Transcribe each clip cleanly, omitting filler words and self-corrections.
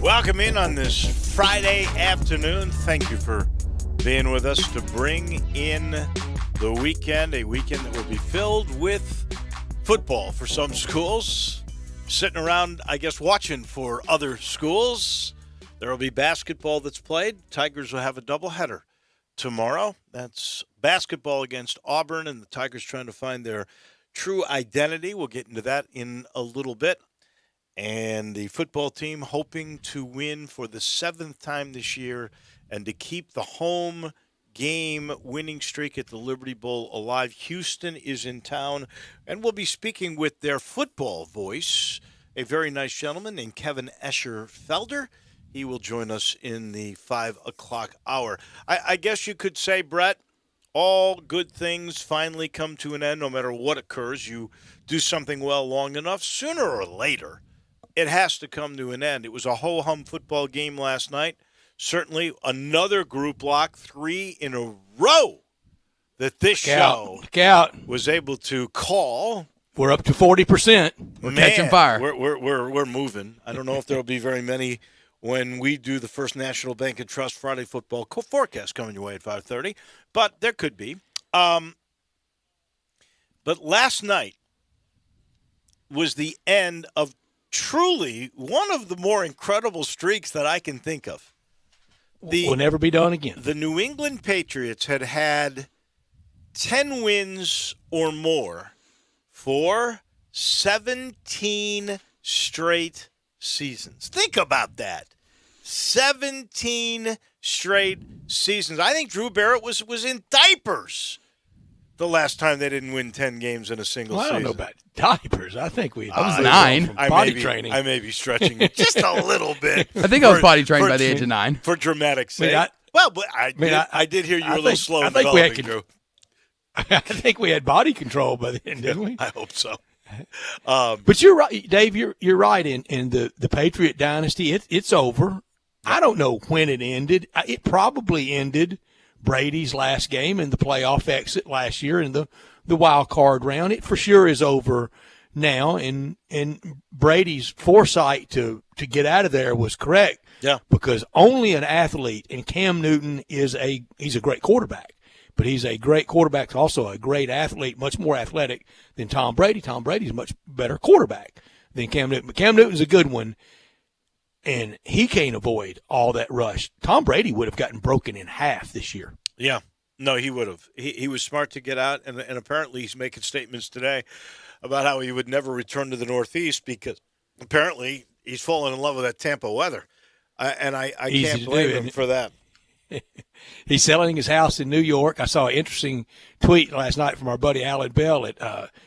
Welcome in on this Friday afternoon. Thank you for being with us to bring in the weekend, a weekend that will be filled with football for some schools. Sitting around, I guess, watching for other schools. There will be basketball that's played. Tigers will have a doubleheader tomorrow. That's basketball against Auburn, and the Tigers trying to find their true identity. We'll get into that in a little bit. And the football team hoping to win for the 7th time this year and to keep the home game winning streak at the Liberty Bowl alive. Houston is in town, and we'll be speaking with their football voice, a very nice gentleman named Kevin Escher-Felder. He will join us in the 5 o'clock hour. I guess you could say, Brett, all good things finally come to an end no matter what occurs. You do something well long enough, sooner or later, it has to come to an end. It was a ho-hum football game last night. Certainly another group lock, 3 in a row that this show was able to call. We're up to 40%. We're catching fire. We're moving. I don't know if there will be very many when we do the First National Bank and Trust Friday football forecast coming your way at 5:30, but there could be. But last night was the end of truly one of the more incredible streaks that I can think of. Will never be done again. The New England Patriots had 10 wins or more for 17 straight seasons. Think about that. 17 straight seasons. I think Drew Barrett was in diapers the last time they didn't win 10 games in a single season. I don't know about diapers. I think we I was 9. Training. I may be stretching it just a little bit. I think I was potty trained by the age of 9. For dramatic sake. I did hear you were a little slow in developing, Drew. I think we had body control by then, didn't we? I hope so. But you're right, Dave. You're right. In the Patriot dynasty, it's over. Yeah. I don't know when it ended. It probably ended Brady's last game in the playoff exit last year in the wild card round. It for sure is over now, and Brady's foresight to get out of there was correct. Yeah, because only an athlete, and Cam Newton he's a great quarterback, but he's a great quarterback, also a great athlete, much more athletic than Tom Brady. Tom Brady's a much better quarterback than Cam Newton. But Cam Newton's a good one, and he can't avoid all that rush. Tom Brady would have gotten broken in half this year. Yeah. No, he would have. He was smart to get out, and apparently he's making statements today about how he would never return to the Northeast because apparently he's fallen in love with that Tampa weather. I can't blame him for that. He's selling his house in New York. I saw an interesting tweet last night from our buddy Alan Bell at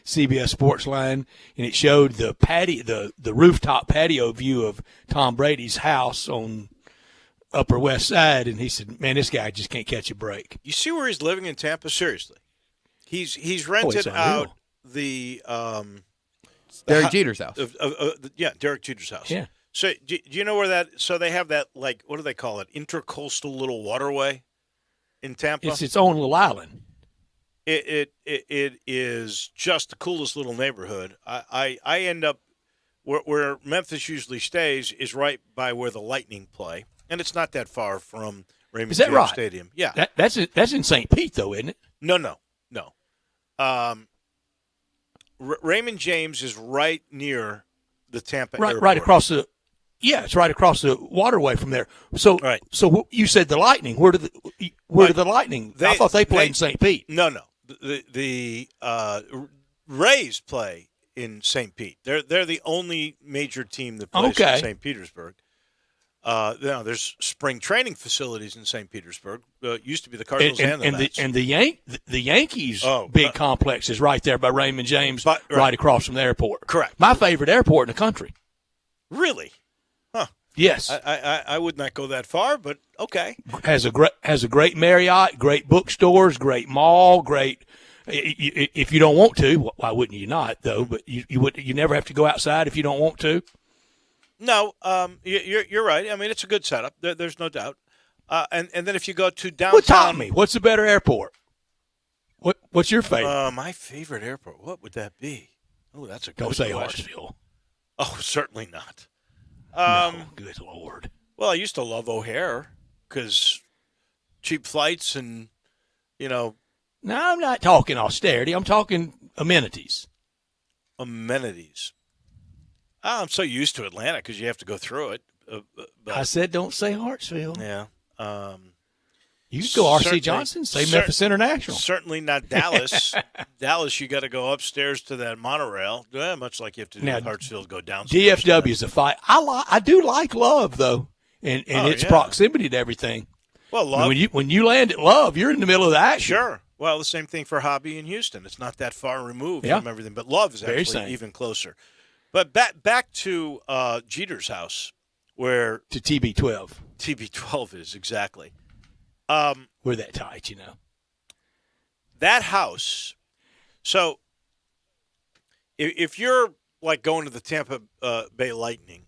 CBS Sportsline, and it showed the rooftop patio view of Tom Brady's house on Upper West Side, and he said, "Man, this guy just can't catch a break." You see where he's living in Tampa? Seriously, he's rented out the Derek Jeter's house. Derek Jeter's house. Yeah. So do you know where that? So they have that, like, what do they call it? Intercoastal little waterway in Tampa. It's its own little island. It is just the coolest little neighborhood. I end up where Memphis usually stays is right by where the Lightning play, and it's not that far from Raymond James right? Stadium. Yeah, that's in St. Pete though, isn't it? No. Raymond James is right near the Tampa airport. Right across the. Yeah, it's right across the waterway from there. So, right. So you said the Lightning. Where did the Lightning? I thought they played in St. Pete. No. The Rays play in St. Pete. They're the only major team that plays in St. Petersburg. There's spring training facilities in St. Petersburg. Used to be the Cardinals and the Mets. The Yankees' big complex is right there by Raymond James, right across from the airport. Correct. My favorite airport in the country. Really? Huh. Yes. I would not go that far, but okay. Has a great Marriott, great bookstores, great mall, great. If you don't want to, why wouldn't you not though? But you never have to go outside if you don't want to. No, you're right. I mean, it's a good setup. There's no doubt. And then if you go to downtown, tell me, what's the better airport? What's your favorite? My favorite airport. What would that be? Oh, that's a good Don't say question. Hartsville. Oh, certainly not. No, good Lord. Well, I used to love O'Hare because cheap flights and, No, I'm not talking austerity. I'm talking amenities. Amenities. I'm so used to Atlanta because you have to go through it. But, I said don't say Hartsville. yeah. You can go R.C. Johnson, say Memphis International. Certainly not Dallas. Dallas, you got to go upstairs to that monorail, much like you have to do with Hartsfield, go downstairs. DFW is a fight. I do like Love, though, and its proximity to everything. Well, Love. I mean, when you land at Love, you're in the middle of the action. Sure. Well, the same thing for Hobby in Houston. It's not that far removed from everything, but Love is actually even closer. But back to Jeter's house, where to TB12. TB12 is exactly. We're that tight, That house. So, if you're like going to the Tampa Bay Lightning,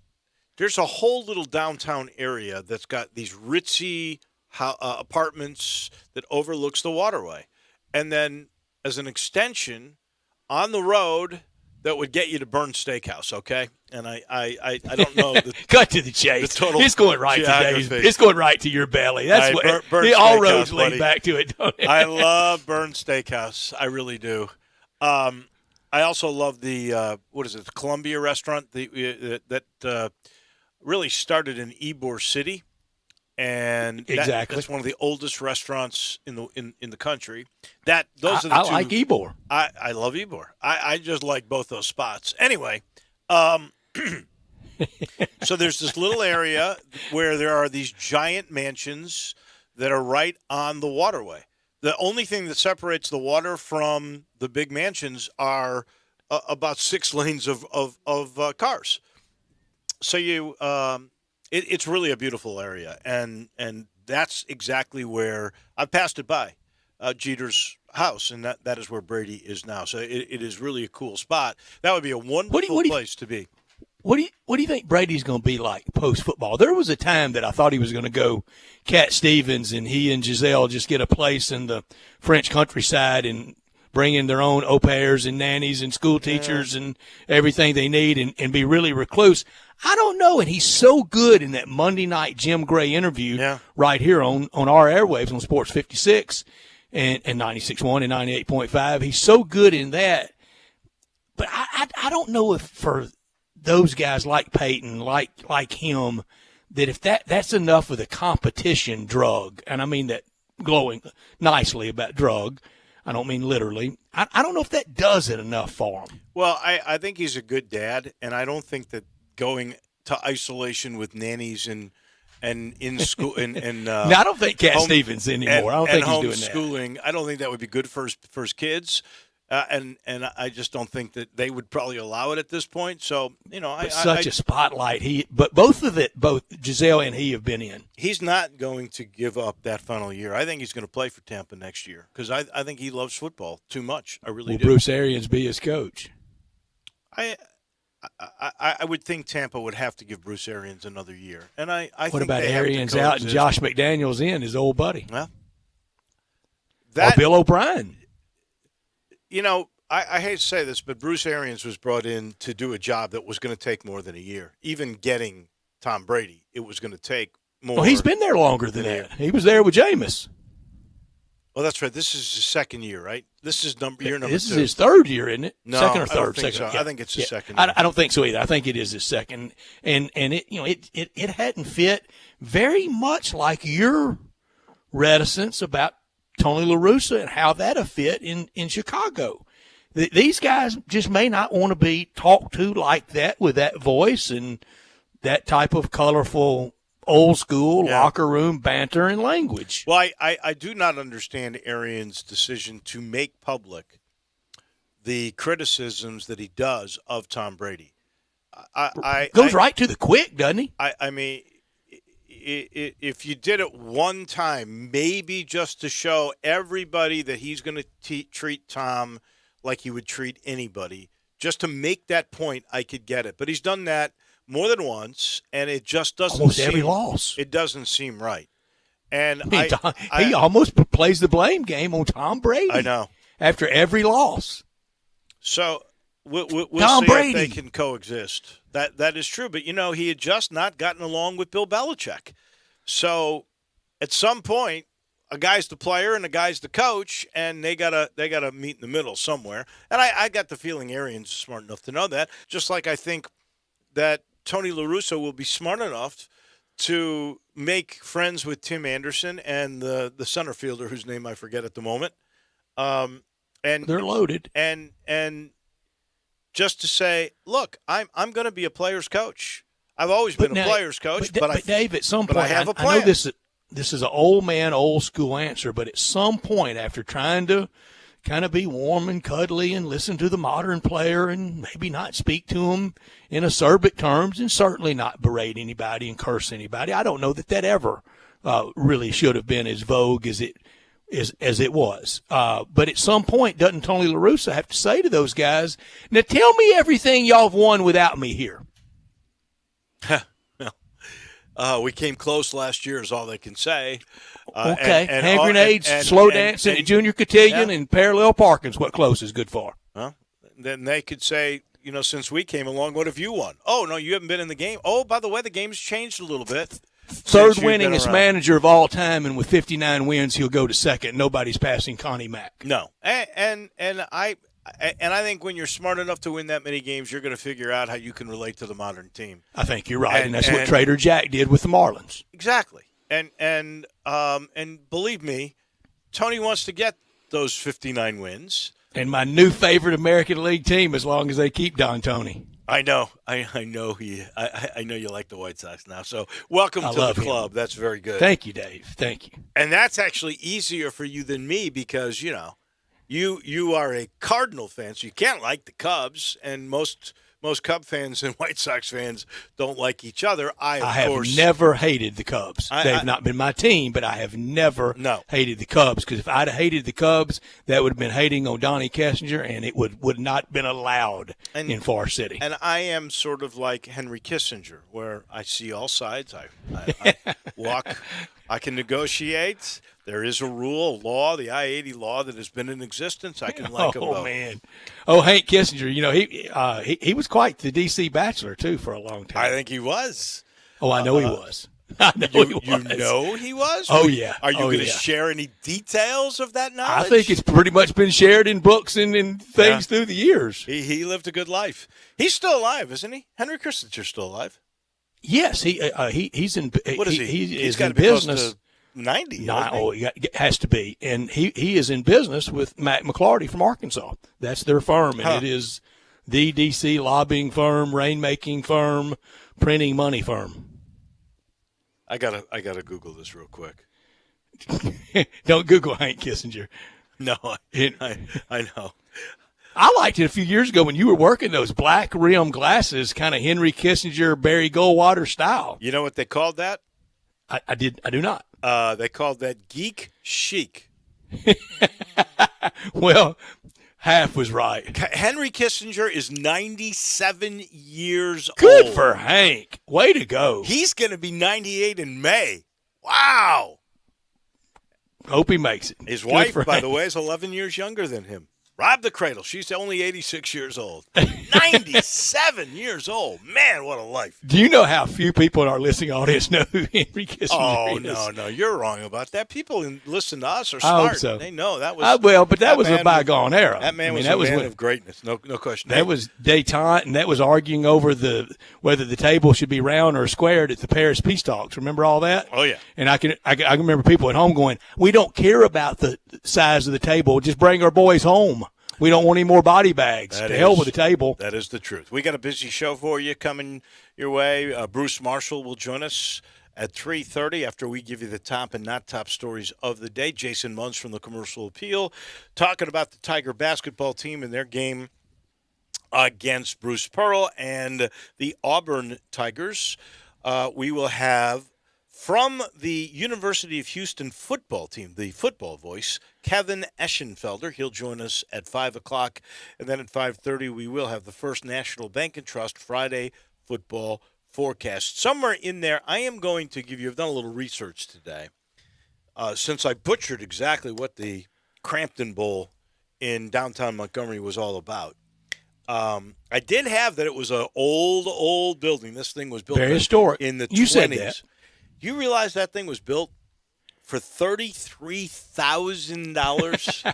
there's a whole little downtown area that's got these ritzy apartments that overlooks the waterway. And then as an extension on the road that would get you to Burn's Steakhouse, okay? And I don't know. Cut to the chase. It's going right to It's going right to your belly. That's what all roads lead back to it, don't it? I love Burn's Steakhouse. I really do. I also love the the Columbia restaurant that really started in Ybor City. And that's one of the oldest restaurants in the country. Those are the two. I like Ybor. I love Ybor. I just like both those spots. Anyway, so there's this little area where there are these giant mansions that are right on the waterway. The only thing that separates the water from the big mansions are about 6 lanes of cars. So it's really a beautiful area, and that's exactly where I passed it by, Jeter's house, and that is where Brady is now. So it is really a cool spot. That would be a wonderful place to be. What do you think Brady's going to be like post football? There was a time that I thought he was going to go Cat Stevens, and he and Giselle just get a place in the French countryside and bring in their own au pairs and nannies and school teachers and everything they need and be really recluse. I don't know. And he's so good in that Monday night Jim Gray interview right here on our airwaves on Sports 56 and 96.1 and 98.5. He's so good in that. But I don't know if for those guys like Peyton, like him, that if that's enough of the competition drug, and I mean that glowing nicely about drug, I don't mean literally. I don't know if that does it enough for him. Well, I think he's a good dad, and I don't think that going to isolation with nannies and in school and I don't think Cat Stevens anymore. I don't think he's doing that. Homeschooling, I don't think that would be good for his kids. And I just don't think that they would probably allow it at this point. So, such a spotlight but both Giselle and he have been in. He's not going to give up that final year. I think he's going to play for Tampa next year because I think he loves football too much. I really do. Will Bruce Arians be his coach? I would think Tampa would have to give Bruce Arians another year. And I what think about Arians out and Josh McDaniels in, his old buddy? Well, or Bill O'Brien. I hate to say this, but Bruce Arians was brought in to do a job that was going to take more than a year. Even getting Tom Brady, it was going to take more. Well, he's been there longer than that. He was there with Jameis. Well, that's right. This is his second year, right? This is year number 2. This is his third year, isn't it? No, second or third? I don't think second. So. Yeah. I think it's his second year. I don't think so either. I think it is his second. And it hadn't fit very much like your reticence about Tony La Russa and how that'll fit in Chicago. These guys just may not want to be talked to like that with that voice and that type of colorful old school locker room banter and language. Well, I do not understand Arians' decision to make public the criticisms that he does of Tom Brady. Goes right to the quick, doesn't he? I mean, if you did it one time, maybe just to show everybody that he's going to treat Tom like he would treat anybody, just to make that point, I could get it. But he's done that more than once, and it just doesn't almost every loss. It doesn't seem right. And he almost plays the blame game on Tom Brady. I know. After every loss. So we'll Tom see Brady. if they can coexist. That is true. But, he had just not gotten along with Bill Belichick. So at some point, a guy's the player and a guy's the coach, and they gotta meet in the middle somewhere. And I got the feeling Arians is smart enough to know that, just like I think that Tony La Russa will be smart enough to make friends with Tim Anderson and the center fielder whose name I forget at the moment. And they're loaded. And just to say, look, I'm going to be a player's coach. I've always been a player's coach, but Dave, at some point, I have a plan. I know this is an old man, old school answer, but at some point, after trying to kind of be warm and cuddly and listen to the modern player and maybe not speak to him in acerbic terms and certainly not berate anybody and curse anybody, I don't know that ever really should have been as vogue as it was. But at some point, doesn't Tony La Russa have to say to those guys, now tell me everything y'all have won without me here? We came close last year is all they can say. Okay, hand grenades, slow dancing, junior cotillion, and parallel parking's what close is good for. Well, then they could say, since we came along, what have you won? Oh, no, you haven't been in the game. Oh, by the way, the game's changed a little bit. Third winningest manager of all time, and with 59 wins, he'll go to second. Nobody's passing Connie Mack. No, and I think when you're smart enough to win that many games, you're going to figure out how you can relate to the modern team. I think you're right, and that's what Trader Jack did with the Marlins. Exactly, and believe me, Tony wants to get those 59 wins. And my new favorite American League team, as long as they keep Don Tony. I know. I know I know you like the White Sox now. So welcome to the club. That's very good. Thank you, Dave. Thank you. And that's actually easier for you than me because you are a Cardinal fan, so you can't like the Cubs, and most Cub fans and White Sox fans don't like each other. I have never hated the Cubs. They've not been my team, but I have never hated the Cubs because if I'd have hated the Cubs, that would have been hating on Donnie Kessinger, and it would not been allowed in Far City. And I am sort of like Henry Kissinger, where I see all sides. I walk. I can negotiate. There is a rule, a law, the I-80 law that has been in existence. I can like them both. Oh, man. Oh, Hank Kissinger, he was quite the D.C. bachelor, too, for a long time. I think he was. Oh, I know he was. I know he was. You know he was? Oh, yeah. Are you going to share any details of that knowledge? I think it's pretty much been shared in books and things through the years. He lived a good life. He's still alive, isn't he? Henry Kissinger's still alive. Yes, he's in. What is he? He's got in to be business. Close to 90. It has to be, and he is in business with Mac McClarty from Arkansas. That's their firm, and it is the D.C. lobbying firm, rainmaking firm, printing money firm. I gotta Google this real quick. Don't Google Hank Kissinger. No, I know. I liked it a few years ago when you were working those black rim glasses, kind of Henry Kissinger, Barry Goldwater style. You know what they called that? I do not. They called that geek chic. Well, half was right. Henry Kissinger is 97 years old. Good for Hank. Way to go. He's going to be 98 in May. Wow. Hope he makes it. His wife, by the way, is 11 years younger than him. Rob the Cradle. She's only 86 years old. 97 years old. Man, what a life. Do you know how few people in our listening audience know who Henry Kissinger is? Oh, no. You're wrong about that. People who listen to us are I hope smart. so. They know that was. But that was a bygone era. That man was a man of greatness. No question. That was détente, and that was arguing over whether the table should be round or squared at the Paris peace talks. Remember all that? Oh, yeah. And I can remember people at home going, we don't care about the size of the table. Just bring our boys home. We don't want any more body bags. To hell with the table. That is the truth. We got a busy show for you coming your way. Bruce Marshall will join us at 3:30 after we give you the top and not top stories of the day. Jason Munz from the Commercial Appeal talking about the Tiger basketball team and their game against Bruce Pearl and the Auburn Tigers. We will have from the University of Houston football team, the football voice, Kevin Eschenfelder. He'll join us at 5 o'clock. And then at 5:30, we will have the First National Bank and Trust Friday football forecast. Somewhere in there, I am going to give you, I've done a little research today, since I butchered exactly what the Crampton Bowl in downtown Montgomery was all about. I did have that it was an old building. This thing was built very historic in the 20s. You said that. You realize that thing was built for $33,000?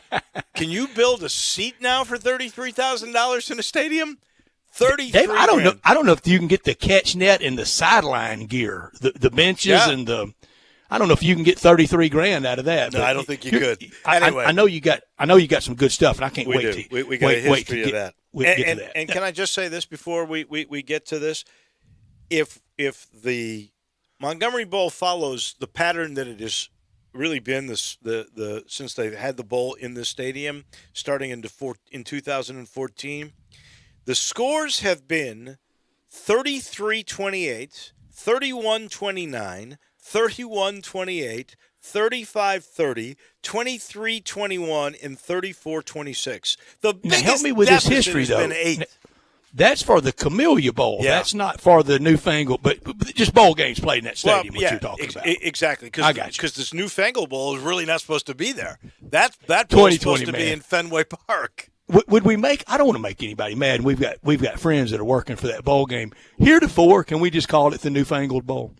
Can you build a seat now for $33,000 in a stadium? Dave, I don't know. I don't know if you can get the catch net and the sideline gear, the benches and the. I don't know if you can get $33,000 out of that. No, I don't think you could. Anyway, I know you got some good stuff, and I can't wait to. We got a history of that. Get to that. And can I just say this before we get to this? If the Montgomery Bowl follows the pattern that it has really been the since they've had the bowl in this stadium starting in 2014, the scores have been 33-28, 31-29, 31-28, 35-30, 23-21, and 34-26. The biggest help me with this deficit history, has though. been 8. That's for the Camellia Bowl. Yeah. That's not for the newfangled, but just bowl games played in that stadium. What you're talking about? Exactly. I got you. Because this newfangled bowl is really not supposed to be there. That bowl is supposed to be in Fenway Park. Would we make? I don't want to make anybody mad. We've got friends that are working for that bowl game. Heretofore, can we just call it the newfangled bowl?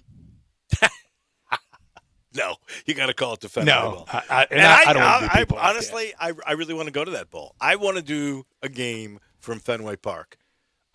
No, you got to call it the Fenway Bowl. I don't want to do people honestly, like that. I really want to go to that bowl. I want to do a game from Fenway Park.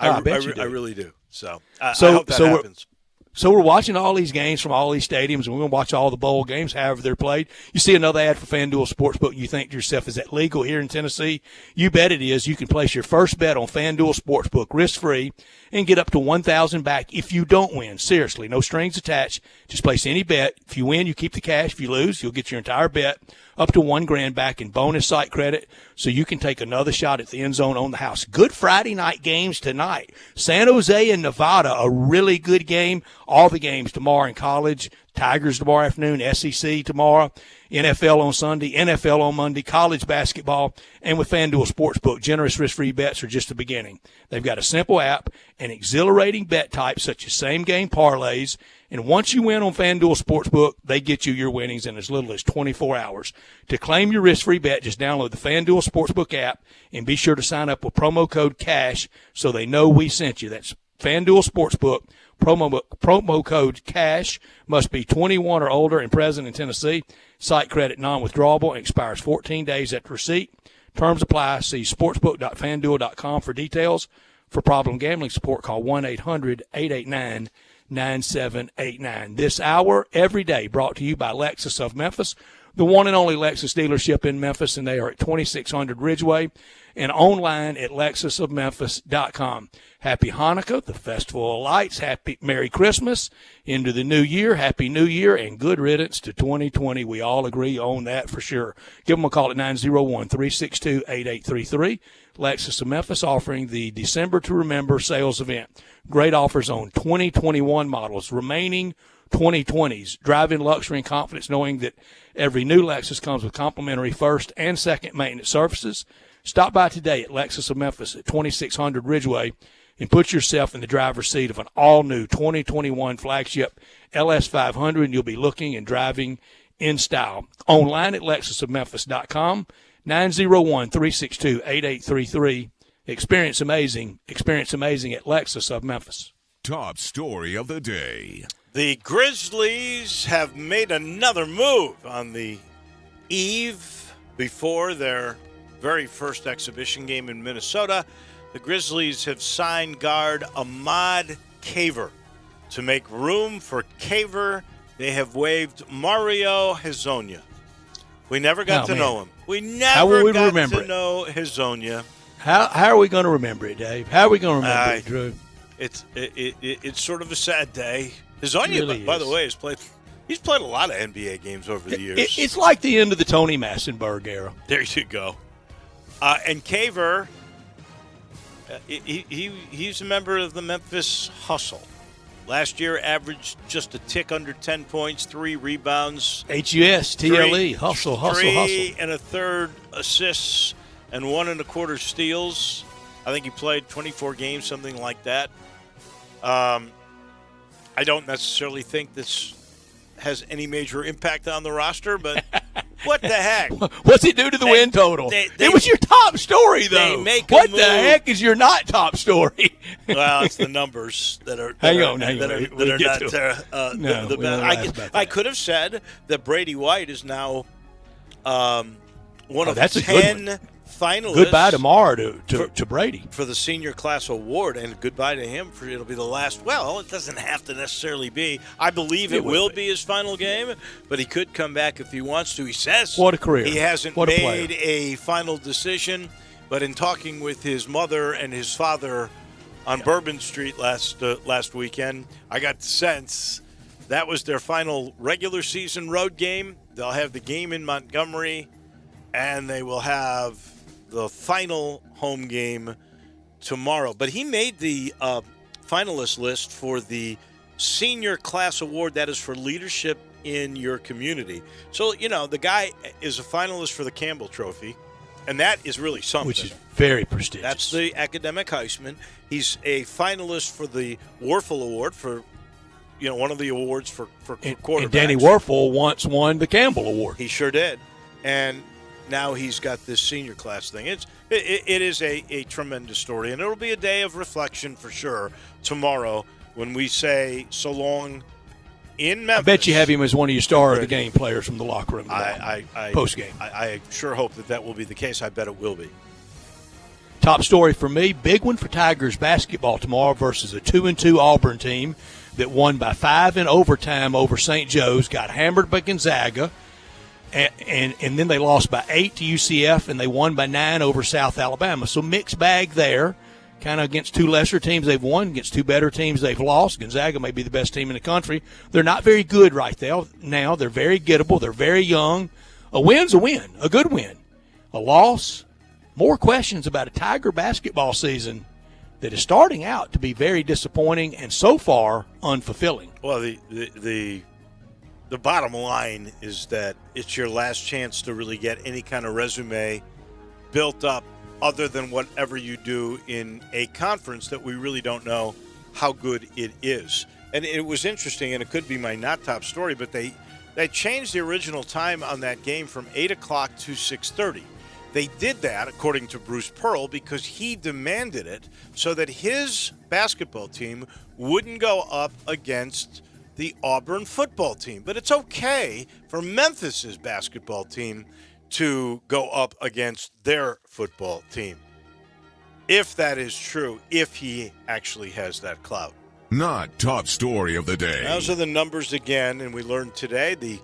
I bet you do. I really do. So I hope that happens. So we're watching all these games from all these stadiums, and we're going to watch all the bowl games, however they're played. You see another ad for FanDuel Sportsbook, and you think to yourself, is that legal here in Tennessee? You bet it is. You can place your first bet on FanDuel Sportsbook risk-free and get up to $1,000 back if you don't win. Seriously, no strings attached. Just place any bet. If you win, you keep the cash. If you lose, you'll get your entire bet, up to $1,000 back in bonus site credit, so you can take another shot at the end zone on the house. Good Friday night games tonight. San Jose and Nevada, a really good game. All the games tomorrow in college. Tigers tomorrow afternoon, SEC tomorrow, NFL on Sunday, NFL on Monday, college basketball, and with FanDuel Sportsbook, generous risk-free bets are just the beginning. They've got a simple app, an exhilarating bet type such as same-game parlays, and once you win on FanDuel Sportsbook, they get you your winnings in as little as 24 hours. To claim your risk-free bet, just download the FanDuel Sportsbook app and be sure to sign up with promo code CASH so they know we sent you. That's FanDuel Sportsbook. Promo code CASH, must be 21 or older and present in Tennessee. Site credit non-withdrawable and expires 14 days after receipt. Terms apply. See sportsbook.fanduel.com for details. For problem gambling support, call 1-800-889-9789. This hour, every day, brought to you by Lexus of Memphis, the one and only Lexus dealership in Memphis, and they are at 2600 Ridgeway and online at lexusofmemphis.com. Happy Hanukkah, the Festival of Lights. Happy Merry Christmas into the new year. Happy New Year and good riddance to 2020. We all agree on that for sure. Give them a call at 901-362-8833. Lexus of Memphis offering the December to Remember sales event. Great offers on 2021 models, remaining 2020s. Drive in luxury and confidence knowing that every new Lexus comes with complimentary first and second maintenance services. Stop by today at Lexus of Memphis at 2600 Ridgeway and put yourself in the driver's seat of an all-new 2021 flagship LS500, and you'll be looking and driving in style. Online at lexusofmemphis.com, 901-362-8833. Experience amazing at Lexus of Memphis. Top story of the day. The Grizzlies have made another move on the eve before their very first exhibition game in Minnesota. The Grizzlies have signed guard Ahmad Caver. To make room for Caver, they have waived Mario Hezonja. We never got to know him. We never got to know Hezonja. How are we going to remember it, Dave? How are we going to remember it, Drew? It's sort of a sad day. Hezonja, really by the way, he's played a lot of NBA games over the years. It's like the end of the Tony Massenberg era. There you go. And Caver, he's a member of the Memphis Hustle. Last year averaged just a tick under 10 points, 3 rebounds. HUSTLE, hustle. 3 and a third assists and 1 1/4 steals. I think he played 24 games, something like that. I don't necessarily think this has any major impact on the roster, but What the heck? What's it do to the win total? It was your top story, though. What the heck is your not top story? Well, it's the numbers that are not the best. I could have said that Brady White is now one of 10 finalists. Goodbye tomorrow to Brady for the senior class award, and goodbye to him for it'll be the last. Well, it doesn't have to necessarily be. I believe it will be his final game, but he could come back if he wants to. He says, "What a career! He hasn't made a final decision." But in talking with his mother and his father on Bourbon Street last weekend, I got the sense that was their final regular season road game. They'll have the game in Montgomery, and they will have the final home game tomorrow. But he made the finalist list for the Senior Class Award. That is for leadership in your community. So, the guy is a finalist for the Campbell Trophy, and that is really something. Which is very prestigious. That's the academic Heisman. He's a finalist for the Warfel Award for, one of the awards for quarterbacks. And Danny Warfel once won the Campbell Award. He sure did. And now he's got this senior class thing. It is a tremendous story, and it'll be a day of reflection for sure tomorrow when we say so long in Memphis. I bet you have him as one of your star of the game players from the locker room post game. I sure hope that will be the case. I bet it will be. Top story for me, big one for Tigers basketball tomorrow versus a 2-2 Auburn team that won by 5 in overtime over St. Joe's, got hammered by Gonzaga. And then they lost by 8 to UCF, and they won by 9 over South Alabama. So mixed bag there, kind of against two lesser teams they've won, against two better teams they've lost. Gonzaga may be the best team in the country. They're not very good right now. They're very gettable. They're very young. A win's a win, a good win. A loss, more questions about a Tiger basketball season that is starting out to be very disappointing and so far unfulfilling. Well, the bottom line is that it's your last chance to really get any kind of resume built up other than whatever you do in a conference that we really don't know how good it is. And it was interesting, and it could be my not top story, but they changed the original time on that game from 8 o'clock to 6:30. They did that, according to Bruce Pearl, because he demanded it so that his basketball team wouldn't go up against the Auburn football team. But it's okay for Memphis's basketball team to go up against their football team. If that is true, if he actually has that clout. Not top story of the day. Those are the numbers again, and we learned today the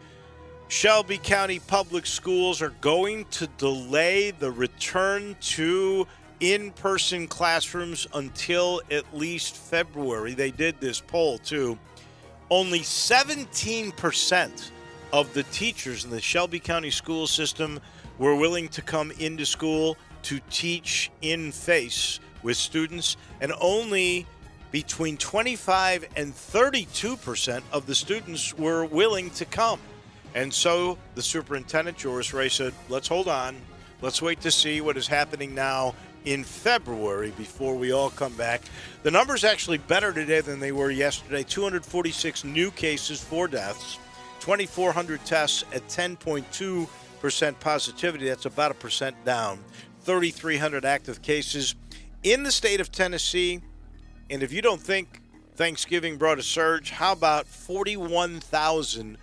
Shelby County Public Schools are going to delay the return to in-person classrooms until at least February. They did this poll, too. Only 17% of the teachers in the Shelby County school system were willing to come into school to teach in face with students, and only between 25 and 32% of the students were willing to come. And so the superintendent, Joris Ray, said, let's hold on. Let's wait to see what is happening now in February before we all come back. The number's actually better today than they were yesterday. 246 new cases, 4 deaths, 2,400 tests at 10.2% positivity. That's about a percent down. 3,300 active cases in the state of Tennessee. And if you don't think Thanksgiving brought a surge, how about 41,000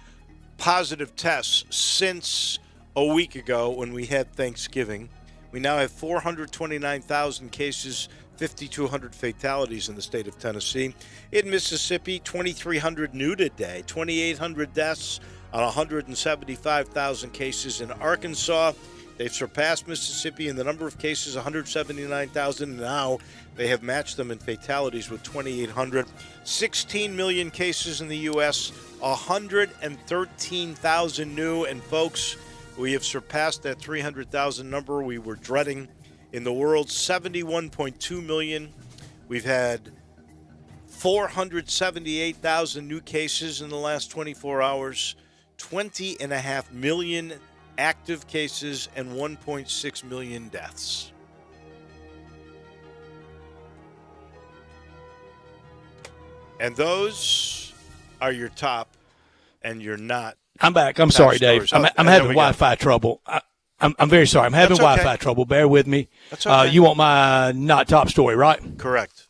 positive tests since a week ago when we had Thanksgiving? We now have 429,000 cases, 5,200 fatalities in the state of Tennessee. In Mississippi, 2,300 new today, 2,800 deaths on 175,000 cases. In Arkansas, they've surpassed Mississippi in the number of cases, 179,000. Now they have matched them in fatalities with 2,800. 16 million cases in the U.S., 113,000 new. And folks, we have surpassed that 300,000 number we were dreading in the world. 71.2 million. We've had 478,000 new cases in the last 24 hours, 20.5 million active cases, and 1.6 million deaths. And those are your top and your not I'm back. I'm sorry, Dave. I'm having Wi-Fi trouble. I'm very sorry. I'm having Wi-Fi trouble. Bear with me. That's okay. You want my not top story, right? Correct.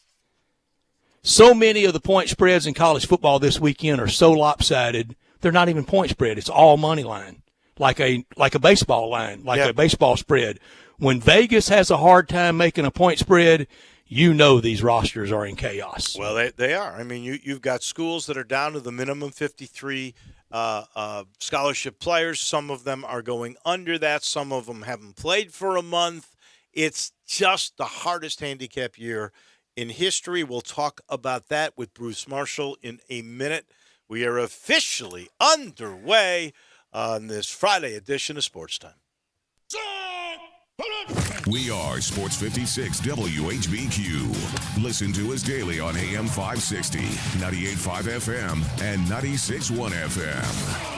So many of the point spreads in college football this weekend are so lopsided, they're not even point spread. It's all money line, like a baseball line, a baseball spread. When Vegas has a hard time making a point spread, you know these rosters are in chaos. Well, they are. I mean, you've got schools that are down to the minimum 53 scholarship players. Some of them are going under that. Some of them haven't played for a month. It's just the hardest handicap year in history. We'll talk about that with Bruce Marshall in a minute. We are officially underway on this Friday edition of Sports Time. We are Sports 56 WHBQ. Listen to us daily on AM 560, 98.5 FM, and 96.1 FM.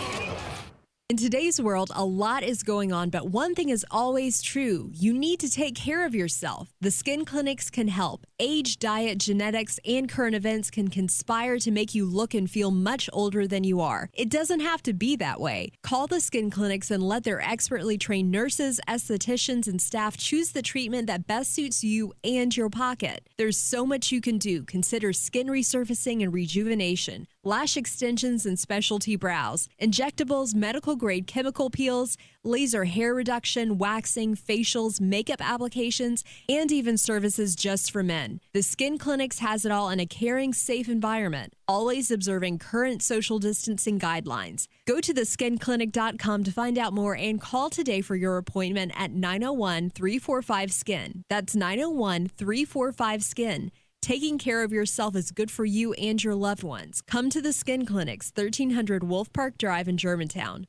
In today's world, a lot is going on, but one thing is always true. You need to take care of yourself. The skin clinics can help. Age, diet, genetics, and current events can conspire to make you look and feel much older than you are. It doesn't have to be that way. Call the skin clinics and let their expertly trained nurses, estheticians, and staff choose the treatment that best suits you and your pocket. There's so much you can do. Consider skin resurfacing and rejuvenation, lash extensions and specialty brows, injectables, medical-grade chemical peels, laser hair reduction, waxing, facials, makeup applications, and even services just for men. The Skin Clinics has it all in a caring, safe environment, always observing current social distancing guidelines. Go to theskinclinic.com to find out more and call today for your appointment at 901-345-SKIN. That's 901-345-SKIN. Taking care of yourself is good for you and your loved ones. Come to the Skin Clinics, 1300 Wolf Park Drive in Germantown.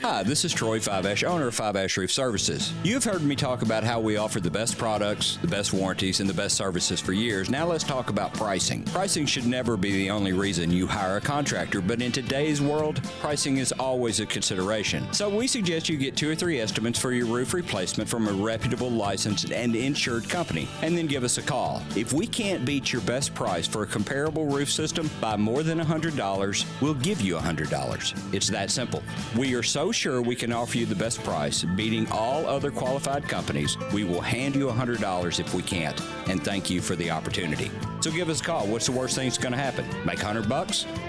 Hi, this is Troy Fiveash, owner of Fiveash Roof Services. You've heard me talk about how we offer the best products, the best warranties, and the best services for years. Now let's talk about pricing. Pricing should never be the only reason you hire a contractor, but in today's world, pricing is always a consideration. So we suggest you get 2 or 3 estimates for your roof replacement from a reputable, licensed, and insured company, and then give us a call. If we can't beat your best price for a comparable roof system by more than $100, we'll give you $100. It's that simple. We are so sure we can offer you the best price, beating all other qualified companies. We will hand you $100 if we can't, and thank you for the opportunity. So give us a call. What's the worst thing that's going to happen? Make $100?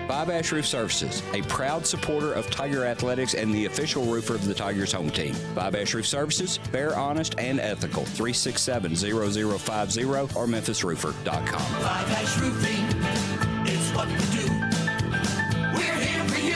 Fiveash Roof Services, a proud supporter of Tiger Athletics and the official roofer of the Tigers home team. Fiveash Roof Services, fair, honest, and ethical. 367-0050 or memphisroofer.com. Fiveash Roofing is what we do. We're here for you.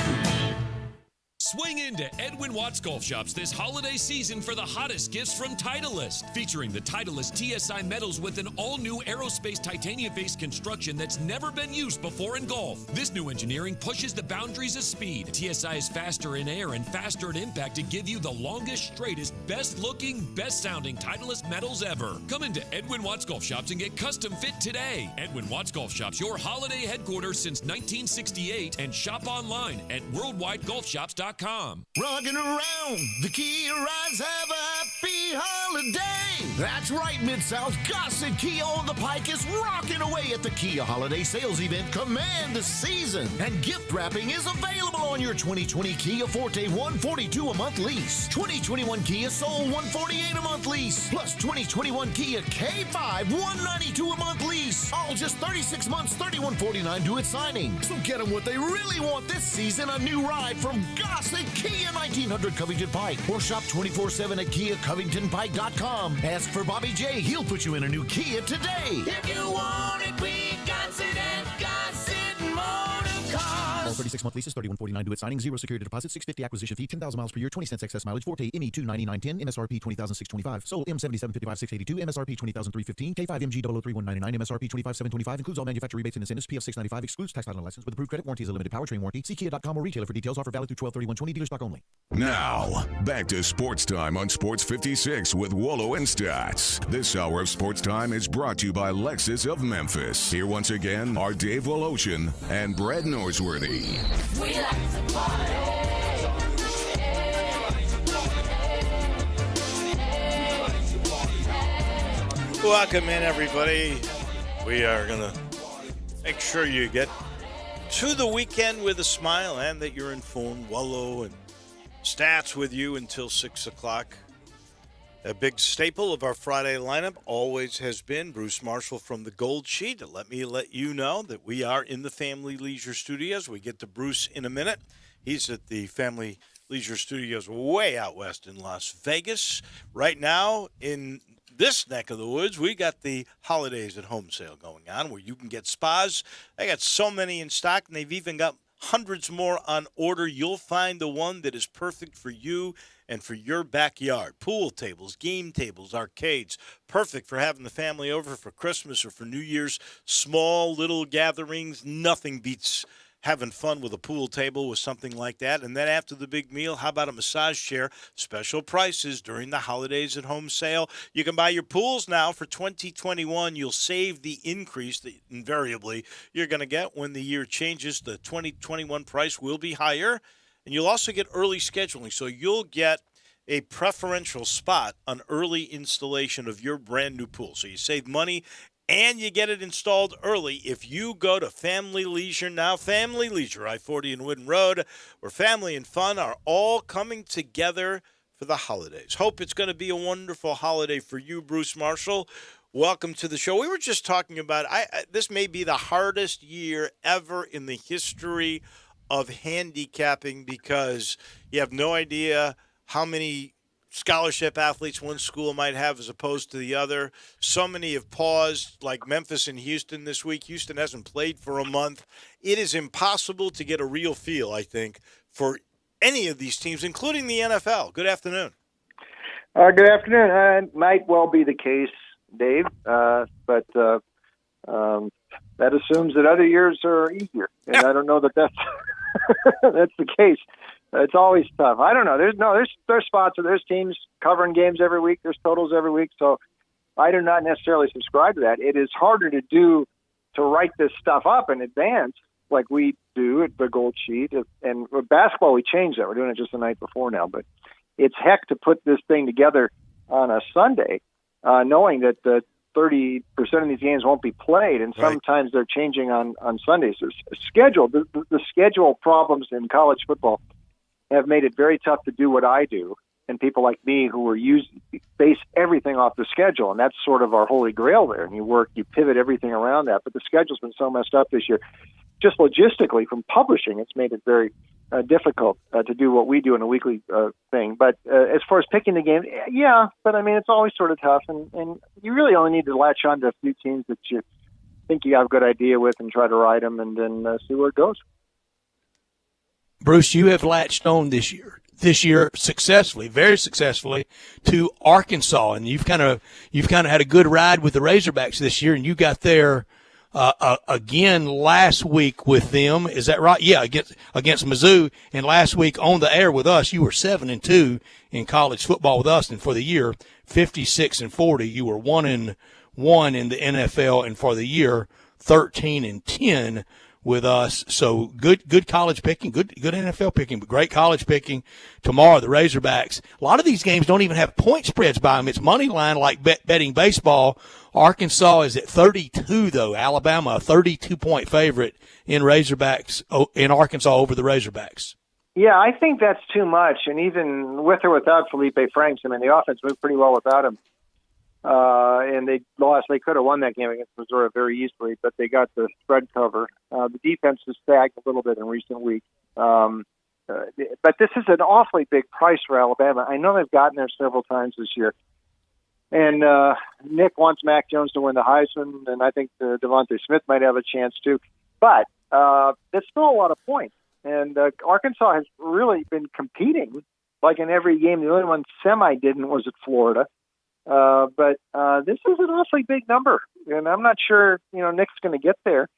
Swing into Edwin Watts Golf Shops this holiday season for the hottest gifts from Titleist. Featuring the Titleist TSI metals with an all-new aerospace titanium-based construction that's never been used before in golf. This new engineering pushes the boundaries of speed. TSI is faster in air and faster at impact to give you the longest, straightest, best-looking, best-sounding Titleist metals ever. Come into Edwin Watts Golf Shops and get custom fit today. Edwin Watts Golf Shops, your holiday headquarters since 1968, and shop online at worldwidegolfshops.com. Rocking around the Kia rides, have a happy holiday. That's right, Mid-South Gossett Kia on the Pike is rocking away at the Kia Holiday Sales Event. Command the season, and gift wrapping is available on your 2020 Kia Forte $142 a month lease, 2021 Kia Soul $148 a month lease, plus 2021 Kia K5 $192 a month lease. All just 36 months, $3149 due at signing. So get them what they really want this season, a new ride from Gossett Kia 1900 Covington Pike, or shop 24/7 at KiaCovingtonPike.com. Ask for Bobby J. He'll put you in a new Kia today. If you want it, we got it at Gossett Motor Cars. All 36-month leases, $3149 due at signing, 0 security deposit, $650 acquisition fee, 10,000 miles per year, 20 cents excess mileage. Forte ME 29910, MSRP $20,625. Sold M7755,682, MSRP $20,315. K5 MG 003,199, MSRP $25,725. Includes all manufacturer rebates and incentives. PF 695 excludes tax title and license. With approved credit, warranty is a limited powertrain warranty. See Kia.com or retailer for details. Offer valid through 12/31/20. Dealer stock only. Now, back to Sports Time on Sports 56 with Wolo and Stats. This hour of Sports Time is brought to you by Lexus of Memphis. Here once again are Dave Woloshin and Brad Norsworthy. We like to party. Welcome in, everybody. We are going to make sure you get to the weekend with a smile and that you're informed. Wallow and Stats with you until 6 o'clock. A big staple of our Friday lineup always has been Bruce Marshall from the Gold Sheet. Let me let you know that we are in the Family Leisure Studios. We get to Bruce in a minute. He's at the Family Leisure Studios way out west in Las Vegas. Right now, in this neck of the woods, we got the Holidays at Home sale going on where you can get spas. They got so many in stock, and they've even got hundreds more on order. You'll find the one that is perfect for you and for your backyard. Pool tables, game tables, arcades, perfect for having the family over for Christmas or for New Year's. Small little gatherings, nothing beats having fun with a pool table with something like that. And then after the big meal, how about a massage chair? Special prices during the Holidays at Home sale. You can buy your pools now for 2021. You'll save the increase that invariably you're going to get when the year changes. The 2021 price will be higher. And you'll also get early scheduling. So you'll get a preferential spot on early installation of your brand new pool. So you save money and you get it installed early if you go to Family Leisure now. Family Leisure, I-40 and Wooden Road, where family and fun are all coming together for the holidays. Hope it's going to be a wonderful holiday for you, Bruce Marshall. Welcome to the show. We were just talking about this may be the hardest year ever in the history of handicapping because you have no idea how many scholarship athletes one school might have as opposed to the other. So many have paused, like Memphis and Houston this week. Houston hasn't played for a month. It is impossible to get a real feel, I think, for any of these teams, including the NFL. Good afternoon. Good afternoon. Might well be the case, Dave, but that assumes that other years are easier, and I don't know that that's that's the case. It's always tough. I don't know. There's spots where there's teams covering games every week. There's totals every week. So I do not necessarily subscribe to that. It is harder to write this stuff up in advance like we do at the Gold Sheet. And with basketball, we changed that. We're doing it just the night before now. But it's heck to put this thing together on a Sunday, knowing that 30% of these games won't be played, and sometimes they're changing on Sundays. The schedule problems in college football have made it very tough to do what I do, and people like me who are base everything off the schedule, and that's sort of our holy grail there. And you pivot everything around that. But the schedule's been so messed up this year, just logistically from publishing, it's made it very difficult to do what we do in a weekly thing. But as far as picking the game, yeah, but I mean, it's always sort of tough, and you really only need to latch on to a few teams that you think you have a good idea with and try to ride them and then see where it goes. Bruce, you have latched on this year successfully, very successfully, to Arkansas, and you've kind of had a good ride with the Razorbacks this year, and you got there again last week with them. Is that right? Yeah, against Mizzou, and last week on the air with us, you were 7-2 in college football with us, and for the year 56-40, you were 1-1 in the NFL, and for the year 13-10. With us, so good college picking, good NFL picking, but great college picking tomorrow. The Razorbacks. A lot of these games don't even have point spreads by them. It's money line like betting baseball. Arkansas is at 32 though. Alabama, a 32-point favorite in Arkansas over the Razorbacks. Yeah, I think that's too much. And even with or without Felipe Franks, I mean, the offense moved pretty well without him. And they lost. They could have won that game against Missouri very easily, but they got the spread cover. The defense has sagged a little bit in recent weeks. But this is an awfully big price for Alabama. I know they've gotten there several times this year. And Nick wants Mac Jones to win the Heisman, and I think Devontae Smith might have a chance too. But there's still a lot of points. And Arkansas has really been competing, like in every game. The only one semi-didn't was at Florida. But this is an awfully big number, and I'm not sure, Nick's going to get there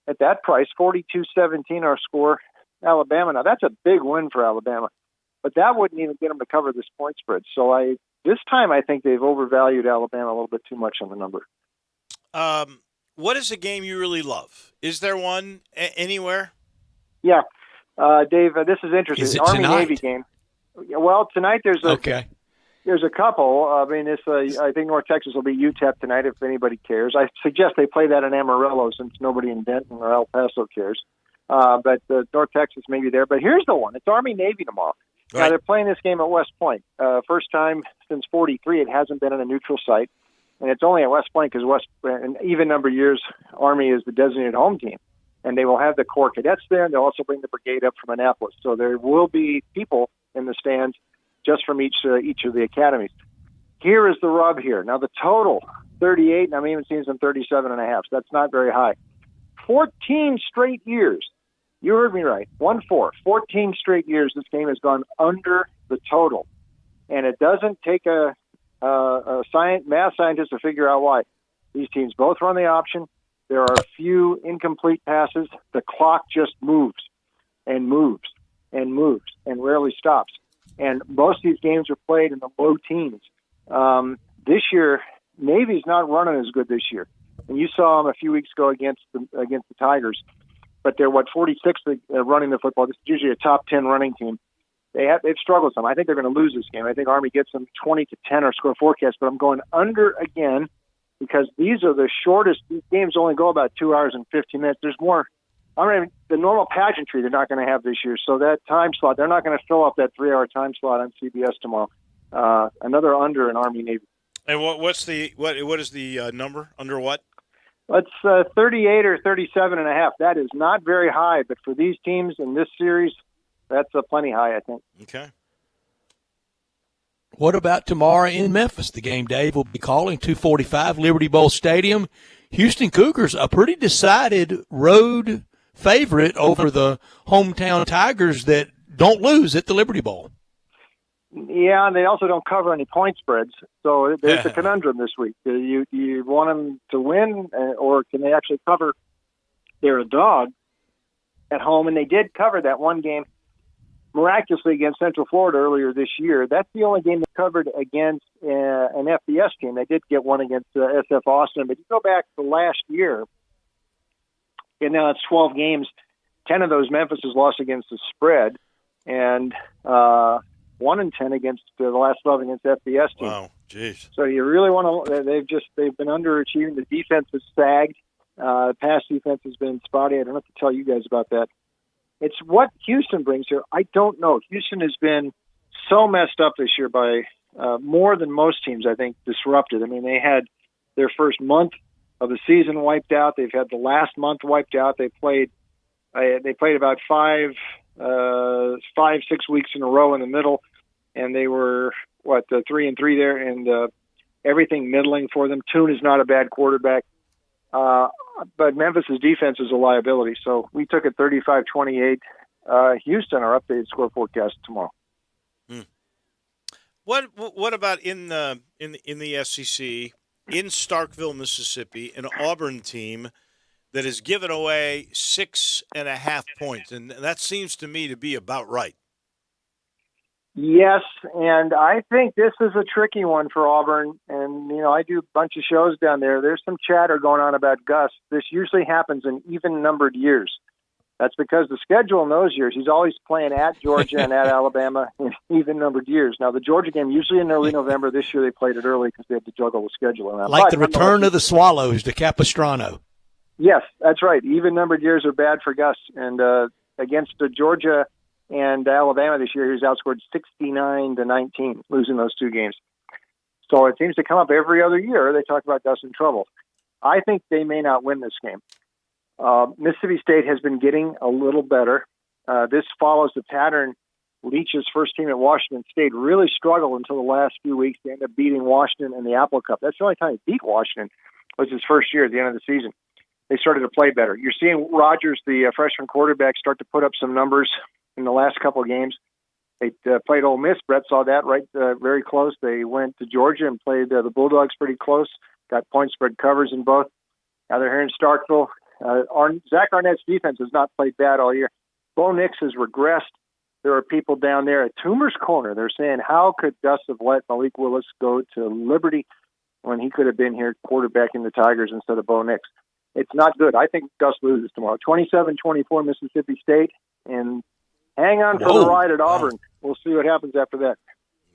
at that price. 42-17 our score, Alabama. Now, that's a big win for Alabama, but that wouldn't even get them to cover this point spread. So this time I think they've overvalued Alabama a little bit too much on the number. What is a game you really love? Is there one anywhere? Yeah. Dave, this is interesting. Is it Army-Navy game. Well, tonight there's Okay. There's a couple. I mean, I think North Texas will be UTEP tonight if anybody cares. I suggest they play that in Amarillo since nobody in Denton or El Paso cares. but North Texas may be there. But here's the one. It's Army-Navy tomorrow. Right. Now, they're playing this game at West Point. First time since 43 it hasn't been in a neutral site. And it's only at West Point because in even number of years, Army is the designated home team. And they will have the Corps Cadets there, and they'll also bring the brigade up from Annapolis. So there will be people in the stands just from each of the academies. Here is the rub here. Now, the total, 38, and I'm even seeing some 37.5. So that's not very high. 14 straight years. You heard me right. 1-4. 14 straight years this game has gone under the total. And it doesn't take a math scientist to figure out why. These teams both run the option. There are few incomplete passes. The clock just moves and moves and moves and rarely stops. And most of these games are played in the low teens. This year, Navy's not running as good this year. And you saw them a few weeks ago against the Tigers. But they're 46th running the football. This is usually a top 10 running team. They've struggled some. I think they're going to lose this game. I think Army gets them 20-10 or score forecast. But I'm going under again because these are the shortest. These games only go about 2 hours and 15 minutes. There's more. The normal pageantry they're not going to have this year. So that time slot, they're not going to fill up that 3-hour time slot on CBS tomorrow. Another under in Army-Navy. And what is the number? Under what? It's 38 or 37.5. That is not very high, but for these teams in this series, that's plenty high, I think. Okay. What about tomorrow in Memphis? The game Dave will be calling, 2:45, Liberty Bowl Stadium. Houston Cougars, a pretty decided road favorite over the hometown Tigers that don't lose at the Liberty Bowl. Yeah, and they also don't cover any point spreads. So there's a conundrum this week. You want them to win, or can they actually cover? They're a dog at home, and they did cover that one game miraculously against Central Florida earlier this year. That's the only game they covered against an FBS team. They did get one against SF Austin, but you go back to last year, and now it's 12 games. 10 of those Memphis has lost against the spread, and 1-10 against the last 12 against FBS team. Wow, jeez. So you really want to? They've been underachieving. The defense has sagged. Pass defense has been spotty. I don't have to tell you guys about that. It's what Houston brings here. I don't know. Houston has been so messed up this year by more than most teams. I think disrupted. I mean, they had their first month of the season wiped out. They've had the last month wiped out. They played about 5-6 weeks in a row in the middle, and they were 3-3 there, and everything middling for them. Toon is not a bad quarterback, but Memphis's defense is a liability. So we took it 35-28. Houston, our updated score forecast tomorrow. What about in the SEC in Starkville, Mississippi, an Auburn team that has given away 6.5 points, and that seems to me to be about right. Yes, and I think this is a tricky one for Auburn. And, I do a bunch of shows down there. There's some chatter going on about Gus. This usually happens in even-numbered years. That's because the schedule in those years, he's always playing at Georgia and at Alabama in even-numbered years. Now, the Georgia game, usually in early November. This year they played it early because they had to juggle the schedule around. Like the return of the Swallows to Capistrano. Yes, that's right. Even-numbered years are bad for Gus. And against Georgia and Alabama this year, he was outscored 69-19, losing those two games. So it seems to come up every other year. They talk about Gus in trouble. I think they may not win this game. Mississippi State has been getting a little better. This follows the pattern. Leach's first team at Washington State really struggled until the last few weeks. They ended up beating Washington in the Apple Cup. That's the only time he beat Washington, was his first year at the end of the season. They started to play better. You're seeing Rogers, the freshman quarterback, start to put up some numbers in the last couple of games. They played Ole Miss. Brett saw that very close. They went to Georgia and played the Bulldogs pretty close. Got point spread covers in both. Now they're here in Starkville. Zach Arnett's defense has not played bad all year. Bo Nix has regressed. There are people down there at Toomer's Corner. They're saying, how could Gus have let Malik Willis go to Liberty when he could have been here quarterbacking the Tigers instead of Bo Nix? It's not good. I think Gus loses tomorrow. 27-24 Mississippi State. And hang on for the ride at Auburn. We'll see what happens after that.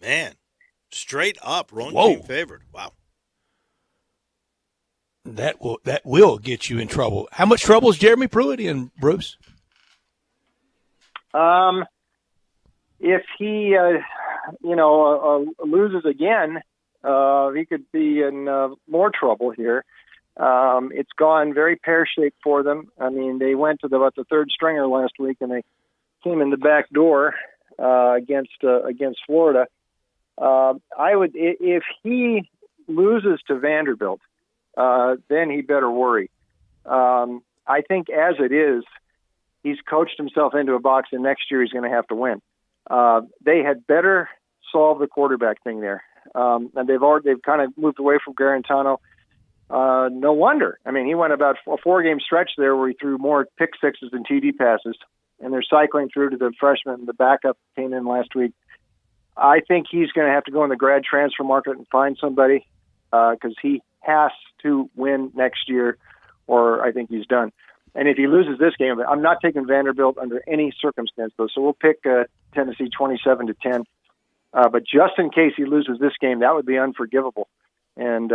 Man, straight up, wrong team favored. Wow. That will get you in trouble. How much trouble is Jeremy Pruitt in, Bruce? If he, loses again, he could be in more trouble here. It's gone very pear-shaped for them. I mean, they went to about the third stringer last week, and they came in the back door against Florida. If he loses to Vanderbilt, then he better worry. I think as it is, he's coached himself into a box, and next year he's going to have to win. They had better solve the quarterback thing there, and they've kind of moved away from Garantano. No wonder. I mean, he went about a 4-game stretch there where he threw more pick sixes than TD passes, and they're cycling through to the freshman. The backup came in last week. I think he's going to have to go in the grad transfer market and find somebody because he has to win next year, or I think he's done. And if he loses this game, I'm not taking Vanderbilt under any circumstance, though. So we'll pick Tennessee 27-10. But just in case he loses this game, that would be unforgivable. And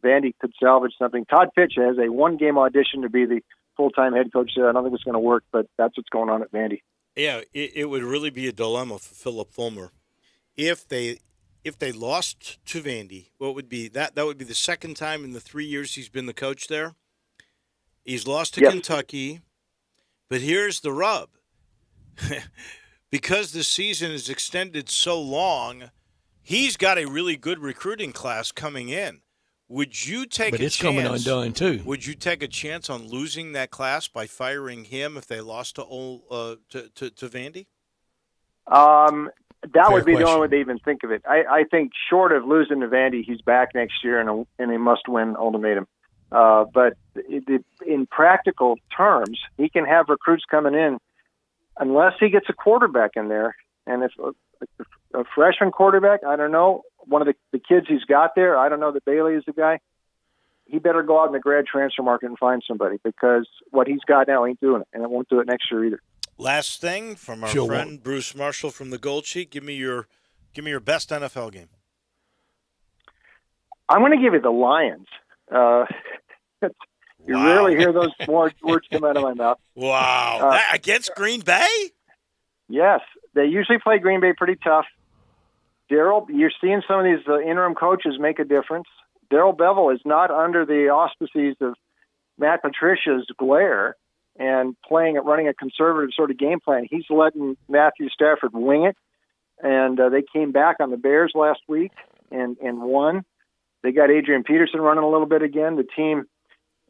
Vandy could salvage something. Todd Pitch has a 1-game audition to be the full-time head coach there. I don't think it's going to work, but that's what's going on at Vandy. Yeah, it would really be a dilemma for Philip Fulmer. If they lost to Vandy, what would be that would be the second time in the 3 years he's been the coach there. He's lost to Kentucky, but here's the rub. Because the season is extended so long, he's got a really good recruiting class coming in. Would you take but a it's chance? Coming undone too. Would you take a chance on losing that class by firing him if they lost to Vandy? That would be the only way they even think of it. I think short of losing to Vandy, he's back next year in a must-win ultimatum. But in practical terms, he can have recruits coming in unless he gets a quarterback in there. And if a freshman quarterback, I don't know, one of the kids he's got there, I don't know that Bailey is the guy, he better go out in the grad transfer market and find somebody because what he's got now ain't doing it, and it won't do it next year either. Last thing from our friend Bruce Marshall from the Gold Sheet, give me your best NFL game. I'm going to give you the Lions. You rarely hear those words come out of my mouth. Wow. Against Green Bay? Yes. They usually play Green Bay pretty tough. Darryl, you're seeing some of these interim coaches make a difference. Darryl Bevell is not under the auspices of Matt Patricia's glare and running a conservative sort of game plan. He's letting Matthew Stafford wing it, and they came back on the Bears last week and won. They got Adrian Peterson running a little bit again. The team,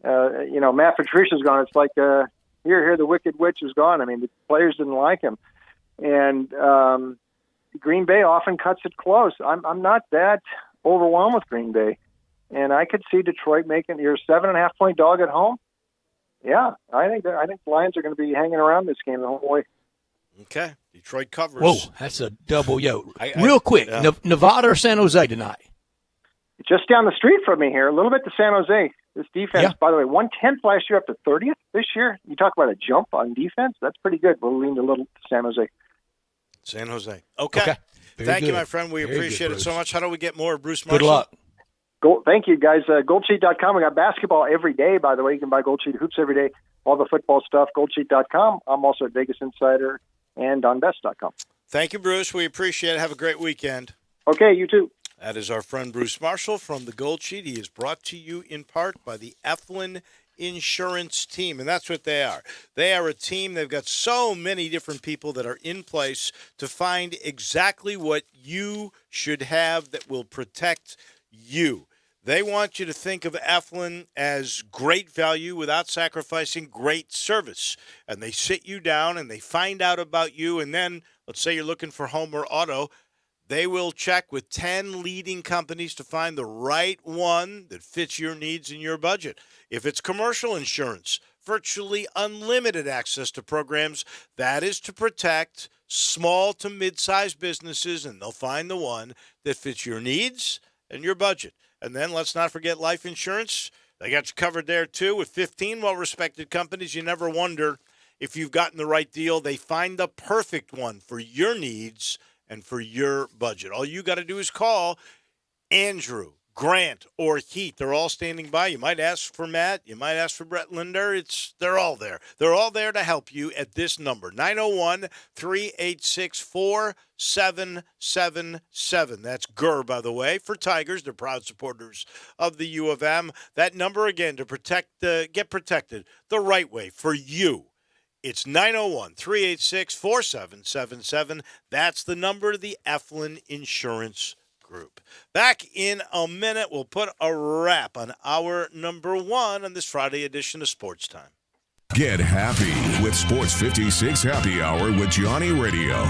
Matt Patricia's gone. It's like, here, the Wicked Witch is gone. I mean, the players didn't like him. And Green Bay often cuts it close. I'm not that overwhelmed with Green Bay. And I could see Detroit making your 7.5-point dog at home. Yeah, I think the Lions are going to be hanging around this game the whole way. Okay, Detroit covers. Whoa, that's a double yo. Real quick, Nevada or San Jose tonight? Just down the street from me here, a little bit to San Jose. This defense, by the way, 110th last year up to 30th this year. You talk about a jump on defense. That's pretty good. We'll lean a little to San Jose. San Jose. Okay. Thank you, my friend. We appreciate it so much. How do we get more of Bruce Marshall? Good luck. Thank you, guys. Goldsheet.com. We got basketball every day, by the way. You can buy Gold Sheet hoops every day. All the football stuff, goldsheet.com. I'm also at Vegas Insider and on best.com. Thank you, Bruce. We appreciate it. Have a great weekend. Okay, you too. That is our friend Bruce Marshall from the Gold Sheet. He is brought to you in part by the Eflin Insurance Team, and that's what they are. They are a team. They've got so many different people that are in place to find exactly what you should have that will protect you. They want you to think of Eflin as great value without sacrificing great service. And they sit you down and they find out about you, and then let's say you're looking for home or auto, they will check with 10 leading companies to find the right one that fits your needs and your budget. If it's commercial insurance, virtually unlimited access to programs, that is to protect small to mid-sized businesses, and they'll find the one that fits your needs and your budget. And then let's not forget life insurance. They got you covered there, too, with 15 well-respected companies. You never wonder if you've gotten the right deal. They find the perfect one for your needs and for your budget. All you got to do is call Andrew, Grant, or Heath. They're all standing by. You might ask for Matt. You might ask for Brett Linder. They're all there. They're all there to help you at this number, 901-386-4777. That's GUR, by the way, for Tigers. They're proud supporters of the U of M. That number, again, to get protected the right way for you. It's 901-386-4777. That's the number of the Eflin Insurance Group. Back in a minute, we'll put a wrap on hour number 1 on this Friday edition of Sports Time. Get happy with Sports 56 Happy Hour with Johnny Radio.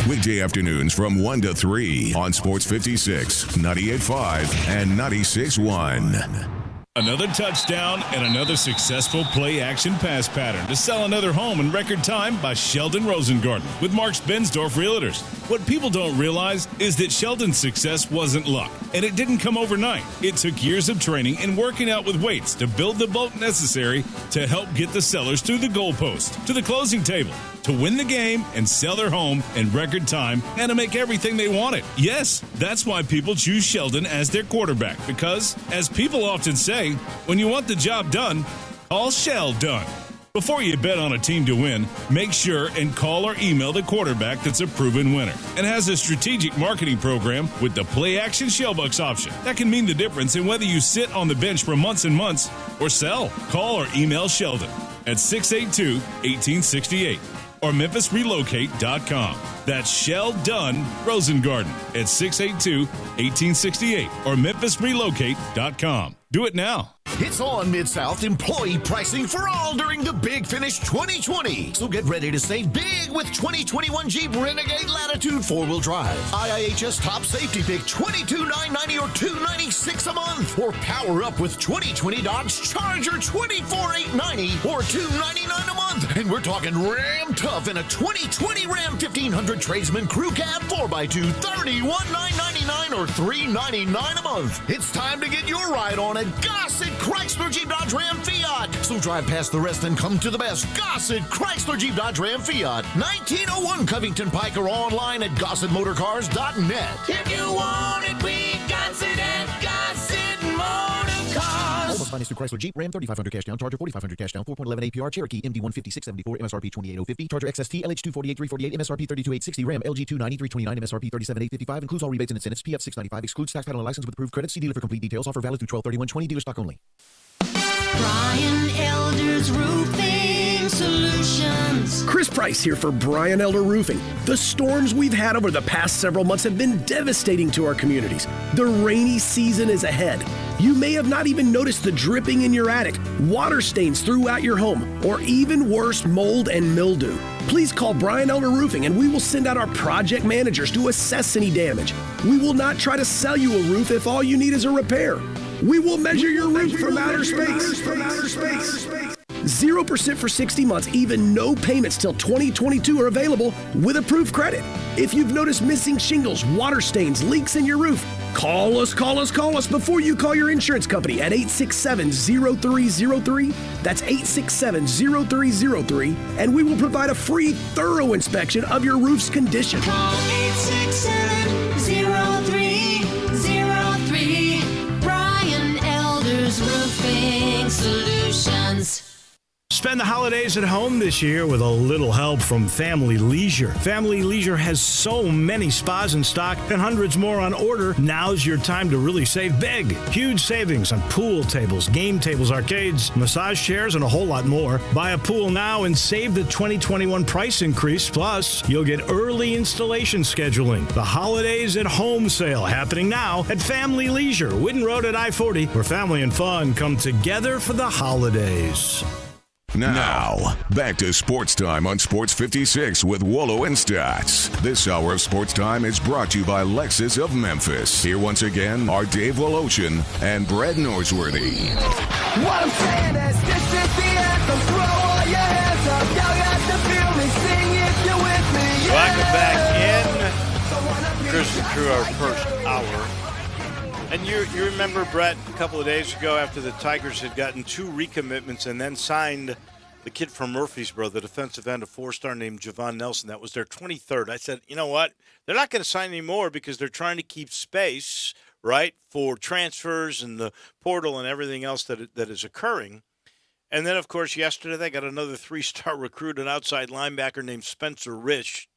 Weekday afternoons from 1 to 3 on Sports 56, 98.5, and 96.1. Another touchdown and another successful play-action pass pattern to sell another home in record time by Sheldon Rosengarten with Marks Bensdorf Realtors. What people don't realize is that Sheldon's success wasn't luck, and it didn't come overnight. It took years of training and working out with weights to build the boat necessary to help get the sellers through the goalpost, to the closing table, to win the game and sell their home in record time and to make everything they wanted. Yes, that's why people choose Sheldon as their quarterback, because, as people often say, when you want the job done, call Sheldon. Before you bet on a team to win, make sure and call or email the quarterback that's a proven winner and has a strategic marketing program with the play-action Shellbucks option. That can mean the difference in whether you sit on the bench for months and months or sell. Call or email Sheldon at 682-1868 or MemphisRelocate.com. That's Sheldon Rosengarten at 682-1868 or MemphisRelocate.com. Do it now. It's on Mid-South employee pricing for all during the Big Finish 2020. So get ready to save big with 2021 Jeep Renegade Latitude 4-wheel drive. IIHS top safety pick $22,990 or $296 a month. Or power up with 2020 Dodge Charger $24,890 or $299 a month. And we're talking Ram Tough in a 2020 Ram 1500 Tradesman Crew Cab 4x2 $31,999 or $399 a month. It's time to get your ride on at Gossett Chrysler Jeep Dodge Ram Fiat. So drive past the rest and come to the best. Gossett Chrysler Jeep Dodge Ram Fiat. 1901 Covington Pike or online at GossettMotorCars.net. If you want it, we Gossett at Gossett Motorcars. Almost finance through Chrysler Jeep Ram 3,500 cash down. Charger 4,500 cash down. 4.11 APR. Cherokee MD 15674 MSRP 28,050. Charger XST LH 248 348 MSRP 32,860. Ram LG 290 329 MSRP 37,855. Includes all rebates and incentives. PF 695. Excludes tax title and license with approved credit. See dealer for complete details. Offer valid through 12/31/20. Dealer stock only. Brian Elder's Roofing Solutions. Chris Price here for Brian Elder Roofing. The storms we've had over the past several months have been devastating to our communities. The rainy season is ahead. You may have not even noticed the dripping in your attic, water stains throughout your home, or even worse, mold and mildew. Please call Brian Elder Roofing and we will send out our project managers to assess any damage. We will not try to sell you a roof if all you need is a repair. We will measure your roof from outer space. 0% for 60 months, even no payments till 2022 are available with approved credit. If you've noticed missing shingles, water stains, leaks in your roof, call us before you call your insurance company at 867-0303. That's 867-0303, and we will provide a free, thorough inspection of your roof's condition. Call 867-0303. Brian Elder's Roofing Solutions. Spend the holidays at home this year with a little help from Family Leisure. Family Leisure has so many spas in stock and hundreds more on order. Now's your time to really save big. Huge savings on pool tables, game tables, arcades, massage chairs, and a whole lot more. Buy a pool now and save the 2021 price increase. Plus, you'll get early installation scheduling. The Holidays at Home sale happening now at Family Leisure, Whidden Road at I-40, where family and fun come together for the holidays. Now, back to Sports Time on Sports 56 with Wolo and Stats. This hour of Sports Time is brought to you by Lexus of Memphis. Here once again are Dave Woloshin and Brad Norsworthy. What I'm saying is, this is the anthem. Throw all your hands up. Y'all got to feel me. Sing if you're with me. Yeah. Welcome back in. Chris and Crew, our first hour. And you remember, Brett, a couple of days ago after the Tigers had gotten 2 recommitments and then signed the kid from Murfreesboro, the defensive end, a 4-star named Javon Nelson. That was their 23rd. I said, you know what? They're not going to sign any more because they're trying to keep space, right, for transfers and the portal and everything else that is occurring. And then, of course, yesterday they got another 3-star recruit, an outside linebacker named Spencer Rich.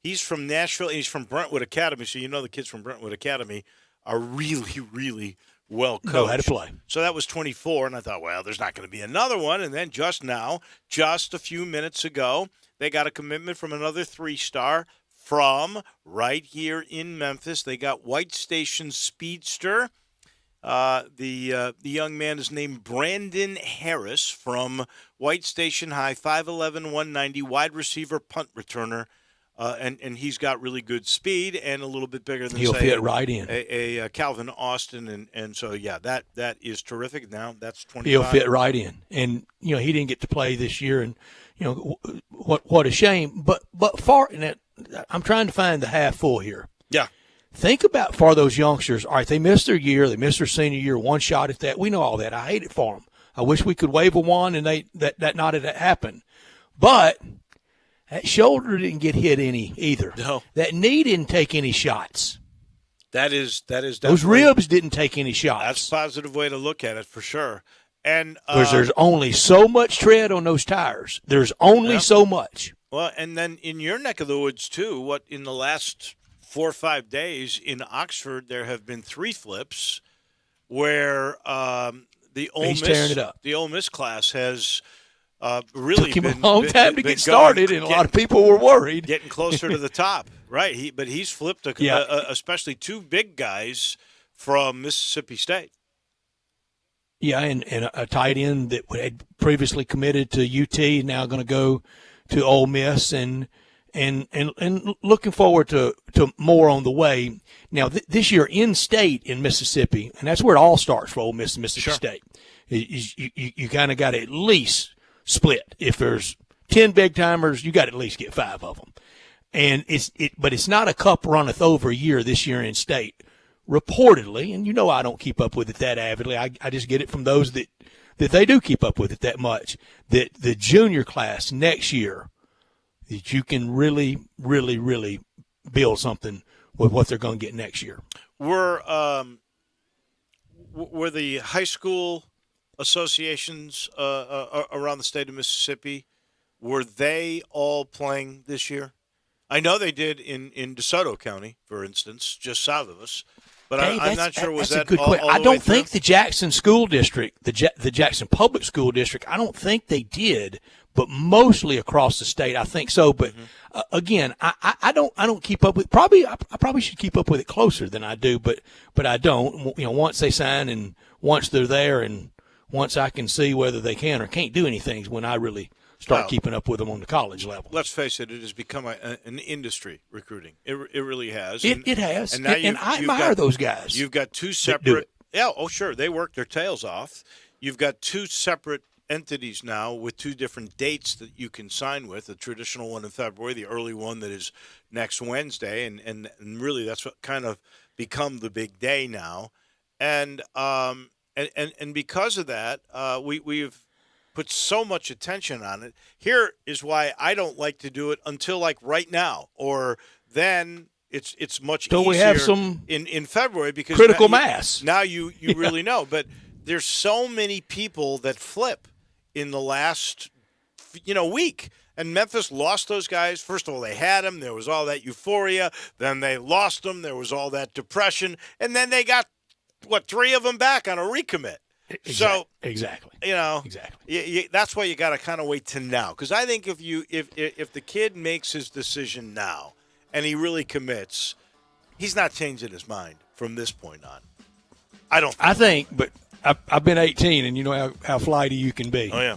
He's from Nashville. He's from Brentwood Academy, so you know the kids from Brentwood Academy are really, really well coached. Know how to play. So that was 24, and I thought, well, there's not going to be another one. And then just a few minutes ago, they got a commitment from another 3-star from right here in Memphis. They got White Station speedster. The young man is named Brandon Harris from White Station High, 5'11", 190, wide receiver, punt returner. And he's got really good speed and a little bit bigger than he'll fit right in a Calvin Austin, and so that is terrific. Now that's 25. He'll fit right in, and he didn't get to play this year, and what a shame. But I'm trying to find the half full here. Yeah. Think about for those youngsters. All right, they missed their year, they missed their senior year, one shot at that. We know all that. I hate it for them. I wish we could wave a wand and that not had happened, but. That shoulder didn't get hit any either. No. That knee didn't take any shots. That is those ribs didn't take any shots. That's a positive way to look at it for sure. And because there's only so much tread on those tires. There's only so much. Well, and then in your neck of the woods too. In the last 4 or 5 days in Oxford, there have been 3 flips where the Ole Miss class has. Really took him a long time to get started, and a lot of people were worried. Getting closer to the top, right? But he's flipped, especially 2 big guys from Mississippi State. Yeah, and a tight end that had previously committed to UT, now going to go to Ole Miss, and looking forward to more on the way. Now, this year in-state in Mississippi, and that's where it all starts for Ole Miss and Mississippi State, you kind of got to at least – split. If there's 10 big timers, you got to at least get 5 of them. And but it's not a cup runneth over year this year in state. Reportedly, and I don't keep up with it that avidly. I just get it from those that they do keep up with it that much. That the junior class next year, that you can really, really, really build something with what they're going to get next year. Were the high school associations around the state of Mississippi, were they all playing this year? I know they did in DeSoto County, for instance, just south of us. But I'm not sure was that a good all question. the I way don't through? think the Jackson School District, the Jackson Public School District, I don't think they did, but mostly across the state, I think so. But again, I don't keep up with. I probably should keep up with it closer than I do, but I don't. Once they sign and once they're there and once I can see whether they can or can't do anything is when I really start keeping up with them on the college level. Let's face it, it has become an industry, recruiting. It really has. It has. And, now and I admire those guys. You've got 2 separate – yeah, oh, sure. They work their tails off. You've got 2 separate entities now with 2 different dates that you can sign with, the traditional one in February, the early one that is next Wednesday, and really that's what kind of become the big day now. And because of that, we've put so much attention on it. Here is why I don't like to do it until like right now, or then it's much easier we have some in February because critical mass. Now you really know. But there's so many people that flip in the last week. And Memphis lost those guys. First of all, they had them. There was all that euphoria. Then they lost them. There was all that depression. And then they got 3 of them back on a recommit. Exactly. That's why you got to kind of wait to now. Because I think if the kid makes his decision now and he really commits, he's not changing his mind from this point on. I think. But I've been 18, and you know how flighty you can be. Oh, yeah.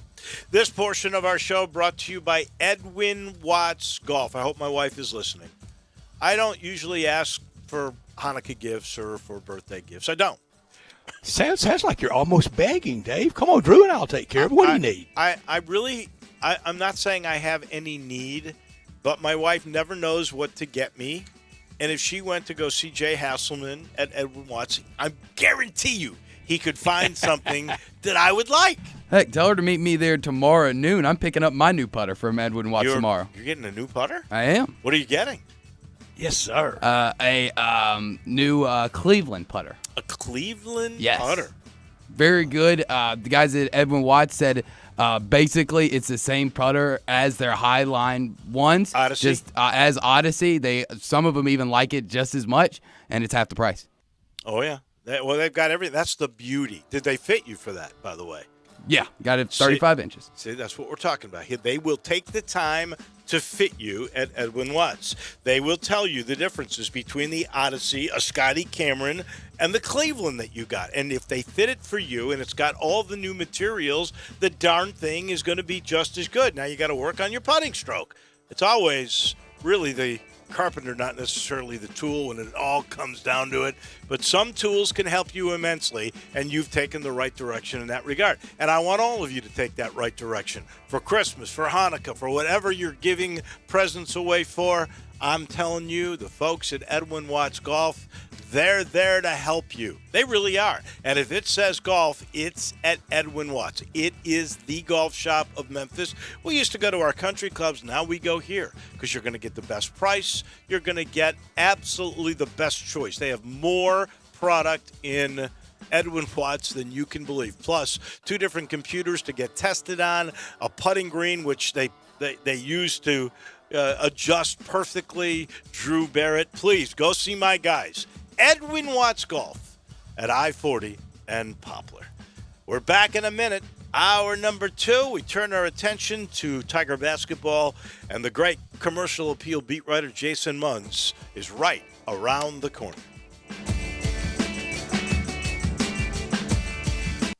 This portion of our show brought to you by Edwin Watts Golf. I hope my wife is listening. I don't usually ask for Hanukkah gifts or for birthday gifts. I don't. Sounds like you're almost begging, Dave. Come on, Drew, and I'll take care of it. What do you need? I'm not saying I have any need, but my wife never knows what to get me. And if she went to go see Jay Hasselman at Edwin Watts, I guarantee you he could find something that I would like. Heck, tell her to meet me there tomorrow at noon. I'm picking up my new putter from Edwin Watts tomorrow. You're getting a new putter? I am. What are you getting? Yes, sir. A new Cleveland putter. A Cleveland Yes. putter? Very good. The guys at Edwin Watts said basically it's the same putter as their Highline ones. Odyssey? Just as Odyssey. Some of them even like it just as much, and it's half the price. Oh, yeah. They've got everything. That's the beauty. Did they fit you for that, by the way? Yeah, got it 35 inches. See, that's what we're talking about here. They will take the time to fit you at Edwin Watts. They will tell you the differences between the Odyssey, a Scotty Cameron, and the Cleveland that you got. And if they fit it for you and it's got all the new materials, the darn thing is going to be just as good. Now you got to work on your putting stroke. It's always really the carpenter, not necessarily the tool when it all comes down to it. But some tools can help you immensely, and you've taken the right direction in that regard. And I want all of you to take that right direction for Christmas, for Hanukkah, for whatever you're giving presents away for. I'm telling you, the folks at Edwin Watts Golf, they're there to help you. They really are. And if it says golf, it's at Edwin Watts. It is the golf shop of Memphis. We used to go to our country clubs. Now we go here because you're going to get the best price. You're going to get absolutely the best choice. They have more product in Edwin Watts than you can believe. Plus, 2 different computers to get tested on, a putting green, which they use to adjust perfectly. Drew Barrett, please go see my guys. Edwin Watts Golf at I-40 and Poplar. We're back in a minute. Hour number 2, we turn our attention to Tiger basketball, and the great commercial appeal beat writer Jason Munz is right around the corner.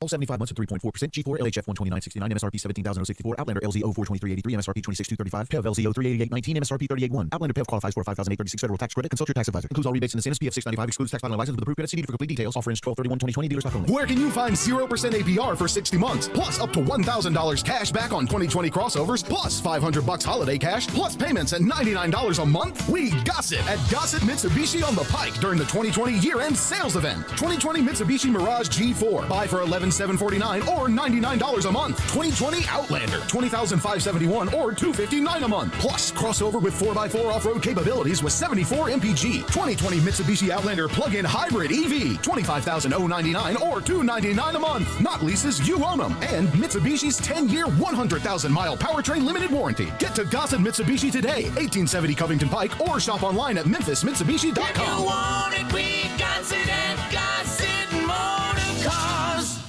75 months at 3.4%. G4 LHF 129.69. MSRP 17,064. Outlander LZO 423.83. MSRP 26,235. PEV LZO 388.19. MSRP 38.1. Outlander PEV qualifies for a $5,836 federal tax credit. Consult your tax advisor. Includes all rebates and incentives. PF 695 excludes tax filing license with approved credit. CD for complete details. Offer ends 12/31/2020. Dealer stock only. Where can you find 0% APR for 60 months, plus up to $1,000 cash back on 2020 crossovers, plus $500 holiday cash, plus payments at $99 a month? We gossip at Gossett Mitsubishi on the Pike during the 2020 year-end sales event. 2020 Mitsubishi Mirage G4. Buy for $11,749 or $99 a month. 2020 Outlander. $20,571 or $259 a month. Plus crossover with 4x4 off-road capabilities with 74 MPG. 2020 Mitsubishi Outlander plug-in hybrid EV. $25,099 or $299 a month. Not leases, you own them. And Mitsubishi's 10-year, 100,000-mile powertrain limited warranty. Get to Gossett Mitsubishi today, 1870 Covington Pike, or shop online at memphismitsubishi.com. If you want it, we got it at Gossett Motor Cars.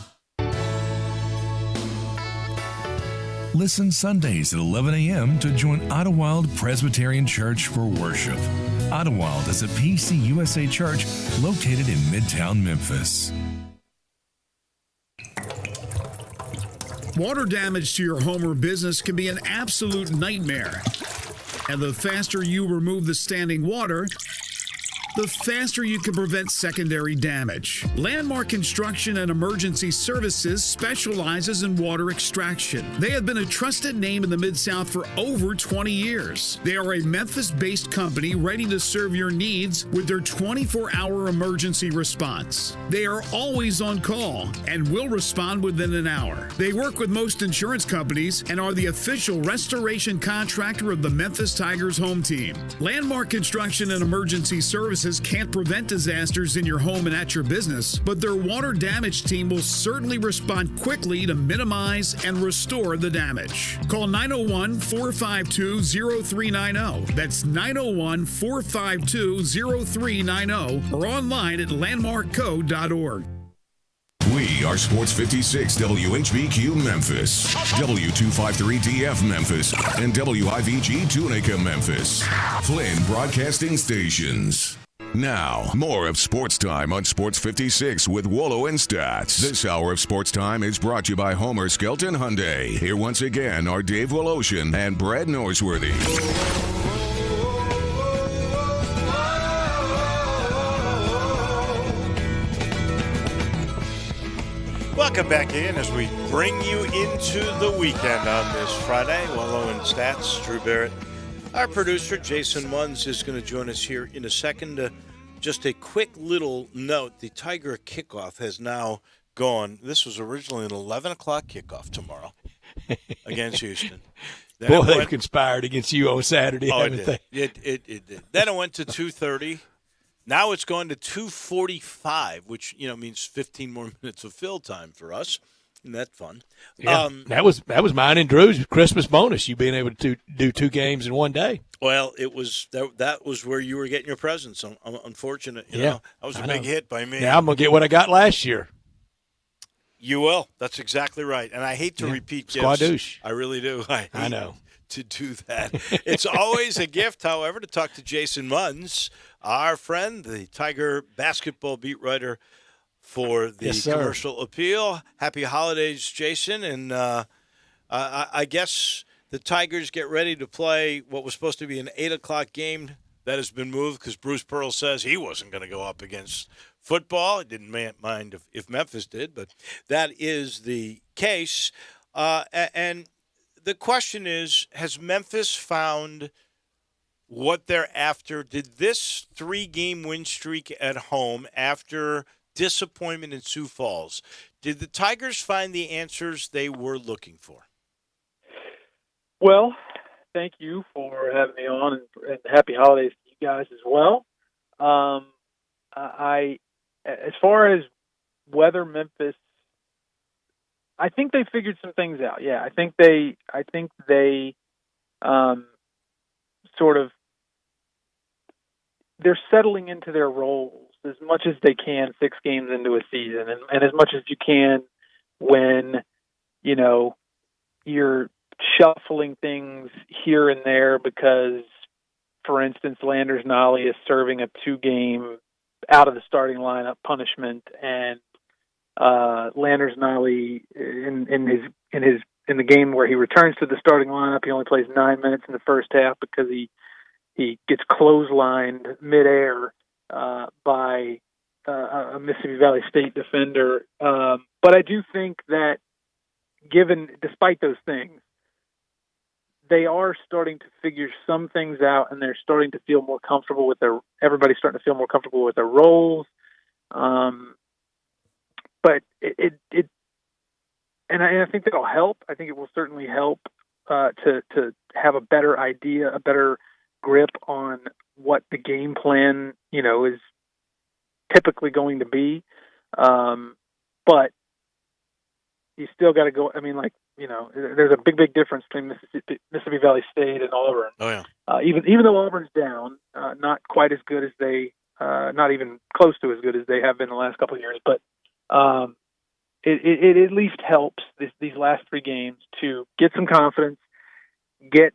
Listen Sundays at 11 a.m. to join Idlewild Presbyterian Church for worship. Idlewild is a PCUSA church located in Midtown Memphis. Water damage to your home or business can be an absolute nightmare. And the faster you remove the standing water, the faster you can prevent secondary damage. Landmark Construction and Emergency Services specializes in water extraction. They have been a trusted name in the Mid-South for over 20 years. They are a Memphis-based company ready to serve your needs with their 24-hour emergency response. They are always on call and will respond within an hour. They work with most insurance companies and are the official restoration contractor of the Memphis Tigers home team. Landmark Construction and Emergency Services can't prevent disasters in your home and at your business, but their water damage team will certainly respond quickly to minimize and restore the damage. Call 901-452-0390. That's 901-452-0390 or online at landmarkco.org. We are Sports 56 WHBQ Memphis, W253DF Memphis, and WIVG Tunica Memphis. Flynn Broadcasting Stations. Now, more of Sports Time on Sports 56 with Wolo and Stats. This hour of Sports Time is brought to you by Homer Skelton Hyundai. Here once again are Dave Woloshin and Brad Norsworthy. Welcome back in as we bring you into the weekend on this Friday. Wolo and Stats, Drew Barrett. Our producer, Jason Munz, is going to join us here in a second. Just a quick little note. The Tiger kickoff has now going, this was originally an 11 o'clock kickoff tomorrow against Houston. Then Boy, they've conspired against you on Saturday, haven't they? It did. Then it went to 2:30. Now it's going to 2:45, which means 15 more minutes of fill time for us. Isn't that fun? Yeah, that was mine and Drew's Christmas bonus. You being able to do 2 games in one day. Well, it was that was where you were getting your presents. Unfortunate, you know. That was a big hit by me. Yeah, I'm gonna get what I got last year. You will. That's exactly right. And I hate to repeat gifts. Squadouche. I really do. I know. To do that. It's always a gift, however, to talk to Jason Munns, our friend, the Tiger basketball beat writer for the Commercial Appeal. Happy holidays, Jason. And I guess the Tigers get ready to play what was supposed to be an 8 o'clock game that has been moved because Bruce Pearl says he wasn't going to go up against football. He didn't mind if Memphis did, but that is the case. And the question is, has Memphis found what they're after? Did this 3-game win streak at home after disappointment in Sioux Falls, did the Tigers find the answers they were looking for? Well, thank you for having me on, and happy holidays to you guys as well. As far as whether Memphis, I think they figured some things out. Yeah, I think they sort of, they're settling into their roles as much as they can 6 games into a season, and as much as you can when, you're shuffling things here and there because, for instance, Landers Nolly is serving a 2-game out of the starting lineup punishment, and Landers Nolly in the game where he returns to the starting lineup, he only plays 9 minutes in the first half because he gets clotheslined midair by a Mississippi Valley State defender. But I do think that despite those things, they are starting to figure some things out, and they're starting to feel more comfortable with everybody's starting to feel more comfortable with their roles. But I think that'll help. I think it will certainly help to have a better idea, a better grip on what the game plan, is typically going to be. But you still got to go. I mean, there's a big difference between Mississippi Valley State and Auburn. Oh yeah. Even though Auburn's down, not quite as good as not even close to as good as they have been the last couple of years, but it at least helps these last 3 games to get some confidence, get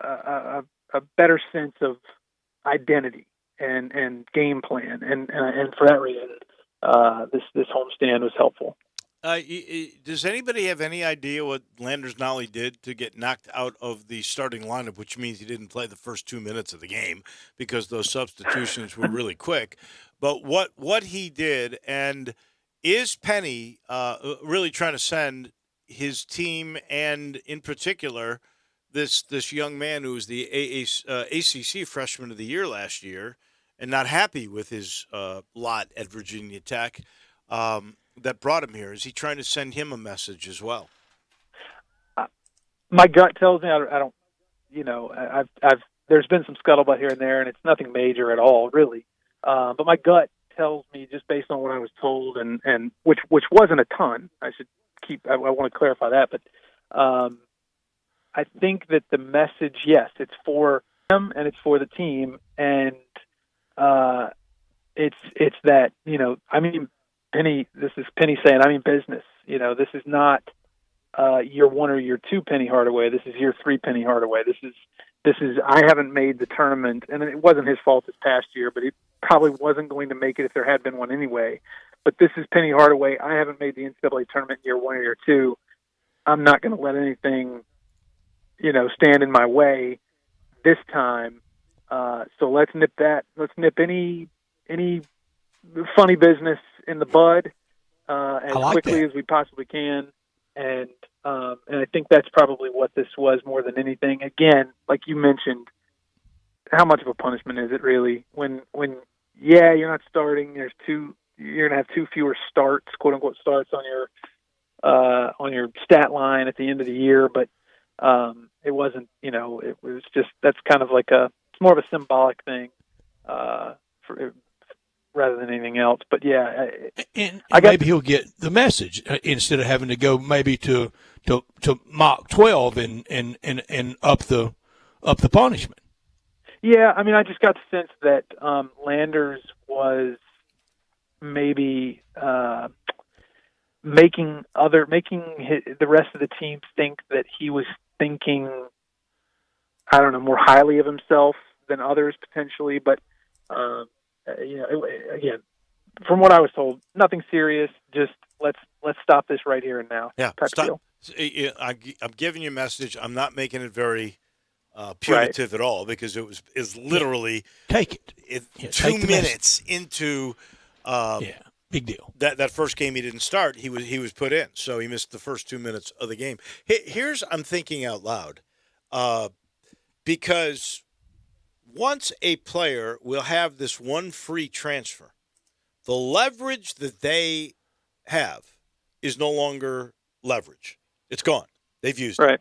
a better sense of identity and game plan, and for that reason, this homestand was helpful. Does anybody have any idea what Landers Nolly did to get knocked out of the starting lineup, which means he didn't play the first 2 minutes of the game because those substitutions were really quick? But what he did, and is Penny really trying to send his team, and in particular this young man who was the ACC Freshman of the Year last year and not happy with his lot at Virginia Tech, that brought him here? Is he trying to send him a message as well? My gut tells me I don't. There's been some scuttlebutt here and there, and it's nothing major at all, really. But my gut tells me, just based on what I was told, and which wasn't a ton. I want to clarify that, but I think that the message, yes, it's for him and it's for the team, and it's that Penny, this is Penny saying, I mean business. This is not year 1 or year 2 Penny Hardaway. This is year 3 Penny Hardaway. This is I haven't made the tournament, and it wasn't his fault this past year, but he probably wasn't going to make it if there had been one anyway. But this is Penny Hardaway. I haven't made the NCAA tournament in year 1 or year 2. I'm not going to let anything, stand in my way this time. So let's nip that. Let's nip any funny business in the bud as quickly as we possibly can, and I think that's probably what this was more than anything. Again, like you mentioned, how much of a punishment is it really when you're not starting? There's 2 you're going to have 2 fewer starts, quote unquote starts on your stat line at the end of the year, but it wasn't, it was just, that's kind of like it's more of a symbolic thing rather than anything else. But yeah, and maybe he'll get the message instead of having to go maybe to mock 12 and up the punishment. Yeah, I mean, I just got the sense that Landers was maybe making the rest of the team think that he was thinking, I don't know, more highly of himself than others potentially. But again, from what I was told, nothing serious. Just let's stop this right here and now. Yeah, stop. I'm giving you a message. I'm not making it very punitive at all, because is literally take it. 2 minutes into big deal. That first game he didn't start. He was put in, so he missed the first 2 minutes of the game. Here's I'm thinking out loud, because once a player will have this one free transfer, the leverage that they have is no longer leverage. It's gone. They've used it. Right.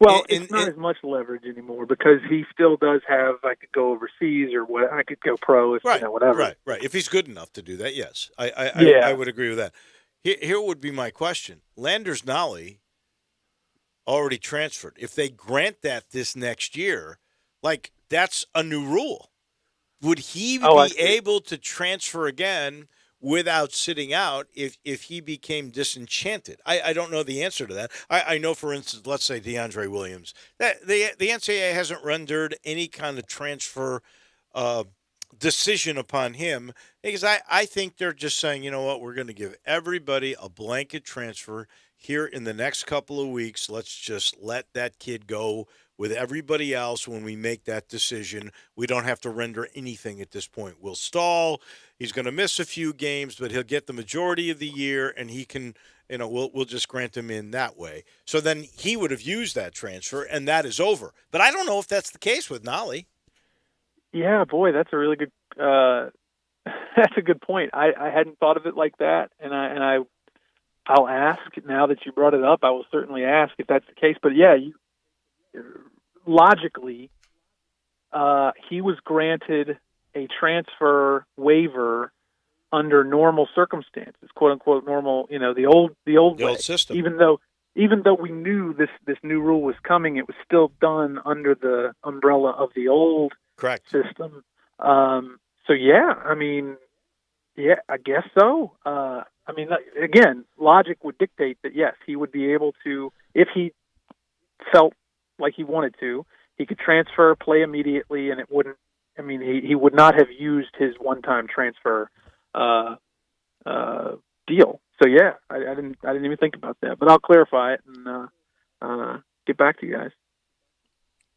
Well, it's not as much leverage anymore, because he still does have, I could go overseas or what, I could go pro, if, whatever. Right. If he's good enough to do that, yes. I would agree with that. Here would be my question. Landers Nolly already transferred. If they grant that this next year, that's a new rule. Would he be able to transfer again without sitting out if he became disenchanted? I don't know the answer to that. I know, for instance, let's say DeAndre Williams, that the NCAA hasn't rendered any kind of transfer decision upon him, because I think they're just saying, you know what, we're going to give everybody a blanket transfer here in the next couple of weeks. Let's just let that kid go with everybody else when we make that decision. We don't have to render anything at this point. We'll stall. He's going to miss a few games, but he'll get the majority of the year, and he can, we'll just grant him in that way. So then he would have used that transfer, and that is over. But I don't know if that's the case with Nolly. Yeah, boy, that's a really good that's a good point. I hadn't thought of it like that, and I'll ask now that you brought it up. I will certainly ask if that's the case. But yeah, logically, he was granted a transfer waiver under normal circumstances, quote unquote normal. The old way. System. Even though we knew this new rule was coming, it was still done under the umbrella of the old system. So yeah, I mean, I guess so. I mean, again, logic would dictate that yes, he would be able to, if he felt like he wanted to, he could transfer, play immediately, and it wouldn't. I mean, he would not have used his one-time transfer deal. So yeah, I didn't even think about that, but I'll clarify it and get back to you guys.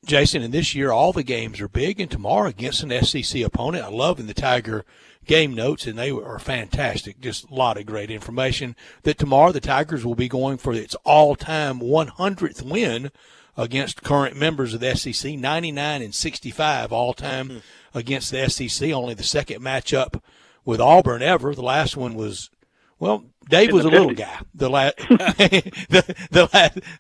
Jason, and this year all the games are big, and tomorrow against an SEC opponent. I love in the Tiger game notes, and they are fantastic. Just a lot of great information that tomorrow the Tigers will be going for its all-time 100th win against current members of the SEC, 99-65 all-time against the SEC. Only the second matchup with Auburn ever. The last one was, well, Dave was a little guy. The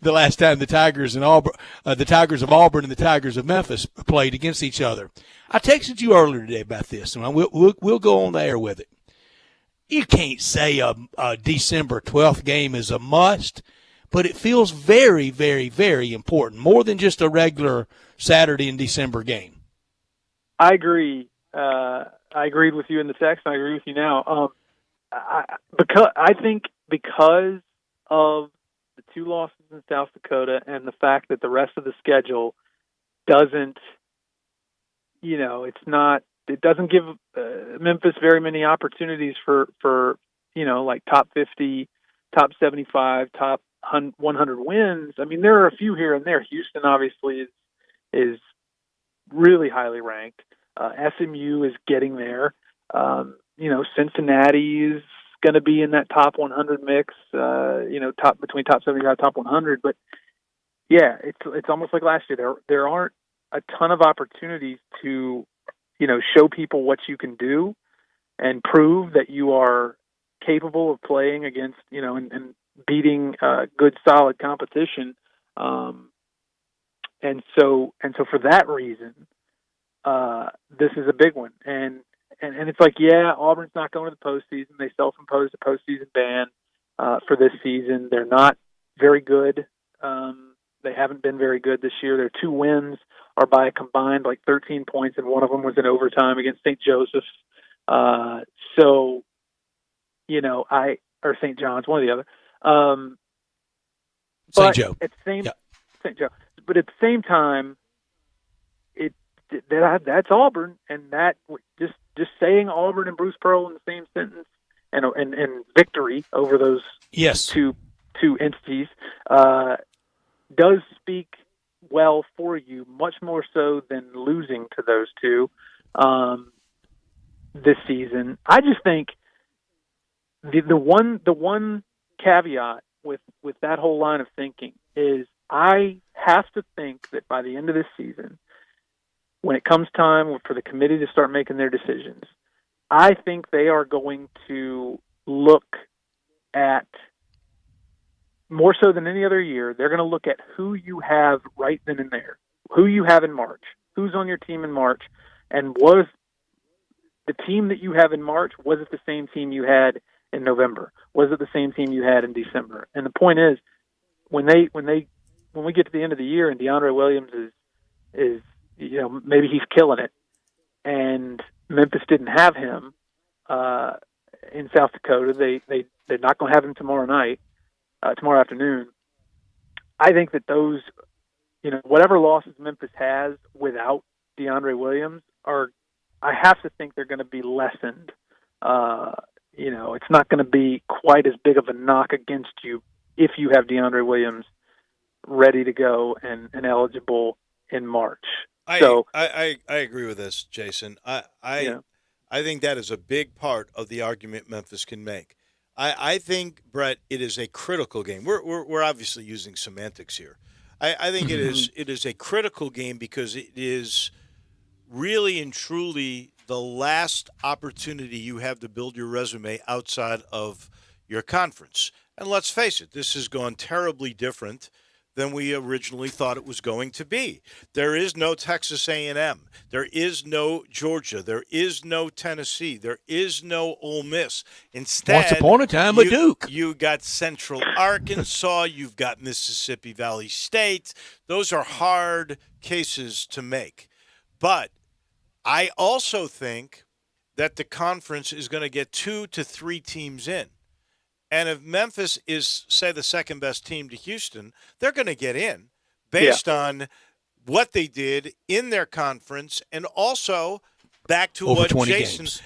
last time the Tigers and Auburn, the Tigers of Auburn and the Tigers of Memphis played against each other. I texted you earlier today about this, and we'll go on the air with it. You can't say a December 12th game is a must, but it feels very, very, very important, more than just a regular Saturday in December game. I agree. I agreed with you in the text, and I agree with you now. I think because of the 2 losses in South Dakota and the fact that the rest of the schedule doesn't, it doesn't give Memphis very many opportunities for like top 50, top 75, top 100 wins. I mean, there are a few here and there. Houston obviously is really highly ranked. SMU is getting there. Cincinnati is going to be in that top 100 mix, between top 75, top 100. But yeah, it's almost like last year. There aren't a ton of opportunities to, show people what you can do. and prove that you are capable of playing against, and beating good, solid competition. And so for that reason, this is a big one. And it's like, yeah, Auburn's not going to the postseason. They self-imposed a postseason ban for this season. They're not very good. They haven't been very good this year. Their 2 wins are by a combined 13 points, and one of them was in overtime against St. Joseph's. Or St. John's, one or the other. St. Joe. St. Joe. But at the same time, that's Auburn, and that just saying Auburn and Bruce Pearl in the same sentence, and victory over those two entities does speak well for you, much more so than losing to those two this season. I just think the one caveat with that whole line of thinking is I have to think that by the end of this season, when it comes time for the committee to start making their decisions, I think they are going to look at, more so than any other year, they're going to look at who you have right then and there, who you have in March, who's on your team in March, and was the team that you have in March, was it the same team you had in November? Was it the same team you had in December? And the point is, when we get to the end of the year and DeAndre Williams is maybe he's killing it, and Memphis didn't have him in South Dakota, they're not going to have him tomorrow afternoon. I think that those, whatever losses Memphis has without DeAndre Williams I have to think they're going to be lessened. It's not going to be quite as big of a knock against you if you have DeAndre Williams ready to go and eligible in March. I agree with this, Jason. I think that is a big part of the argument Memphis can make. I think, Brett, it is a critical game. We're obviously using semantics here. I think it is a critical game because it is really and truly the last opportunity you have to build your resume outside of your conference. And let's face it, this has gone terribly different than we originally thought it was going to be. There is no Texas A&M. There is no Georgia. There is no Tennessee. There is no Ole Miss. Instead, once upon a time, a Duke. You got Central Arkansas. You've got Mississippi Valley State. Those are hard cases to make. But I also think that the conference is going to get 2 to 3 teams in. And if Memphis is, say, the second best team to Houston, they're going to get in based on what they did in their conference, and also back to over what 20 Jason games.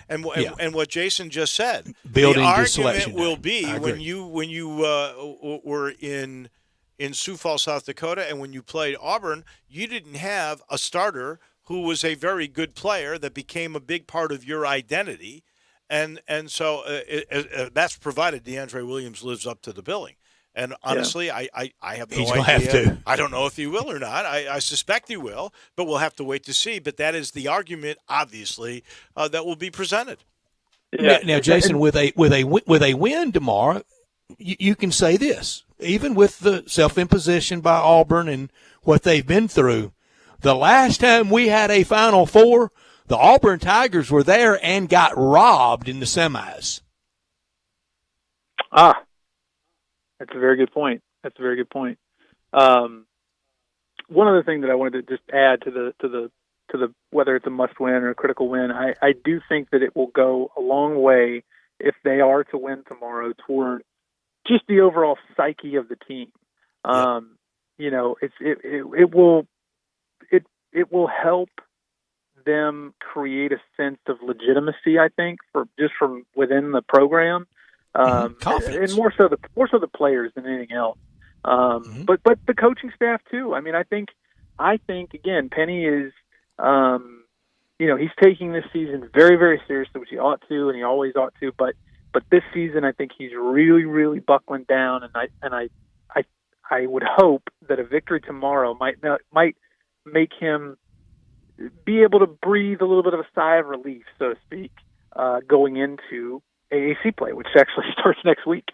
and what Jason just said. Building the this selection argument will day. be when you were in Sioux Falls, South Dakota, and when you played Auburn, you didn't have a starter who was a very good player that became a big part of your identity. And so that's provided DeAndre Williams lives up to the billing. And honestly, I have no idea. Have to. I don't know if he will or not. I suspect he will, but we'll have to wait to see. But that is the argument, obviously, that will be presented. Yeah. Now, Jason, with a win tomorrow, you can say this. Even with the self-imposition by Auburn and what they've been through, the last time we had a Final Four, the Auburn Tigers were there and got robbed in the semis. That's a very good point. One other thing that I wanted to just add to the whether it's a must win or a critical win, I do think that it will go a long way if they are to win tomorrow toward just the overall psyche of the team. It will help them create a sense of legitimacy, I think, from within the program, confidence, and more so the players than anything else. But the coaching staff too. I mean, I think again, Penny is, he's taking this season very, very seriously, which he ought to, and he always ought to. But this season, I think he's really, really buckling down, and I would hope that a victory tomorrow might make him be able to breathe a little bit of a sigh of relief, so to speak, going into AAC play, which actually starts next week.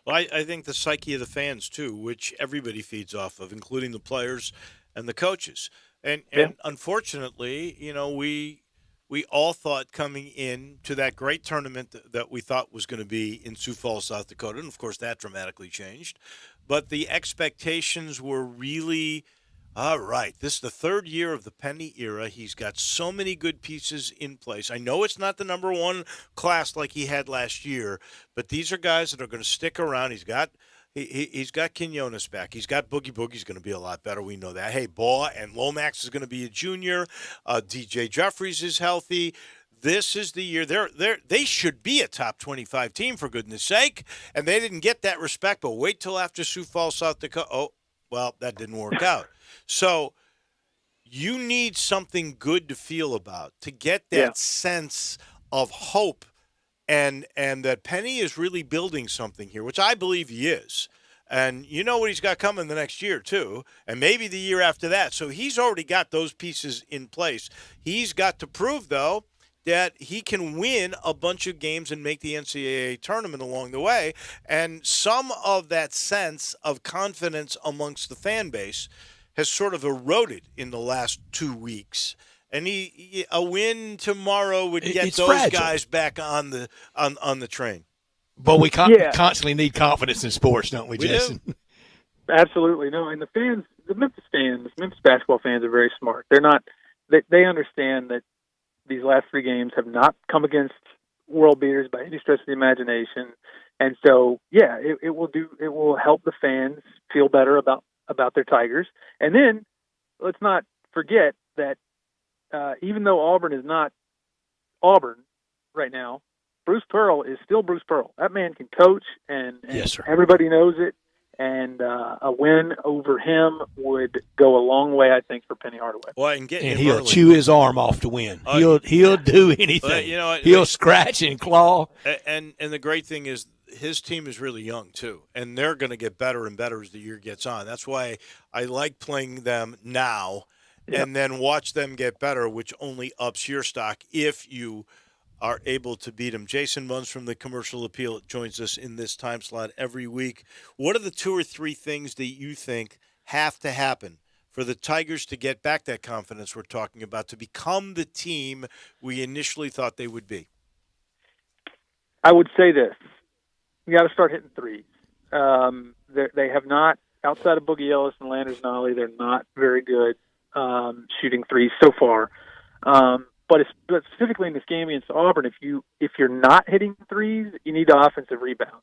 Well, I think the psyche of the fans, too, which everybody feeds off of, including the players and the coaches. And unfortunately, we all thought coming in to that great tournament that we thought was going to be in Sioux Falls, South Dakota, and of course that dramatically changed. But the expectations were really, all right, this is the third year of the Penny era. He's got so many good pieces in place. I know it's not the number one class like he had last year, but these are guys that are going to stick around. He's got Quinones back. He's got Boogie Boogie's going to be a lot better. We know that. Hey, Baugh and Lomax is going to be a junior. DJ Jeffries is healthy. This is the year. They should be a top 25 team, for goodness sake, and they didn't get that respect. But wait till after Sioux Falls, South Dakota. Oh, well, that didn't work out. So you need something good to feel about to get that sense of hope. And that Penny is really building something here, which I believe he is. And you know what he's got coming the next year, too, and maybe the year after that. So he's already got those pieces in place. He's got to prove, though, that he can win a bunch of games and make the NCAA tournament along the way. And some of that sense of confidence amongst the fan base has sort of eroded in the last 2 weeks. And a win tomorrow would get those fragile guys back on the train. But we constantly need confidence in sports, don't we, Jason? Do. Absolutely. No, and the Memphis basketball fans are very smart. They're not. They understand that these last 3 games have not come against world beaters by any stretch of the imagination, and so it will help the fans feel better about their Tigers. And then let's not forget that. Even though Auburn is not Auburn right now, Bruce Pearl is still Bruce Pearl. That man can coach, and yes, sir. Everybody knows it. And a win over him would go a long way, I think, for Penny Hardaway. Well, and he'll chew his arm off to win. He'll do anything. He'll scratch and claw. And the great thing is his team is really young too, and they're going to get better and better as the year gets on. That's why I like playing them now. And then watch them get better, which only ups your stock if you are able to beat them. Jason Munz from the Commercial Appeal joins us in this time slot every week. What are the 2 or 3 things that you think have to happen for the Tigers to get back that confidence we're talking about, to become the team we initially thought they would be? I would say this. You got to start hitting threes. They have not, outside of Boogie Ellis and Landers Nolly, they're not very good shooting threes so far. But specifically in this game against Auburn, if you're not hitting threes, you need the offensive rebound.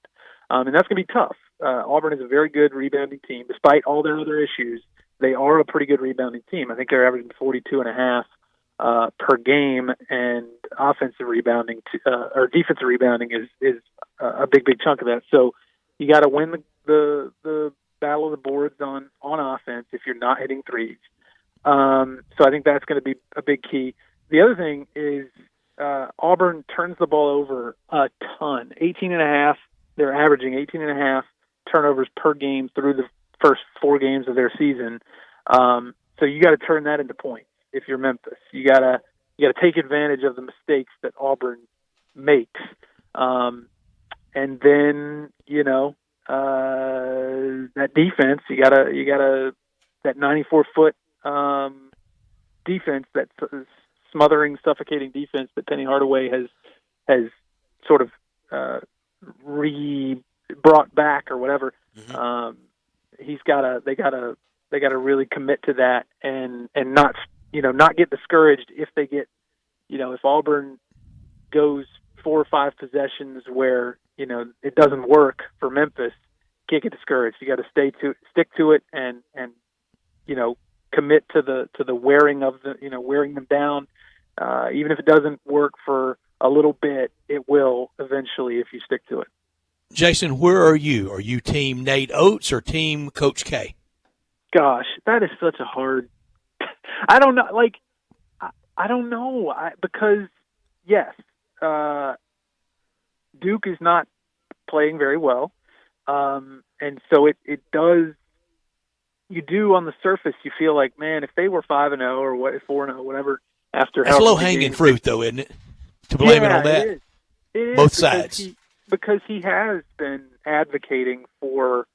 And that's going to be tough. Auburn is a very good rebounding team. Despite all their other issues, they are a pretty good rebounding team. I think they're averaging 42.5 per game, and offensive rebounding or defensive rebounding is a big chunk of that. So you got to win the battle of the boards on offense if you're not hitting threes. So I think that's going to be a big key. The other thing is Auburn turns the ball over a ton. 18.5. They're averaging 18.5 turnovers per game through the first 4 games of their season. So you got to turn that into points if you're Memphis. You got to take advantage of the mistakes that Auburn makes. And then, that defense, you gotta that 94-foot defense, that smothering, suffocating defense that Penny Hardaway has sort of brought back or whatever. Mm-hmm. They gotta really commit to that and not get discouraged if they get, if Auburn goes 4 or 5 possessions where it doesn't work for Memphis, can't get discouraged. You got to stick to it and commit to the wearing of wearing them down. Even if it doesn't work for a little bit, it will eventually if you stick to it. Jason, where are you? Are you team Nate Oates or team Coach K? Gosh, that is such a hard. I don't know. I don't know because yes, Duke is not playing very well, and so it does. You do on the surface, you feel like, man, if they were 5-0 or 4-0, whatever. After that's low hanging fruit, though, isn't it? To blame it on that. It is both sides. Because he has been advocating for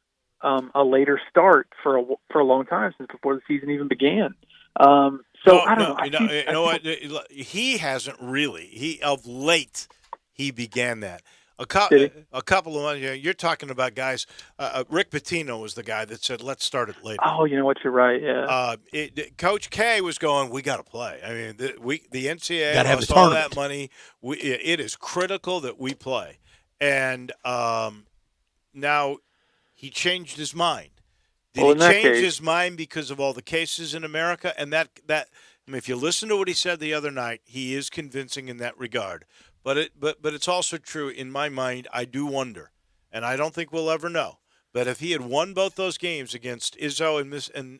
a later start for a long time, since before the season even began. I don't know. You know what? He hasn't really. Of late, he began that. A couple of months. You're talking about guys. Rick Pitino was the guy that said, "Let's start it later." Oh, you know what? You're right. Yeah. Coach K was going, "We got to play." I mean, the NCAA Gotta have lost the all tournament. that money. It is critical that we play. And now he changed his mind. Did he change his mind because of all the cases in America? And that I mean, if you listen to what he said the other night, he is convincing in that regard. But it's also true in my mind. I do wonder, and I don't think we'll ever know. But if he had won both those games against Izzo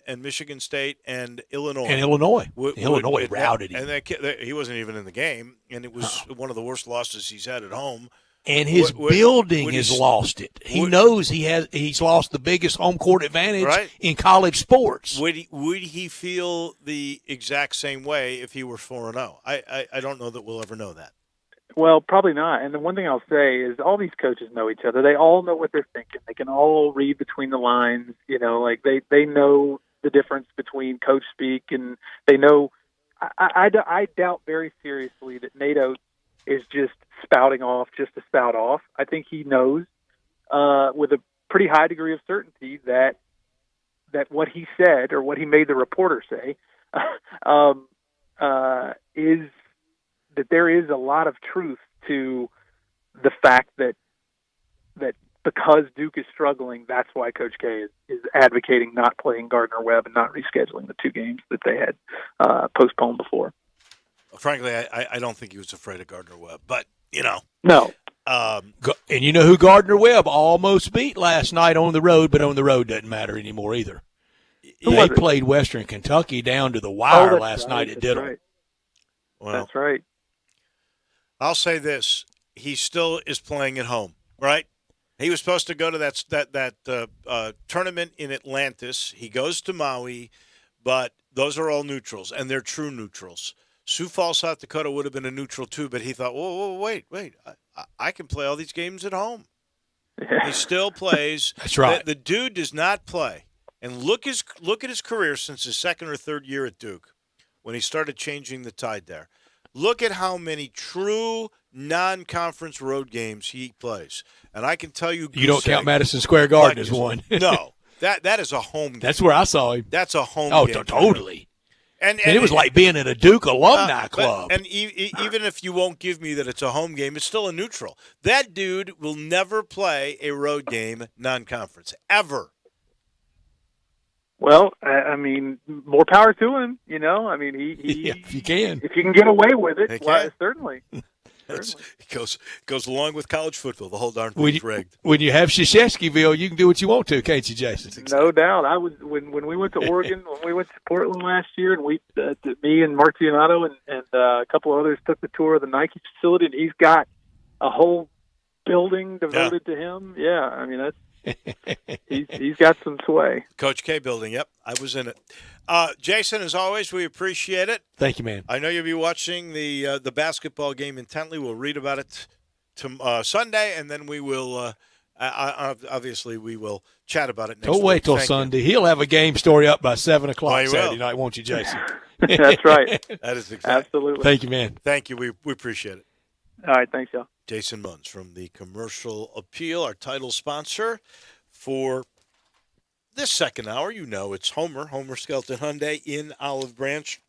and Michigan State and Illinois, Illinois routed him, and he wasn't even in the game, and it was one of the worst losses he's had at home. And his building has lost it. He knows he's lost the biggest home court advantage in college sports. Would he feel the exact same way if he were 4-0? I don't know that we'll ever know that. Well, probably not. And the one thing I'll say is all these coaches know each other. They all know what they're thinking. They can all read between the lines. You know, like they know the difference between coach speak, and they know. I doubt very seriously that Nate Oates is just spouting off just to spout off. I think he knows with a pretty high degree of certainty that what he said or what he made the reporter say is that there is a lot of truth to the fact that because Duke is struggling, that's why Coach K is advocating not playing Gardner-Webb and not rescheduling the two games that they had postponed before. Frankly, I don't think he was afraid of Gardner-Webb, but, you know. No. And you know who Gardner-Webb almost beat last night on the road, but on the road doesn't matter anymore either. They played Western Kentucky down to the wire last night at Diddle. Right. Well, that's right. I'll say this. He still is playing at home, right? He was supposed to go to that tournament in Atlantis. He goes to Maui, but those are all neutrals, and they're true neutrals. Sioux Falls, South Dakota would have been a neutral too, but he thought, whoa, wait. I can play all these games at home. Yeah. He still plays. That's right. The dude does not play. And look at his career since his second or third year at Duke when he started changing the tide there. Look at how many true non-conference road games he plays. And I can tell you – You don't count Madison Square Garden as one. No. That is a home game. That's where I saw him. That's a home game. Oh, totally. And it was like being at a Duke alumni club. And even if you won't give me that it's a home game, it's still a neutral. That dude will never play a road game non-conference, ever. Well, I mean, more power to him. You know, I mean, if you can get away with it, well, certainly. It goes along with college football. The whole darn thing's rigged. When you have Krzyzewskiville, you can do what you want to, can't you, Jason? No doubt. I was when we went to Oregon, when we went to Portland last year, and me and Mark Giannato and a couple of others took the tour of the Nike facility, and he's got a whole building devoted to him. Yeah, I mean that's. He's got some sway. Coach K building, yep. I was in it. Jason, as always, we appreciate it. Thank you, man. I know you'll be watching the basketball game intently. We'll read about it Sunday, and then we will obviously we will chat about it next week. Don't wait till Sunday. He'll have a game story up by 7 o'clock Saturday night, won't you, Jason? That's right. That is exactly. Absolutely. Thank you, man. Thank you. We appreciate it. All right. Thanks, y'all. Jason Munz from the Commercial Appeal, our title sponsor for this second hour. You know it's Homer Skelton Hyundai in Olive Branch.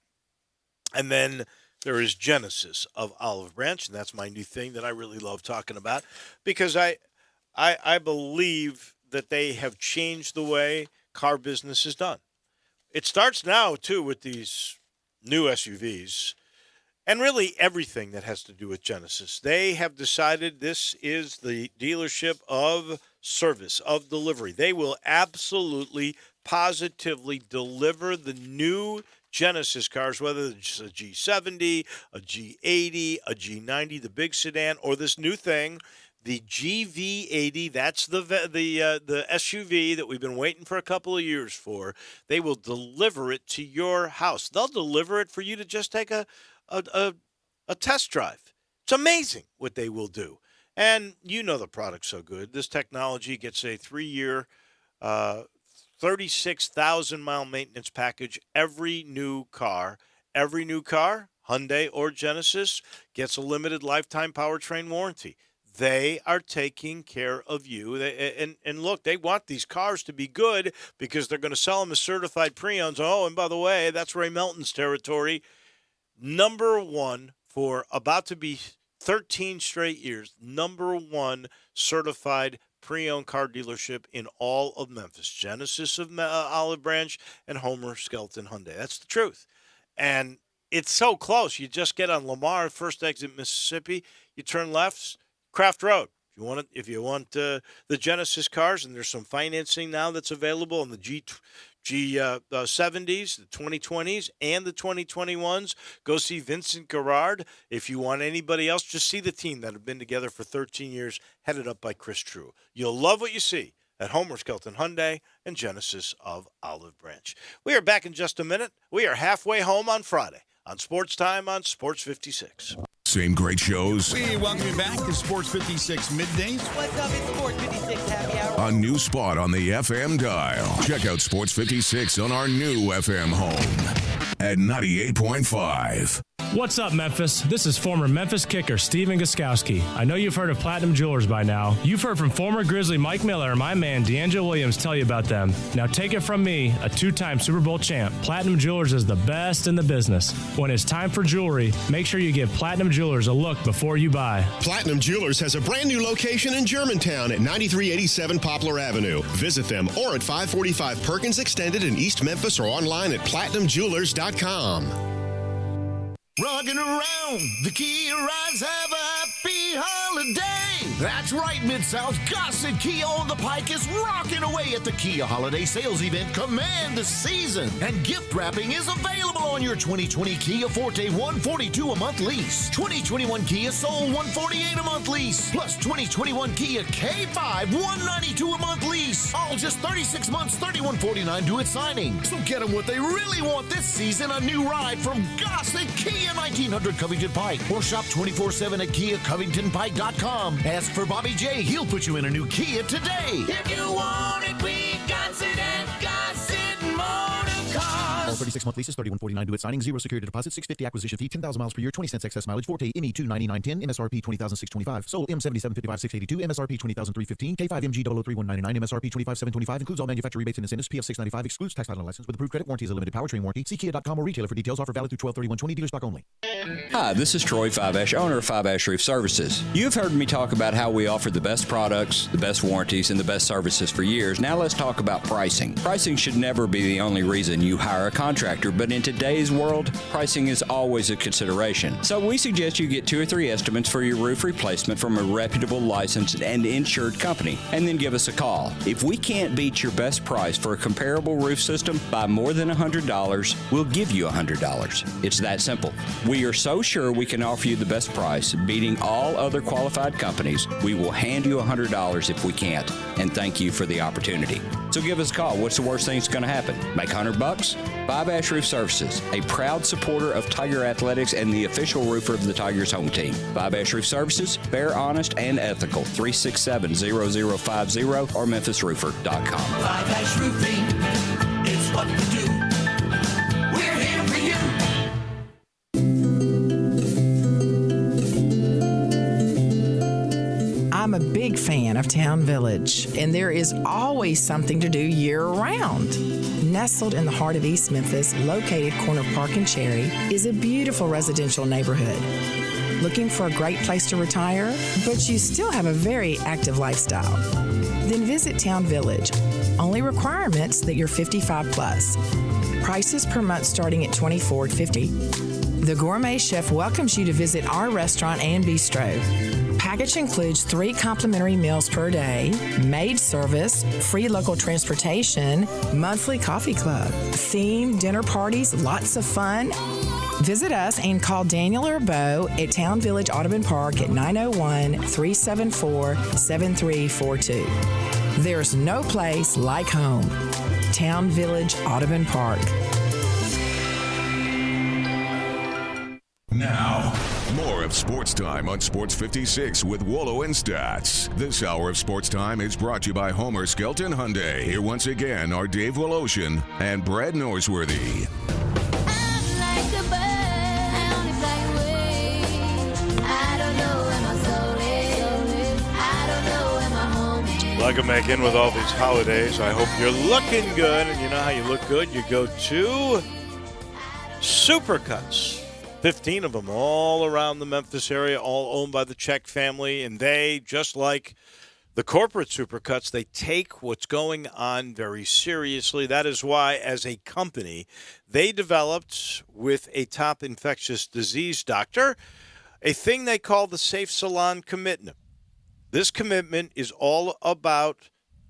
And then there is Genesis of Olive Branch, and that's my new thing that I really love talking about because I believe that they have changed the way car business is done. It starts now, too, with these new SUVs. And really everything that has to do with Genesis. They have decided this is the dealership of service, of delivery. They will absolutely, positively deliver the new Genesis cars, whether it's a G70, a G80, a G90, the big sedan, or this new thing, the GV80. That's the SUV that we've been waiting for a couple of years for. They will deliver it to your house. They'll deliver it for you to just take a test drive. It's amazing what they will do. And you know the product's so good. This technology gets a 3-year, 36,000-mile maintenance package. Every new car, Hyundai or Genesis, gets a limited lifetime powertrain warranty. They are taking care of you. And look, they want these cars to be good because they're going to sell them as certified pre-owns. Oh, and by the way, that's Ray Melton's territory. Number one for about to be 13 straight years, number one certified pre-owned car dealership in all of Memphis. Genesis of Olive Branch and Homer Skelton Hyundai. That's the truth. And it's so close. You just get on Lamar, first exit Mississippi. You turn left, Craft Road. If you want the Genesis cars, and there's some financing now that's available on the G70s, the 2020s, and the 2021s. Go see Vincent Garrard. If you want anybody else, just see the team that have been together for 13 years, headed up by Chris True. You'll love what you see at Homer Skelton Hyundai and Genesis of Olive Branch. We are back in just a minute. We are halfway home on Friday on Sports Time on Sports 56. Same great shows. We welcome you back to Sports 56 Middays. What's up? It's Sports 56 Happy Hour. A new spot on the FM dial. Check out Sports 56 on our new FM home at 98.5. What's up, Memphis? This is former Memphis kicker Steven Gostkowski. I know you've heard of Platinum Jewelers by now. You've heard from former Grizzly Mike Miller and my man D'Angelo Williams tell you about them. Now take it from me, a 2-time Super Bowl champ. Platinum Jewelers is the best in the business. When it's time for jewelry, make sure you give Platinum Jewelers a look before you buy. Platinum Jewelers has a brand new location in Germantown at 9387 Poplar Avenue. Visit them or at 545 Perkins Extended in East Memphis or online at platinumjewelers.com. Rocking around, the Kia rides have a happy holiday. That's right, Mid-South Gossett Kia on the Pike is rocking away at the Kia Holiday Sales Event. Command the season. And gift wrapping is available on your 2020 Kia Forte $142 a month lease. 2021 Kia Soul $148 a month lease. Plus 2021 Kia K5 $192 a month lease. All just 36 months, $31.49 due at signing. So get them what they really want this season, a new ride from Gossett Kia 1900 Covington Pike. Or shop 24/7 at KiaCovingtonPike.com. Ask for Bobby J. He'll put you in a new Kia today. If you want it, we got it at Gossett Motor Cars. All 36-month leases, $31.49 due at signing, 0 security deposit, $650 acquisition fee, 10,000 miles per year, 20 cents excess mileage, Forte ME 29910, MSRP 20,625. Sold M7755 682, MSRP 20,315, K5 MG 003199, MSRP 25,725. Includes all manufacturer rebates and incentives, PF 695. Excludes tax title and license with approved credit. Warranty is a limited powertrain warranty. See Kia.com or retailer for details. Offer valid through 12/31/20. Dealer stock only. Hi, this is Troy Fiveash, owner of Fiveash Roof Services. You've heard me talk about how we offer the best products, the best warranties, and the best services for years. Now let's talk about pricing. Pricing should never be the only reason you hire a contractor, but in today's world, pricing is always a consideration. So we suggest you get 2 or 3 estimates for your roof replacement from a reputable, licensed, and insured company, and then give us a call. If we can't beat your best price for a comparable roof system by more than $100, we'll give you $100. It's that simple. We are so sure we can offer you the best price, beating all other qualified companies, we will hand you $100 if we can't, and thank you for the opportunity. So give us a call. What's the worst thing that's going to happen? Make $100? Fiveash Roof Services, a proud supporter of Tiger Athletics and the official roofer of the Tigers home team. Fiveash Roof Services, fair, honest, and ethical. 367-0050 or memphisroofer.com. Fiveash Roofing is what we do. We're here for you. I'm a big fan of Town Village, and there is always something to do year-round. Nestled in the heart of East Memphis, located corner of Park and Cherry, is a beautiful residential neighborhood. Looking for a great place to retire, but you still have a very active lifestyle? Then visit Town Village. Only requirements that you're 55 plus. Prices per month starting at $24.50. The Gourmet Chef welcomes you to visit our restaurant and bistro. Package includes 3 complimentary meals per day, maid service, free local transportation, monthly coffee club, theme dinner parties, lots of fun. Visit us and call Daniel or Bo at Town Village Audubon Park at 901-374-7342. There's no place like home. Town Village Audubon Park. Now, more of of Sports Time on Sports 56 with Wolo and Stats. This hour of Sports Time is brought to you by Homer Skelton Hyundai. Here once again are Dave Woloshin and Brad Norsworthy. Welcome back in with all these holidays. I hope you're looking good, and you know how you look good? You go to Supercuts. 15 of them all around the Memphis area, all owned by the Czech family, and they, just like the corporate Supercuts, they take what's going on very seriously. That is why, as a company, they developed with a top infectious disease doctor a thing they call the Safe Salon Commitment. This commitment is all about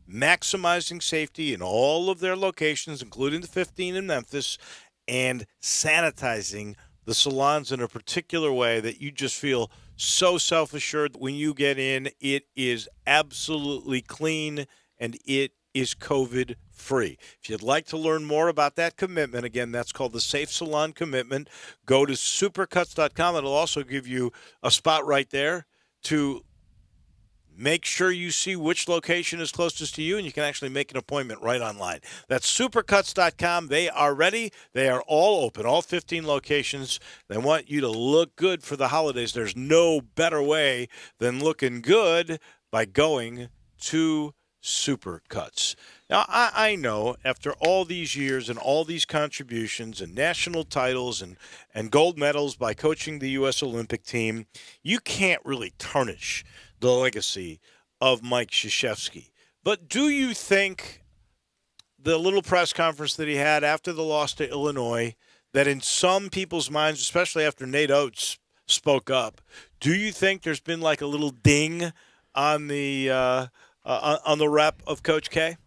maximizing safety in all of their locations, including the 15 in Memphis, and sanitizing the salons in a particular way that you just feel so self-assured that when you get in, it is absolutely clean and it is COVID-free. If you'd like to learn more about that commitment, again, that's called the Safe Salon Commitment. Go to supercuts.com. It'll also give you a spot right there to make sure you see which location is closest to you, and you can actually make an appointment right online. That's supercuts.com. They are ready. They are all open, all 15 locations. They want you to look good for the holidays. There's no better way than looking good by going to Supercuts. Now, I know after all these years and all these contributions and national titles and gold medals by coaching the U.S. Olympic team, you can't really tarnish the legacy of Mike Krzyzewski. But do you think the little press conference that he had after the loss to Illinois, that in some people's minds, especially after Nate Oates spoke up, do you think there's been like a little ding on the rep of Coach K?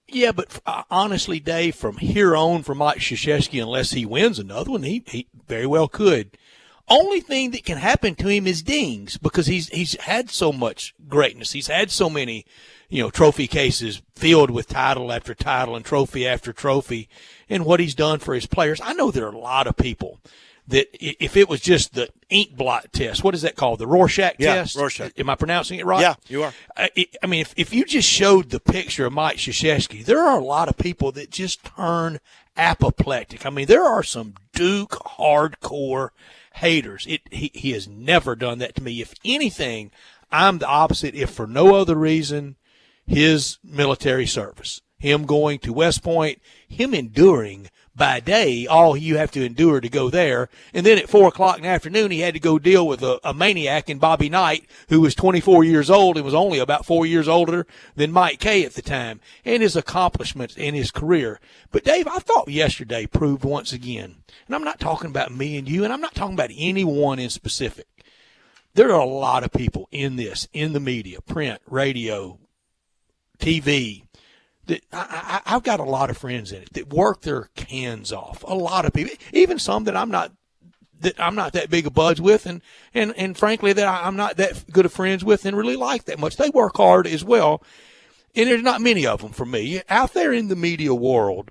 Yeah, but honestly, Dave, from here on for Mike Krzyzewski, unless he wins another one, he very well could. Only thing that can happen to him is dings, because he's had so much greatness. He's had so many, trophy cases filled with title after title and trophy after trophy, and what he's done for his players. I know there are a lot of people that if it was just the ink blot test, what is that called? The Rorschach test? Yeah, Rorschach. Am I pronouncing it right? Yeah, you are. If you just showed the picture of Mike Krzyzewski, there are a lot of people that just turn apoplectic. There are some Duke hardcore haters. He has never done that to me. If anything, I'm the opposite. If for no other reason, his military service, him going to West Point, him enduring by day all you have to endure to go there, and then at 4:00 in the afternoon he had to go deal with a maniac in Bobby Knight who was 24 years old and was only about 4 years older than Mike Kay at the time, and his accomplishments in his career. But Dave, I thought yesterday proved once again, and I'm not talking about me and you, and I'm not talking about anyone in specific. There are a lot of people in the media, print, radio, TV, that I've got a lot of friends in it that work their cans off. A lot of people, even some that I'm not that big of buds with, and frankly that I'm not that good of friends with and really like that much. They work hard as well, and there's not many of them for me out there in the media world.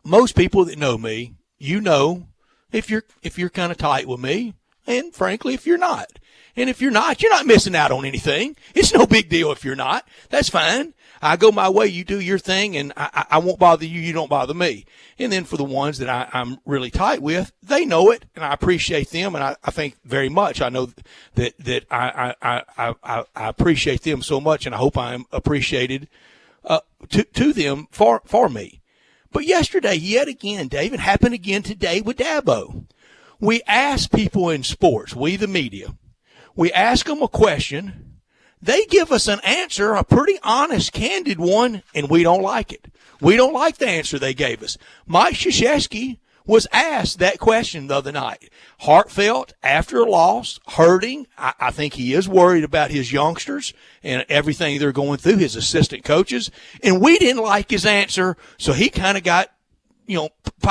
Most people that know me, if you're kind of tight with me, and frankly, if you're not. And if you're not missing out on anything. It's no big deal if you're not. That's fine. I go my way, you do your thing, and I won't bother you, you don't bother me. And then for the ones that I'm really tight with, they know it, and I appreciate them, and I think very much. I know that I appreciate them so much, and I hope I'm appreciated to them for me. But yesterday, yet again, Dave, it happened again today with Dabo. We ask people in sports, we the media, we ask them a question. They give us an answer, a pretty honest, candid one, and we don't like it. We don't like the answer they gave us. Mike Krzyzewski was asked that question the other night. Heartfelt, after a loss, hurting. I think he is worried about his youngsters and everything they're going through, his assistant coaches. And we didn't like his answer, so he kind of got,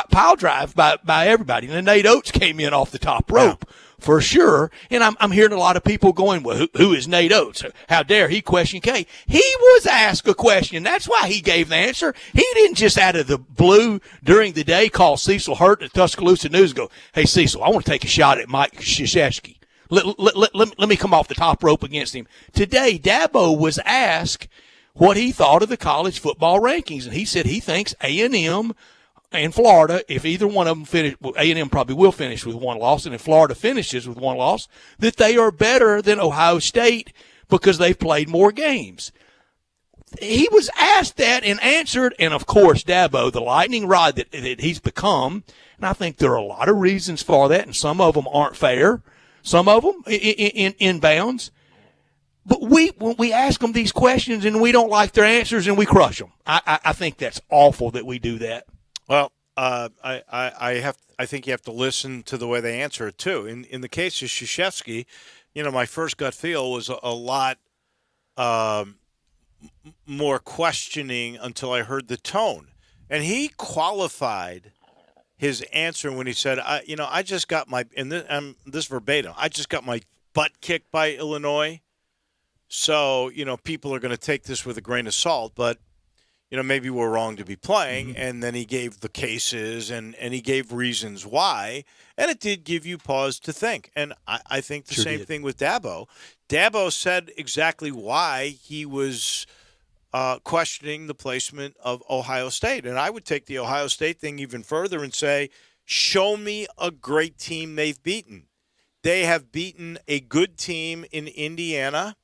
pile drive by everybody. And then Nate Oates came in off the top rope for sure. And I'm hearing a lot of people going, well, who is Nate Oates? How dare he question K? He was asked a question. That's why he gave the answer. He didn't just out of the blue during the day call Cecil Hurt at Tuscaloosa News and go, hey, Cecil, I want to take a shot at Mike Krzyzewski. Let me come off the top rope against him. Today, Dabo was asked what he thought of the college football rankings, and he said he thinks A&M and Florida, if either one of them finish, well, A&M probably will finish with one loss, and if Florida finishes with one loss, that they are better than Ohio State because they've played more games. He was asked that and answered, and of course, Dabo, the lightning rod that he's become, and I think there are a lot of reasons for that, and some of them aren't fair, some of them in bounds. But when we ask them these questions and we don't like their answers and we crush them, I think that's awful that we do that. Well, I think you have to listen to the way they answer it too. In the case of Krzyzewski, my first gut feel was a lot more questioning until I heard the tone, and he qualified his answer when he said, I just got my this verbatim, I just got my butt kicked by Illinois. So, people are going to take this with a grain of salt, but, maybe we're wrong to be playing. Mm-hmm. And then he gave the cases and he gave reasons why. And it did give you pause to think. And I think the same thing with Dabo. Dabo said exactly why he was questioning the placement of Ohio State. And I would take the Ohio State thing even further and say, show me a great team they've beaten. They have beaten a good team in Indiana.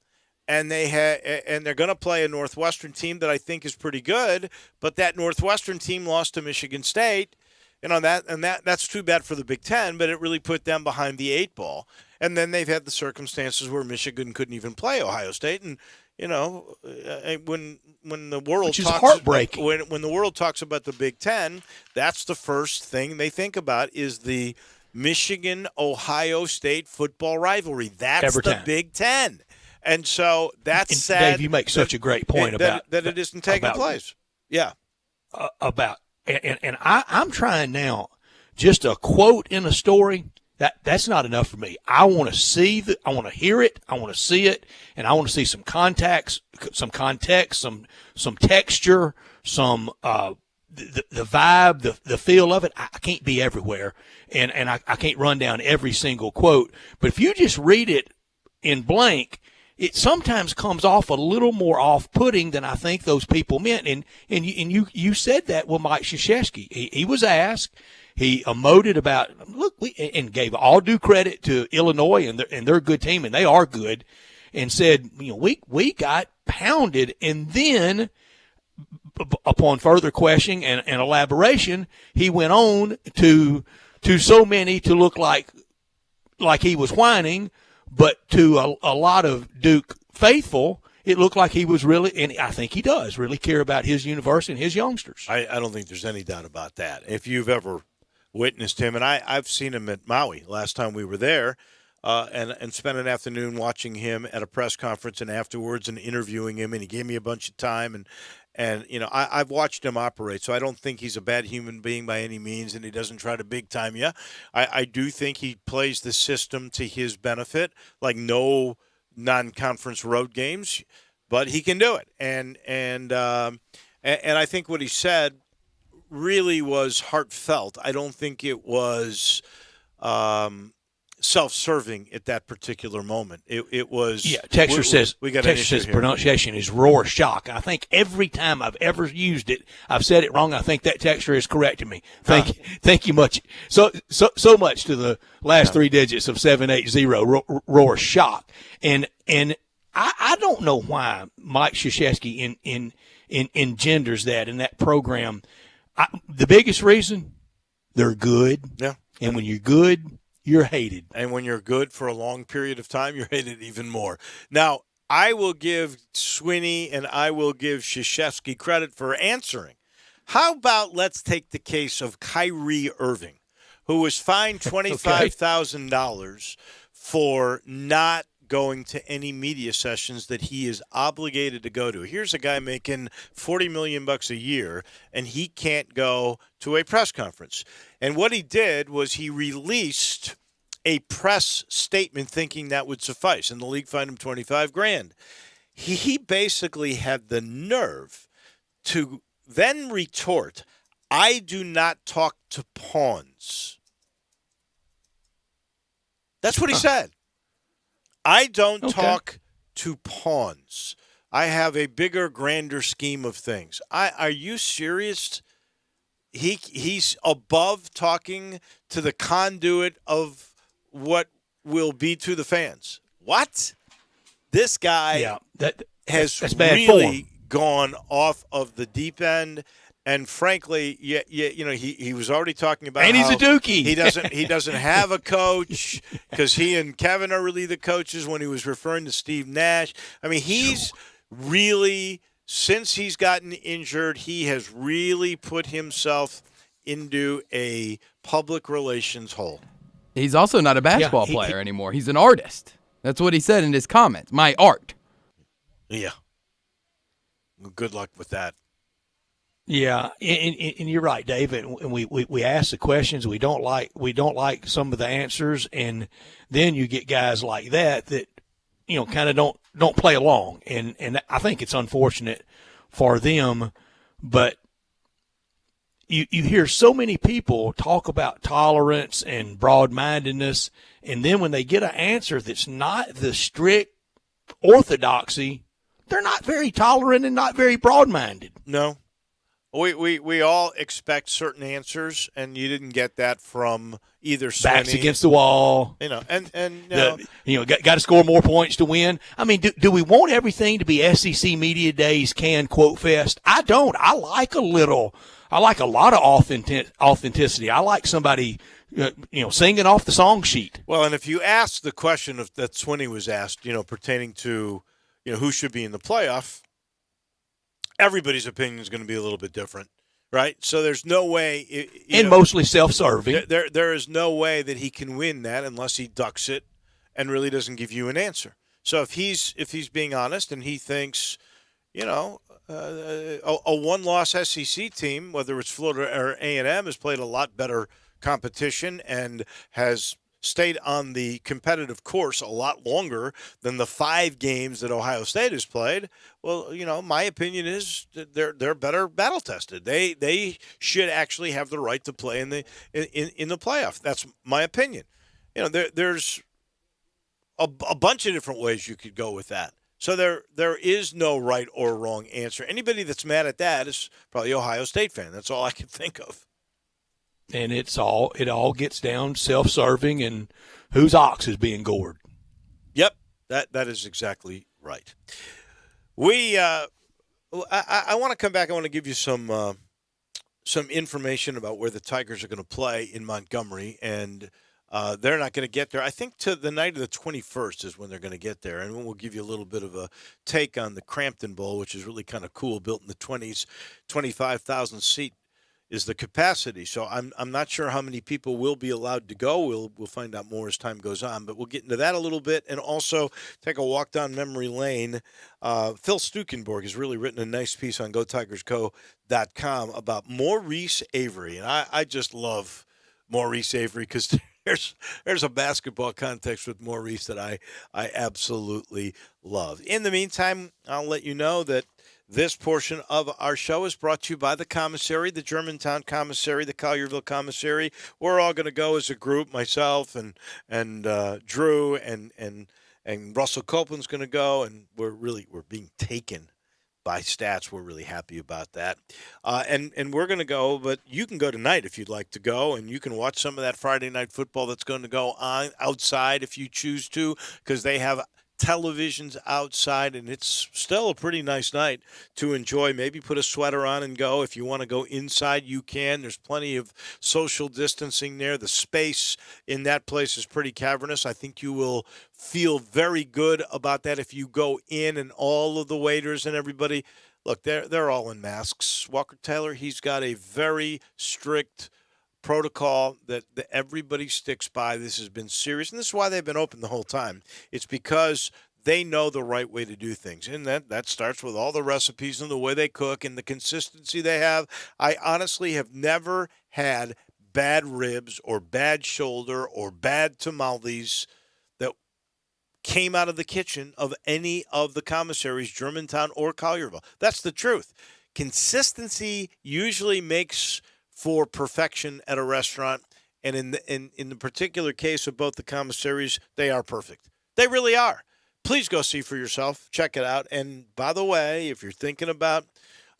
And they're going to play a Northwestern team that I think is pretty good, but that Northwestern team lost to Michigan State. That's too bad for the Big Ten, but it really put them behind the eight ball. And then they've had the circumstances where Michigan couldn't even play Ohio State. And when the world talks, heartbreaking. When the world talks about the Big Ten, that's the first thing they think about is the Michigan-Ohio State football rivalry. That's the Big Ten. And so that's sad. Dave, you make such a great point about that it isn't taking place. Yeah. I'm trying now, just a quote in a story, that's not enough for me. I want to see I want to hear it, I want to see it, and I want to see some context, some texture, some the vibe, the feel of it. I can't be everywhere, and I can't run down every single quote. But if you just read it in blank, it sometimes comes off a little more off-putting than I think those people meant. And you said that with Mike Krzyzewski. He was asked. He emoted about, and gave all due credit to Illinois and their good team, and they are good, and said, we got pounded. And then, upon further questioning and elaboration, he went on to so many to look like he was whining. But to a lot of Duke faithful, it looked like he was really, and I think he does, really care about his university and his youngsters. I don't think there's any doubt about that. If you've ever witnessed him, and I've seen him at Maui last time we were there, and spent an afternoon watching him at a press conference and afterwards and interviewing him, and he gave me a bunch of time. And I've watched him operate, so I don't think he's a bad human being by any means, and he doesn't try to big time you. I do think he plays the system to his benefit, like no non-conference road games, but he can do it. And I think what he said really was heartfelt. I don't think it was self-serving at that particular moment. It was. Yeah, Texter says Texter's pronunciation is Rorschach. I think every time I've ever used it, I've said it wrong. I think that Texter has corrected me. Thank you much. So much to the last three digits of 780 Rorschach. And I don't know why Mike Krzyzewski engenders that in that program. The biggest reason, they're good. Yeah. And when you're good, you're hated. And when you're good for a long period of time, you're hated even more. Now, I will give Swinney and I will give Krzyzewski credit for answering. How about let's take the case of Kyrie Irving, who was fined $25,000 for not going to any media sessions that he is obligated to go to. Here's a guy making $40 million a year, and he can't go to a press conference. And what he did was he released a press statement thinking that would suffice, and the league fined him $25,000. He basically had the nerve to then retort, "I do not talk to pawns." That's what he said. I don't talk to pawns. I have a bigger, grander scheme of things. Are you serious? He's above talking to the conduit of what will be to the fans. What? This guy has really gone off of the deep end. And frankly, he was already talking about and he's a dookie. He doesn't have a coach because he and Kevin are really the coaches when he was referring to Steve Nash. I mean, he's really, since he's gotten injured, he has really put himself into a public relations hole. He's also not a basketball player anymore. He's an artist. That's what he said in his comments. My art. Yeah. Good luck with that. Yeah, and you're right, David. And we ask the questions. We don't like some of the answers, and then you get guys like that kind of don't play along. And I think it's unfortunate for them, but you hear so many people talk about tolerance and broad-mindedness, and then when they get an answer that's not the strict orthodoxy, they're not very tolerant and not very broad-minded. No. We all expect certain answers, and you didn't get that from either Swinney. Backs against the wall. And got to score more points to win. I mean, do we want everything to be SEC Media Days canned quote fest? I don't. I like a lot of authenticity. I like somebody singing off the song sheet. Well, and if you ask the question that Swinney was asked, pertaining to who should be in the playoff, everybody's opinion is going to be a little bit different, right? So there's no way, mostly self-serving. There is no way that he can win that unless he ducks it and really doesn't give you an answer. So if he's being honest and he thinks, a one-loss SEC team, whether it's Florida or A&M, has played a lot better competition and has stayed on the competitive course a lot longer than the 5 games that Ohio State has played. Well, my opinion is that they're better battle tested. They should actually have the right to play in the playoff. That's my opinion. There's a bunch of different ways you could go with that. So there is no right or wrong answer. Anybody that's mad at that is probably an Ohio State fan. That's all I can think of. And it all gets down self-serving and whose ox is being gored. Yep, that is exactly right. I want to come back. I want to give you some information about where the Tigers are going to play in Montgomery, and they're not going to get there. I think to the night of the 21st is when they're going to get there, and we'll give you a little bit of a take on the Crampton Bowl, which is really kind of cool, built in the 20s, 25,000 seat. Is the capacity. So I'm not sure how many people will be allowed to go. We'll find out more as time goes on, but we'll get into that a little bit and also take a walk down memory lane. Phil Stukenborg has really written a nice piece on GoTigersGo.com about Maurice Avery, and I just love Maurice Avery because there's a basketball context with Maurice that I absolutely love. In the meantime, I'll let you know that this portion of our show is brought to you by the Commissary, the Germantown Commissary, the Collierville Commissary. We're all going to go as a group, myself and Drew and Russell Copeland's going to go, and we're being taken by Stats. We're really happy about that. And we're going to go, but you can go tonight if you'd like to go, and you can watch some of that Friday night football that's going to go on outside if you choose to, because they have televisions outside, and it's still a pretty nice night to enjoy. Maybe put a sweater on and go. If you want to go inside, you can. There's plenty of social distancing there. The space in that place is pretty cavernous. I think you will feel very good about that if you go in, and all of the waiters and everybody, look, they're all in masks. Walker Taylor, he's got a very strict protocol that everybody sticks by. This has been serious, and this is why they've been open the whole time. It's because they know the right way to do things, and that starts with all the recipes and the way they cook and the consistency they have. I honestly have never had bad ribs or bad shoulder or bad tamales that came out of the kitchen of any of the commissaries, Germantown or Collierville. That's the truth. Consistency usually makes for perfection at a restaurant, and in the particular case of both the commissaries, they are perfect. They really are. Please go see for yourself. Check it out. And by the way, if you're thinking about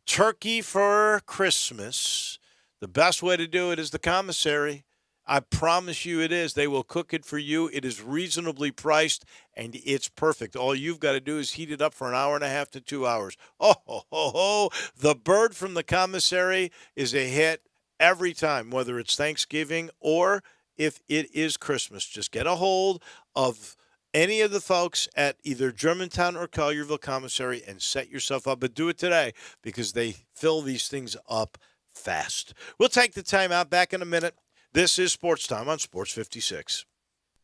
turkey for Christmas, the best way to do it is the commissary. I promise you it is. They will cook it for you. It is reasonably priced, and it's perfect. All you've got to do is heat it up for an hour and a half to 2 hours. Oh, ho, ho, ho. The bird from the commissary is a hit every time, whether it's Thanksgiving or if it is Christmas. Just get a hold of any of the folks at either Germantown or Collierville Commissary and set yourself up. But do it today because they fill these things up fast. We'll take the time out. Back in a minute. This is Sports Time on Sports 56.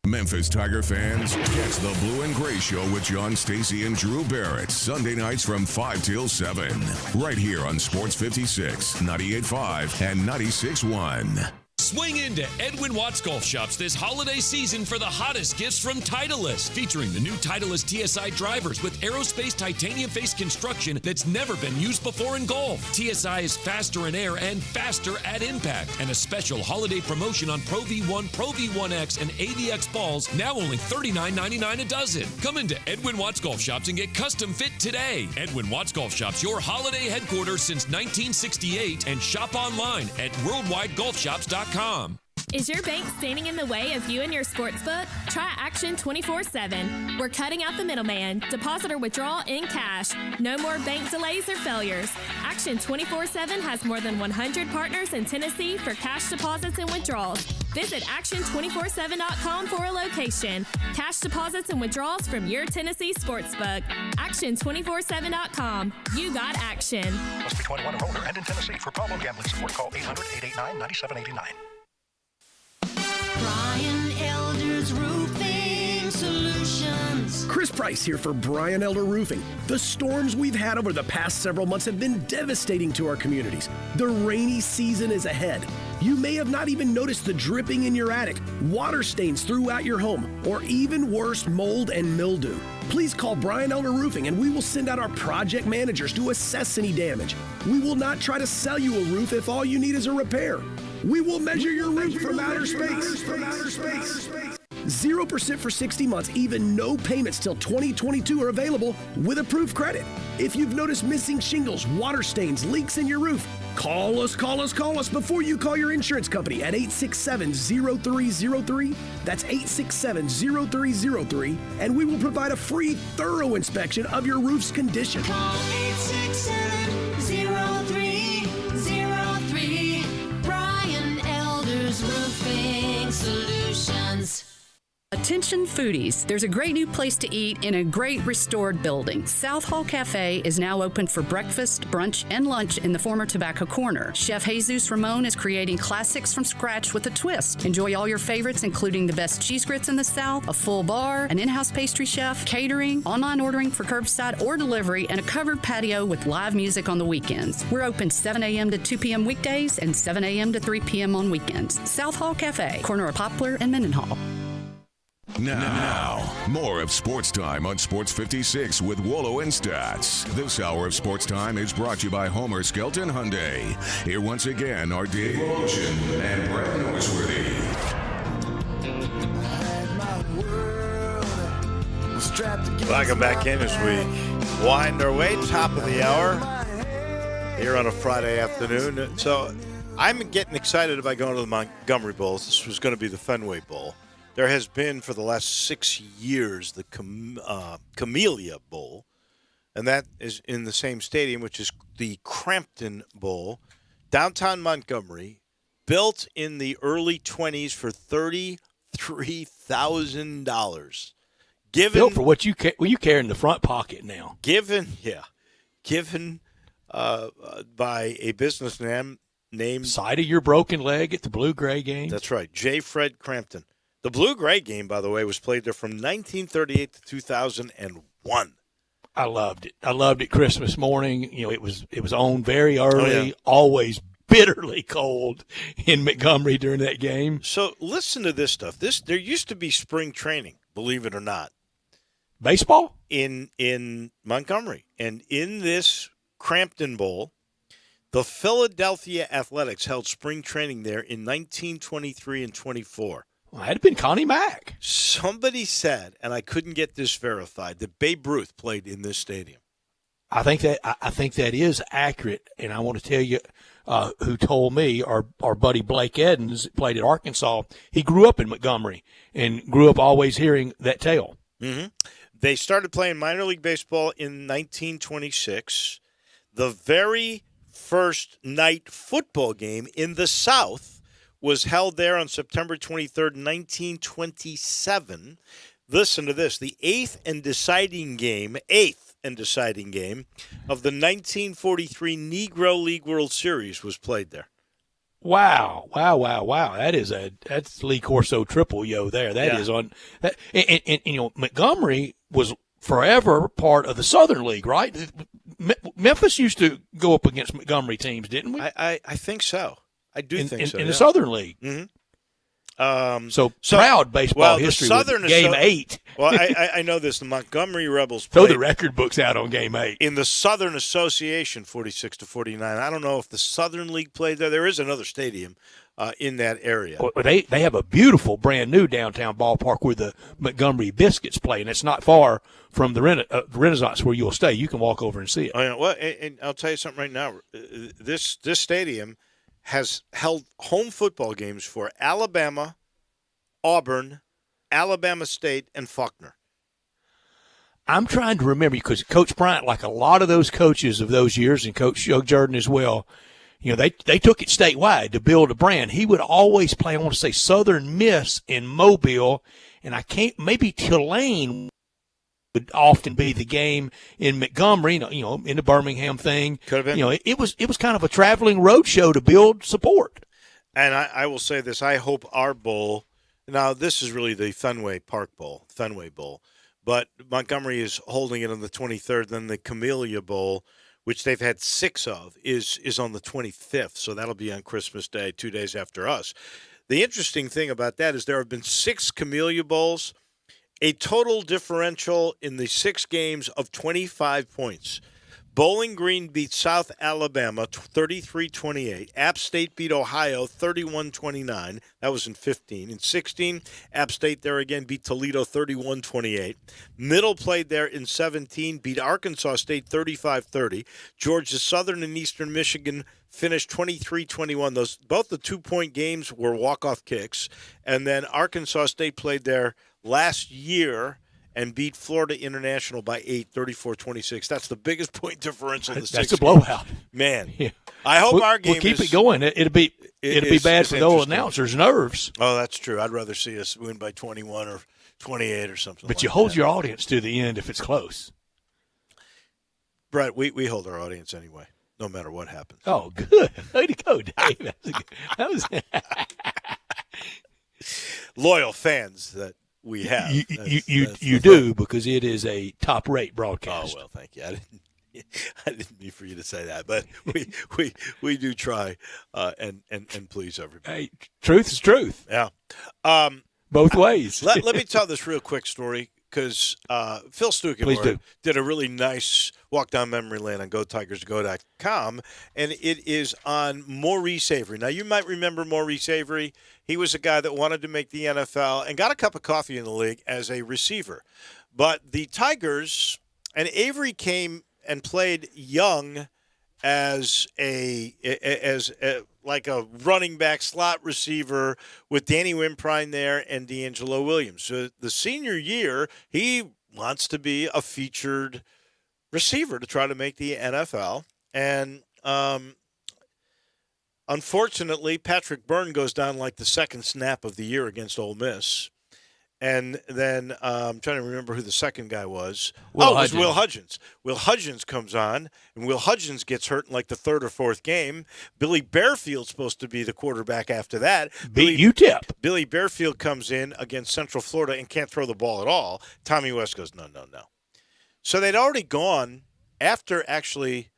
Memphis Tiger fans, catch the Blue and Gray Show with John Stacy and Drew Barrett, Sunday nights from 5 till 7, right here on Sports 56, 98.5, and 96.1. Swing into Edwin Watts Golf Shops this holiday season for the hottest gifts from Titleist, featuring the new Titleist TSI drivers with aerospace titanium face construction that's never been used before in golf. TSI is faster in air and faster at impact, and a special holiday promotion on Pro V1, Pro V1X, and AVX balls, now only $39.99 a dozen. Come into Edwin Watts Golf Shops and get custom fit today. Edwin Watts Golf Shops, your holiday headquarters since 1968, and shop online at worldwidegolfshops.com. Is your bank standing in the way of you and your sportsbook? Try Action 24/7. We're cutting out the middleman. Deposit or withdrawal in cash. No more bank delays or failures. Action 24/7 has more than 100 partners in Tennessee for cash deposits and withdrawals. Visit action247.com for a location. Cash deposits and withdrawals from your Tennessee sportsbook. Action247.com. You got action. Must be 21 or older and in Tennessee. For problem gambling support, call 800-889-9789. Brian Elder's Roofing Solutions. Chris Price here for Brian Elder Roofing. The storms we've had over the past several months have been devastating to our communities. The rainy season is ahead. You may have not even noticed the dripping in your attic, water stains throughout your home, or even worse, mold and mildew. Please call Brian Elder Roofing and we will send out our project managers to assess any damage. We will not try to sell you a roof if all you need is a repair. We will measure your roof from outer space. 0% for 60 months, even no payments till 2022 are available with approved credit. If you've noticed missing shingles, water stains, leaks in your roof, call us before you call your insurance company at 867-0303. That's 867-0303, and we will provide a free, thorough inspection of your roof's condition. Call 867-0303. Brian Elder's Roofing Solutions. Attention foodies, there's a great new place to eat in a great restored building. South Hall Cafe is now open for breakfast, brunch, and lunch in the former Tobacco Corner. Chef Jesus Ramon is creating classics from scratch with a twist. Enjoy all your favorites, including the best cheese grits in the South, a full bar, an in-house pastry chef, catering, online ordering for curbside or delivery, and a covered patio with live music on the weekends. We're open 7 a.m. to 2 p.m. weekdays and 7 a.m. to 3 p.m. on weekends. South Hall Cafe, corner of Poplar and Mendenhall. Now, more of Sports Time on Sports 56 with Wolo and Stats. This hour of Sports Time is brought to you by Homer Skelton Hyundai. Here once again are Dave Ocean and Brett Norsworthy. Welcome back in as we wind our way, top of the hour, here on a Friday afternoon. So I'm getting excited about going to the Montgomery Bowl. This was going to be the Fenway Bowl. There has been for the last 6 years the Camellia Bowl, and that is in the same stadium, which is the Crampton Bowl, downtown Montgomery, built in the early 20s for $33,000. Built for what you carry in the front pocket now. Given by a businessman named side of your broken leg at the Blue-Gray game. That's right, J. Fred Crampton. The Blue-Gray game, by the way, was played there from 1938 to 2001. I loved it. Christmas morning. You know, it was on very early. Always bitterly cold in Montgomery during that game. So listen to this stuff. There used to be spring training, believe it or not. Baseball? In Montgomery. And in this Crampton Bowl, the Philadelphia Athletics held spring training there in 1923 and 24. Well, that had been Connie Mack. Somebody said, and I couldn't get this verified, that Babe Ruth played in this stadium. I think that is accurate, and I want to tell you who told me. Our buddy Blake Edens played at Arkansas. He grew up in Montgomery and grew up always hearing that tale. Mm-hmm. They started playing minor league baseball in 1926. The very first night football game in the South was held there on September 23rd, 1927. Listen to this. The eighth and deciding game of the 1943 Negro League World Series was played there. Wow. That's Lee Corso triple yo there. That is on that. And you know, Montgomery was forever part of the Southern League, right? Memphis used to go up against Montgomery teams, didn't we? I think so. I do think so. In the Southern League. Mm-hmm. So proud baseball history with Game 8. Well, I know this. The Montgomery Rebels throw played the record books out on Game 8. In the Southern Association, 46-49. I don't know if the Southern League played there. There is another stadium in that area. Well, they have a beautiful brand new downtown ballpark where the Montgomery Biscuits play, and it's not far from the Renaissance where you'll stay. You can walk over and see it. Oh, yeah. Well, and I'll tell you something right now. This stadium has held home football games for Alabama, Auburn, Alabama State, and Faulkner. I'm trying to remember because Coach Bryant, like a lot of those coaches of those years, and Coach Shug Jordan as well, you know, they took it statewide to build a brand. He would always play, I want to say, Southern Miss in Mobile, and maybe Tulane would often be the game in Montgomery, you know, in the Birmingham thing. Could have been. You know, it was kind of a traveling road show to build support. And I will say this: I hope our bowl. Now, this is really the Fenway Bowl, but Montgomery is holding it on the 23rd. Then the Camellia Bowl, which they've had 6 of, is on the 25th. So that'll be on Christmas Day, 2 days after us. The interesting thing about that is there have been 6 Camellia Bowls. A total differential in the 6 games of 25 points. Bowling Green beat South Alabama 33-28. App State beat Ohio 31-29. That was in 15. In 16, App State there again beat Toledo 31-28. Middle played there in 17, beat Arkansas State 35-30. Georgia Southern and Eastern Michigan finished 23-21. Both the 2-point games were walk-off kicks. And then Arkansas State played there last year and beat Florida International by 8, 34-26. That's the biggest point differential in the 6 That's a blowout. Man, yeah. I hope our game we'll keep it going. It'll be bad for the old announcers' nerves. Oh, that's true. I'd rather see us win by 21 or 28 or something. But like you hold that. your audience to the end if it's close. Brett, we hold our audience anyway, no matter what happens. Oh, good. Way to go, Dave. That was loyal fans that we have. You do, because it is a top-rate broadcast. Oh, well, thank you. I didn't mean for you to say that, but we do try and please everybody. Hey, truth is truth. Yeah. Both ways. let me tell this real quick story, because Phil Stukenborg did a really nice walk down memory lane on GoTigersGo.com, and it is on Maurice Avery. Now, you might remember Maurice Avery. He was a guy that wanted to make the NFL and got a cup of coffee in the league as a receiver. But the Tigers, and Avery came and played young as like a running back slot receiver with Danny Wimprine there and D'Angelo Williams. So the senior year, he wants to be a featured receiver to try to make the NFL. And unfortunately, Patrick Byrne goes down like the second snap of the year against Ole Miss. And then I'm trying to remember who the second guy was. It was Will Hudgens. Will Hudgens comes on, and Will Hudgens gets hurt in like the 3rd or 4th game. Billy Bearfield's supposed to be the quarterback after that. UTEP. Billy Bearfield comes in against Central Florida and can't throw the ball at all. Tommy West goes, no. So they'd already gone after actually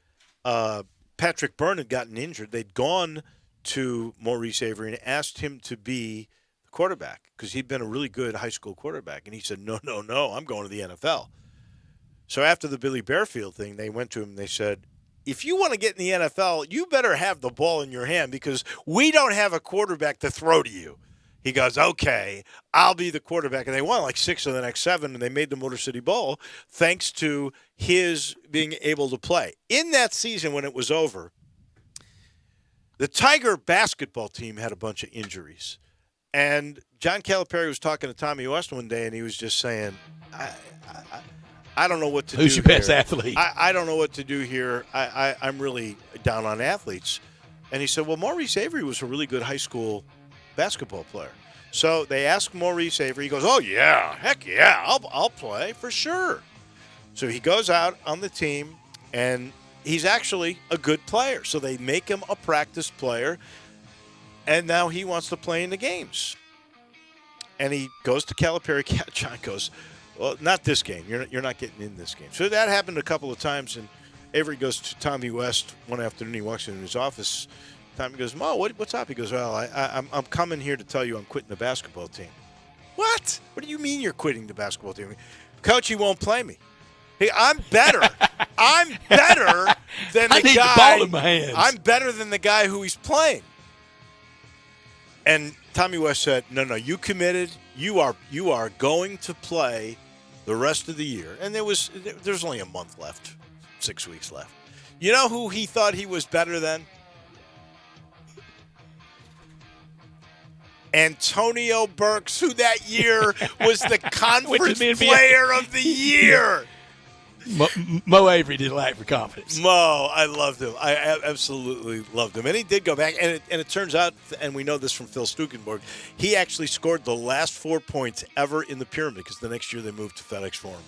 Patrick Byrne had gotten injured, they'd gone to Maurice Avery and asked him to be the quarterback because he'd been a really good high school quarterback. And he said, no, I'm going to the NFL. So after the Billy Bearfield thing, they went to him and they said, if you want to get in the NFL, you better have the ball in your hand because we don't have a quarterback to throw to you. He goes, okay, I'll be the quarterback. And they won like 6 of the next 7, and they made the Motor City Bowl thanks to his being able to play. In that season when it was over, the Tiger basketball team had a bunch of injuries. And John Calipari was talking to Tommy West one day, and he was just saying, I don't know what to do. Who's your best athlete? I don't know what to do here. I'm really down on athletes. And he said, well, Maurice Avery was a really good high school basketball player. So they asked Maurice Avery. He goes, oh, yeah, heck yeah, I'll play for sure. So he goes out on the team, and he's actually a good player. So they make him a practice player, and now he wants to play in the games. And he goes to Calipari. John goes, well, not this game. You're not getting in this game. So that happened a couple of times, and Avery goes to Tommy West one afternoon. He walks into his office. Tommy goes, Mo, what's up? He goes, well, I'm coming here to tell you I'm quitting the basketball team. What? What do you mean you're quitting the basketball team? Coach, he won't play me. Hey, I'm better. I'm better than the guy. The ball in my hands. I'm better than the guy who he's playing. And Tommy West said, no, you committed. You are going to play the rest of the year. And there's only a month left, 6 weeks left. You know who he thought he was better than? Antonio Burks, who that year was the conference player of the year. Mo Avery didn't lack for confidence. Mo, I loved him. I absolutely loved him. And he did go back. And it turns out, and we know this from Phil Stukenborg, he actually scored the last 4 points ever in the pyramid because the next year they moved to FedEx Forum.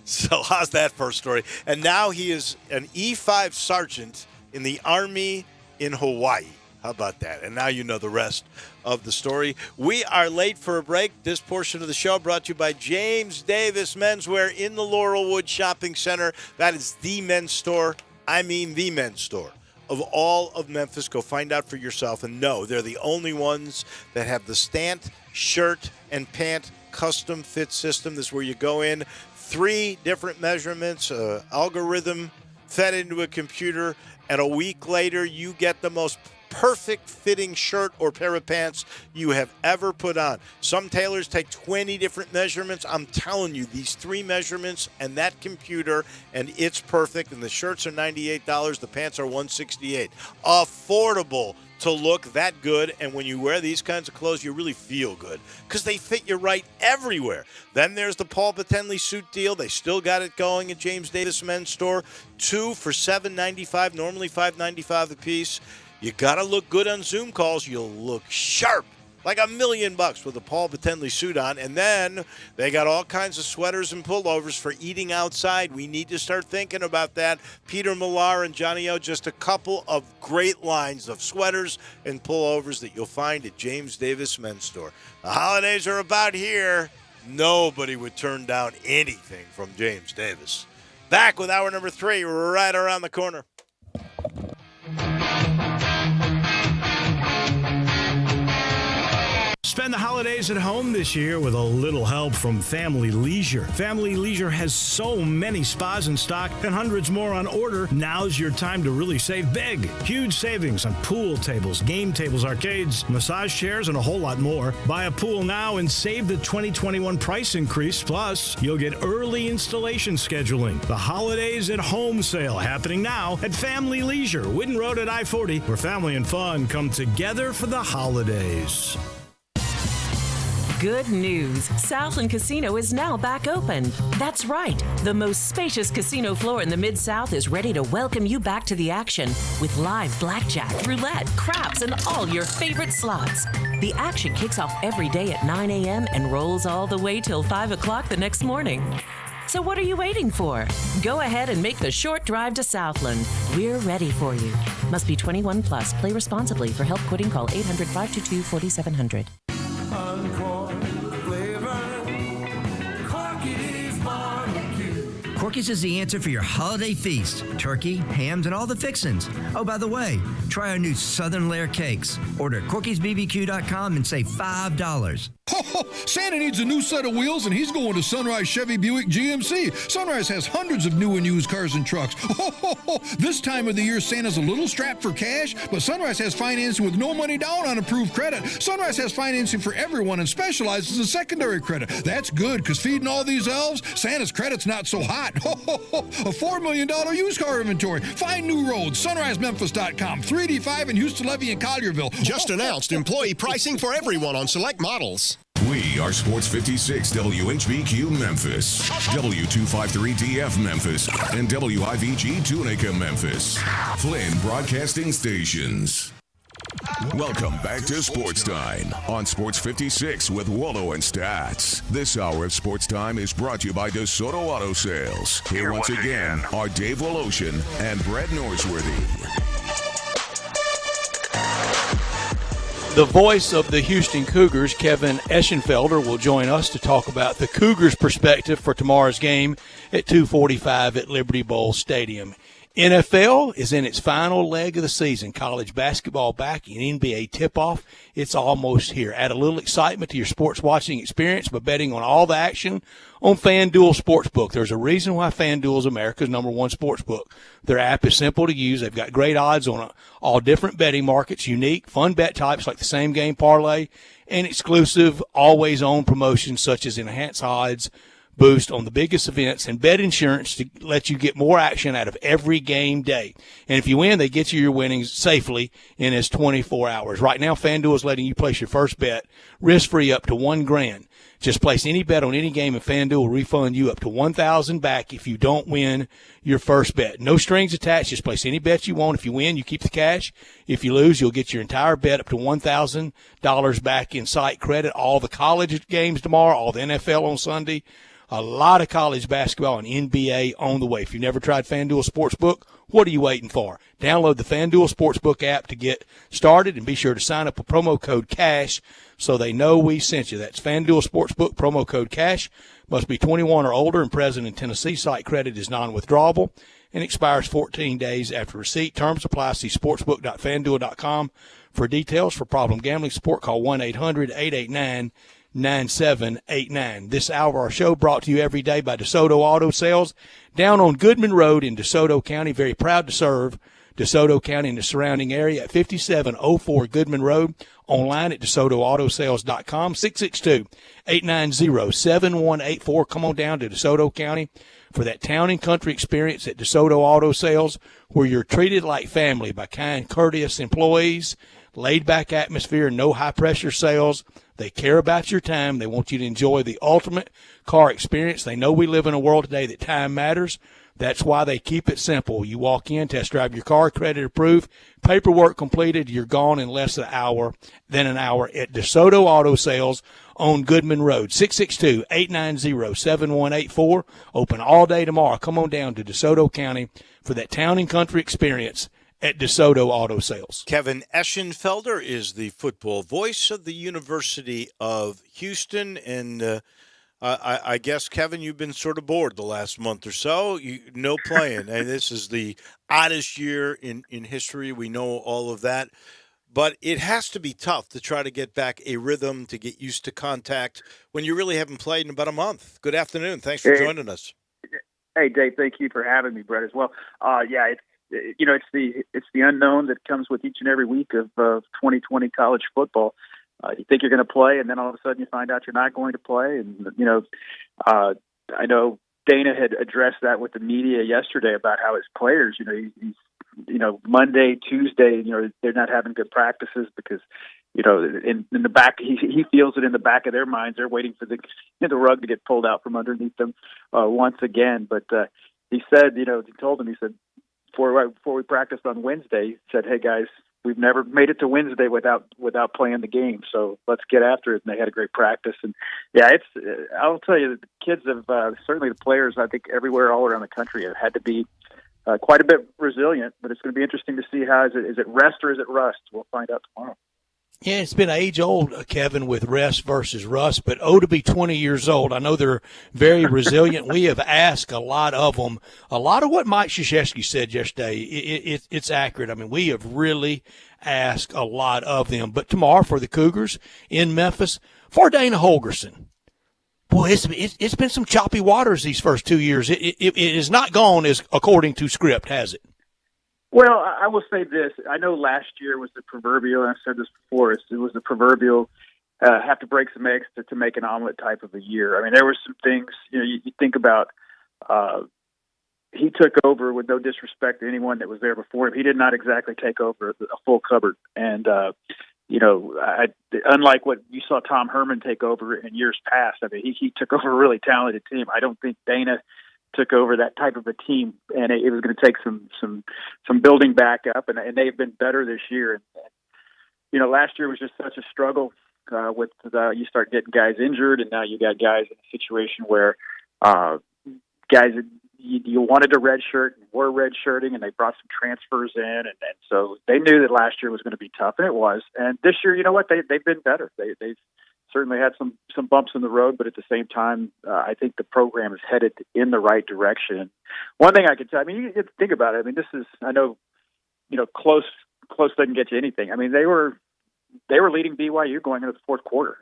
So how's that for a story? And now he is an E5 sergeant in the Army in Hawaii. How about that? And now you know the rest of the story. We are late for a break. This portion of the show brought to you by James Davis Menswear in the Laurelwood Shopping Center. That is the men's store. I mean the men's store of all of Memphis. Go find out for yourself. And no, they're the only ones that have the Stant shirt and pant custom fit system. This is where you go in, 3 different measurements, algorithm fed into a computer, and a week later you get the most perfect fitting shirt or pair of pants you have ever put on. Some tailors take 20 different measurements. I'm telling you, these 3 measurements and that computer, and it's perfect. And the shirts are $98. The pants are $168. Affordable to look that good. And when you wear these kinds of clothes, you really feel good because they fit you right everywhere. Then there's the Paul Batenley suit deal. They still got it going at James Davis Men's Store. 2 for $7.95, normally $5.95 a piece. You got to look good on Zoom calls. You'll look sharp, like $1 million with a Paul Batenley suit on. And then they got all kinds of sweaters and pullovers for eating outside. We need to start thinking about that. Peter Millar and Johnny O, just a couple of great lines of sweaters and pullovers that you'll find at James Davis Men's Store. The holidays are about here. Nobody would turn down anything from James Davis. Back with hour number 3 right around the corner. Spend the holidays at home this year with a little help from Family Leisure. Family Leisure has so many spas in stock and hundreds more on order. Now's your time to really save big. Huge savings on pool tables, game tables, arcades, massage chairs, and a whole lot more. Buy a pool now and save the 2021 price increase. Plus, you'll get early installation scheduling. The Holidays at Home sale happening now at Family Leisure, Whidden Road at I-40, where family and fun come together for the holidays. Good news. Southland Casino is now back open. That's right. The most spacious casino floor in the Mid-South is ready to welcome you back to the action with live blackjack, roulette, craps, and all your favorite slots. The action kicks off every day at 9 a.m. and rolls all the way till 5 o'clock the next morning. So what are you waiting for? Go ahead and make the short drive to Southland. We're ready for you. Must be 21 plus. Play responsibly. For help quitting, call 800-522-4700. Corky's is the answer for your holiday feast. Turkey, hams, and all the fixins. Oh, by the way, try our new Southern Layer cakes. Order at corkysbbq.com and save $5. Santa needs a new set of wheels, and he's going to Sunrise Chevy Buick GMC. Sunrise has hundreds of new and used cars and trucks. This time of the year, Santa's a little strapped for cash, but Sunrise has financing with no money down on approved credit. Sunrise has financing for everyone and specializes in secondary credit. That's good, because feeding all these elves, Santa's credit's not so hot. A $4 million used car inventory. Find new roads. SunriseMemphis.com. 3D5 in Houston, Levy, and Collierville. Just announced employee pricing for everyone on select models. We are Sports 56 WHBQ Memphis, W253DF Memphis, and WIVG Tunica Memphis. Flynn Broadcasting Stations. Welcome back to Sports Time on Sports 56 with Wallo and Stats. This hour of Sports Time is brought to you by DeSoto Auto Sales. Here once again are Dave Woloshin and Brett Norsworthy. The voice of the Houston Cougars, Kevin Eschenfelder, will join us to talk about the Cougars' perspective for tomorrow's game at 2:45 at Liberty Bowl Stadium. NFL is in its final leg of the season. College basketball back in NBA tip-off. It's almost here. Add a little excitement to your sports watching experience by betting on all the action on FanDuel Sportsbook. There's a reason why FanDuel is America's #1 sportsbook. Their app is simple to use. They've got great odds on all different betting markets, unique, fun bet types like the same game parlay, and exclusive, always-on promotions such as enhanced odds boost on the biggest events, and bet insurance to let you get more action out of every game day. And if you win, they get you your winnings safely in as 24 hours. Right now, FanDuel is letting you place your first bet risk-free up to $1,000. Just place any bet on any game, and FanDuel will refund you up to $1,000 back if you don't win your first bet. No strings attached. Just place any bet you want. If you win, you keep the cash. If you lose, you'll get your entire bet up to $1,000 back in site credit. All the college games tomorrow, all the NFL on Sunday. A lot of college basketball and NBA on the way. If you've never tried FanDuel Sportsbook, what are you waiting for? Download the FanDuel Sportsbook app to get started, and be sure to sign up with promo code CASH so they know we sent you. That's FanDuel Sportsbook, promo code CASH. Must be 21 or older and present in Tennessee. Site credit is non-withdrawable and expires 14 days after receipt. Terms apply. See sportsbook.fanduel.com for details. For problem gambling support, call 1-800-889-9789. This hour of our show brought to you every day by DeSoto Auto Sales down on Goodman Road in DeSoto County. Very proud to serve DeSoto County and the surrounding area at 5704 Goodman Road. Online at DeSotoAutoSales.com. 662-890-7184. Come on down to DeSoto County for that town and country experience at DeSoto Auto Sales, where you're treated like family by kind, courteous employees, laid-back atmosphere, no high-pressure sales. They care about your time. They want you to enjoy the ultimate car experience. They know we live in a world today that time matters. That's why they keep it simple. You walk in, test drive your car, credit approved, paperwork completed, you're gone in less than an hour at DeSoto Auto Sales on Goodman Road. 662-890-7184. Open all day tomorrow. Come on down to DeSoto County for that town and country experience at DeSoto Auto Sales. Kevin Eschenfelder is the football voice of the University of Houston, and I guess, Kevin, you've been sort of bored the last month or so. No playing, and this is the oddest year in history. We know all of that, but it has to be tough to try to get back a rhythm, to get used to contact when you really haven't played in about a month. Good afternoon. Thanks for joining us. Hey, Dave. Thank you for having me, Brett, as well. It's the unknown that comes with each and every week of 2020 college football. You think you're going to play, and then all of a sudden you find out you're not going to play. And I know Dana had addressed that with the media yesterday about how his players, he's Monday, Tuesday, they're not having good practices because in the back, he feels it in the back of their minds. They're waiting for the rug to get pulled out from underneath them once again. But he said, he told them, he said, before we practiced on Wednesday, he said, "Hey guys, we've never made it to Wednesday without playing the game, so let's get after it." And they had a great practice, and I'll tell you, the kids have certainly the players, I think everywhere all around the country have had to be quite a bit resilient. But it's going to be interesting to see how is it rest or is it rust? We'll find out tomorrow. Yeah, it's been age-old, Kevin, with rest versus rust, but to be 20 years old. I know they're very resilient. We have asked a lot of them. A lot of what Mike Krzyzewski said yesterday, it's accurate. I mean, we have really asked a lot of them. But tomorrow for the Cougars in Memphis, for Dana Holgorsen, boy, it's been some choppy waters these first 2 years. It has not gone as according to script, has it? Well, I will say this. I know last year was the proverbial, and I've said this before, it was the proverbial have to break some eggs to make an omelet type of a year. I mean, there were some things, you think about, he took over with no disrespect to anyone that was there before him. He did not exactly take over a full cupboard. And, unlike what you saw Tom Herman take over in years past, I mean, he took over a really talented team. I don't think Dana took over that type of a team, and it was going to take some building back up, and they've been better this year. And, last year was just such a struggle with you start getting guys injured, and now you got guys in a situation where guys you wanted to redshirt and were redshirting, and they brought some transfers in, and so they knew that last year was going to be tough, and it was. And this year, you know what, they've been better. They've certainly had some bumps in the road, but at the same time, I think the program is headed in the right direction. One thing I could tell, I mean, you have to think about it. I mean, this is, I know, close doesn't get you anything. I mean, they were leading BYU going into the fourth quarter.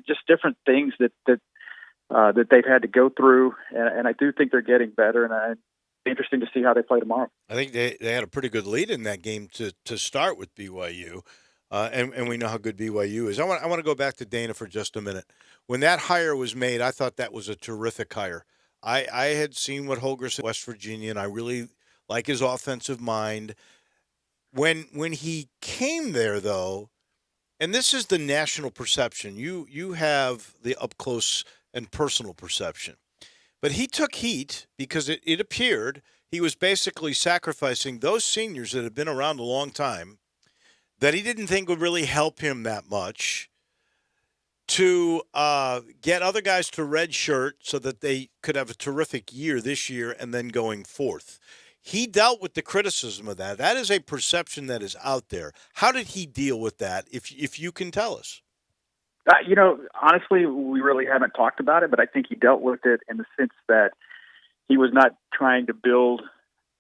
Just different things that they've had to go through, and I do think they're getting better, and it's interesting to see how they play tomorrow. I think they had a pretty good lead in that game to start with BYU. And we know how good BYU is. I want to go back to Dana for just a minute. When that hire was made, I thought that was a terrific hire. I had seen what Holgorsen West Virginia, and I really like his offensive mind. When he came there, though, and this is the national perception. You have the up close and personal perception, but he took heat because it appeared he was basically sacrificing those seniors that had been around a long time, that he didn't think would really help him that much, to get other guys to redshirt so that they could have a terrific year this year and then going forth. He dealt with the criticism of that. That is a perception that is out there. How did he deal with that, if you can tell us? Honestly, we really haven't talked about it, but I think he dealt with it in the sense that he was not trying to build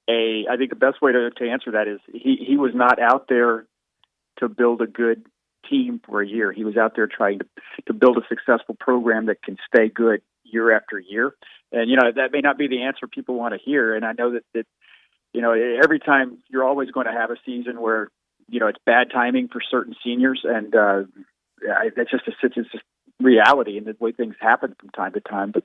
I think the best way to answer that is he was not out there to build a good team for a year. He was out there trying to build a successful program that can stay good year after year. And, that may not be the answer people want to hear. And I know that every time you're always going to have a season where, it's bad timing for certain seniors. And that's just it's just reality and the way things happen from time to time. But,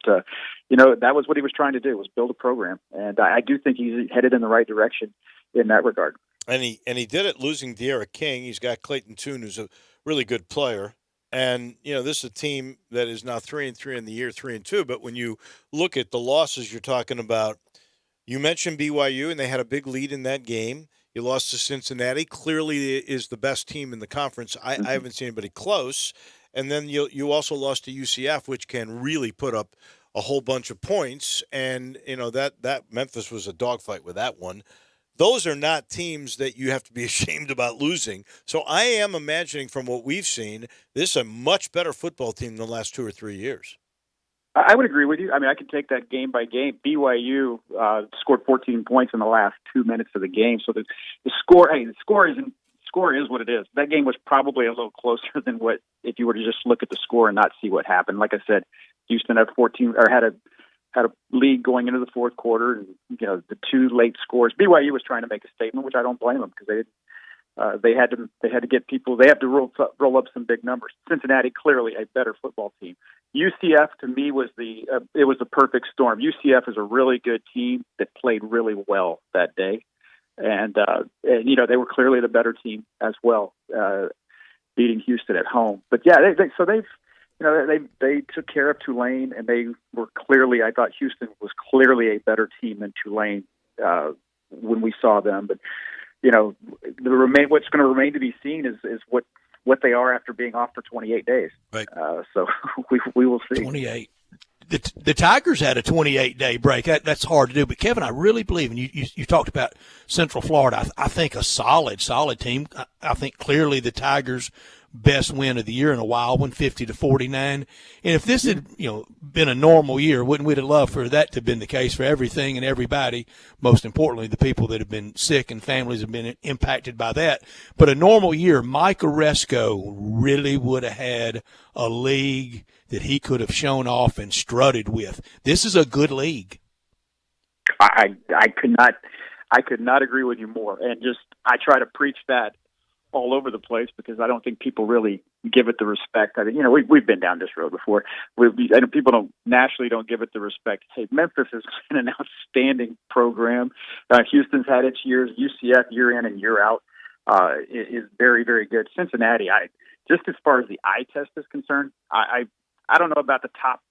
that was what he was trying to do, was build a program. And I do think he's headed in the right direction in that regard. And he did it losing De'Ara King. He's got Clayton Tune, who's a really good player. And, this is a team that is now 3-3 in the year, 3-2. But when you look at the losses you're talking about, you mentioned BYU, and they had a big lead in that game. You lost to Cincinnati. Clearly is the best team in the conference. I haven't seen anybody close. And then you also lost to UCF, which can really put up a whole bunch of points. And, that Memphis was a dogfight with that one. Those are not teams that you have to be ashamed about losing. So I am imagining, from what we've seen, this is a much better football team than the last 2 or 3 years. I would agree with you. I mean, I could take that game by game. BYU scored 14 points in the last 2 minutes of the game. So the score is what it is. That game was probably a little closer than what if you were to just look at the score and not see what happened. Like I said, Houston had had a lead going into the fourth quarter, and the 2 late scores. BYU was trying to make a statement, which I don't blame them, because they had to get people. They have to roll up some big numbers. Cincinnati, clearly a better football team. UCF, to me, was the perfect storm. UCF is a really good team that played really well that day, and they were clearly the better team as well, beating Houston at home. But yeah, they took care of Tulane, and they were clearly, I thought Houston was clearly a better team than Tulane when we saw them. But, what's going to remain to be seen is what they are after being off for 28 days. Right. So we will see. 28. the Tigers had a 28-day break. That's hard to do. But, Kevin, I really believe, and you talked about Central Florida, I think a solid team. I think clearly the Tigers' best win of the year in a while, 50-49. And if this had been a normal year, wouldn't we have loved for that to have been the case for everything and everybody, most importantly the people that have been sick and families have been impacted by that. But a normal year, Mike Oresco really would have had a league that he could have shown off and strutted with. This is a good league. I could not agree with you more. And just I try to preach that all over the place because I don't think people really give it the respect. I mean, we've been down this road before. I know people nationally don't give it the respect. Hey, Memphis has been an outstanding program. Houston's had its years. UCF year in and year out is very, very good. Cincinnati, just as far as the eye test is concerned, I don't know about the top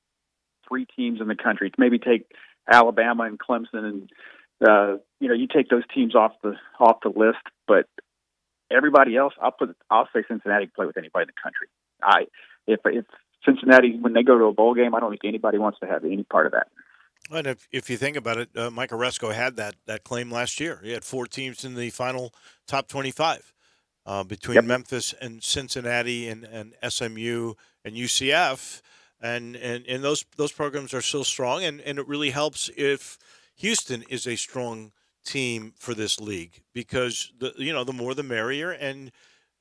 3 teams in the country. Maybe take Alabama and Clemson, and you take those teams off the list. But everybody else, I'll say Cincinnati can play with anybody in the country. If Cincinnati, when they go to a bowl game, I don't think anybody wants to have any part of that. And if you think about it, Mike Oresco had that claim last year. He had 4 teams in the final top 25 between Memphis and Cincinnati and SMU and UCF. And those programs are still strong, and it really helps if Houston is a strong team for this league because the more the merrier, and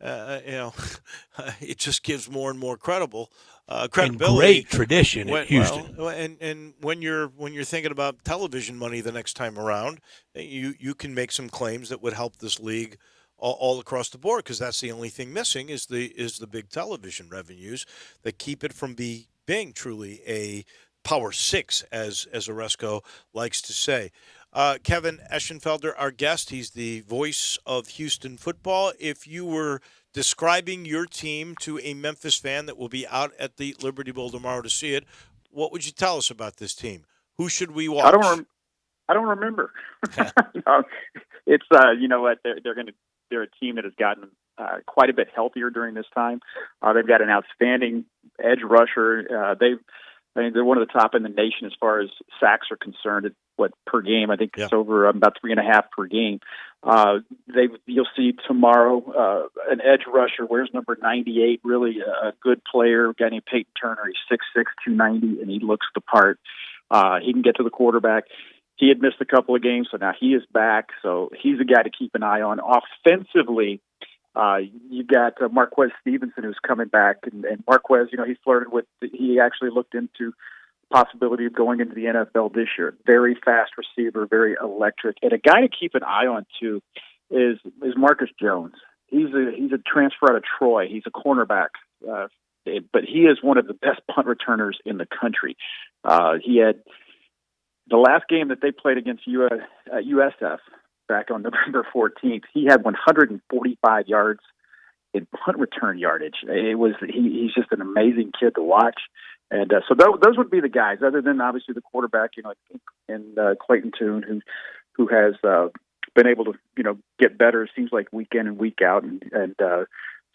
it just gives more and more credibility. And great tradition at Houston. And when you're thinking about television money the next time around, you can make some claims that would help this league all across the board because that's the only thing missing is the big television revenues that keep it from being truly a Power 6, as Oresco likes to say. Kevin Eschenfelder, our guest, he's the voice of Houston football. If you were describing your team to a Memphis fan that will be out at the Liberty Bowl tomorrow to see it, what would you tell us about this team? Who should we watch? I don't remember. It's what they're a team that has gotten quite a bit healthier during this time. They've got an outstanding edge rusher. They're one of the top in the nation as far as sacks are concerned. Per game? I think it's over about 3.5 per game. You'll see tomorrow an edge rusher. Wears number 98. Really a good player. A guy named Peyton Turner. He's 6'6", 290, and he looks the part. He can get to the quarterback. He had missed a couple of games, so now he is back. So he's a guy to keep an eye on. Offensively, you got Marquez Stevenson who's coming back, and Marquez, he actually looked into possibility of going into the NFL this year. Very fast receiver, very electric, and a guy to keep an eye on too is Marcus Jones. He's a transfer out of Troy. He's a cornerback, but he is one of the best punt returners in the country. He had the last game that they played against USF back on November 14th. He had 145 yards in punt return yardage. He's just an amazing kid to watch. And so those would be the guys, other than obviously the quarterback, and Clayton Tune, who has been able to get better. It seems like week in and week out, and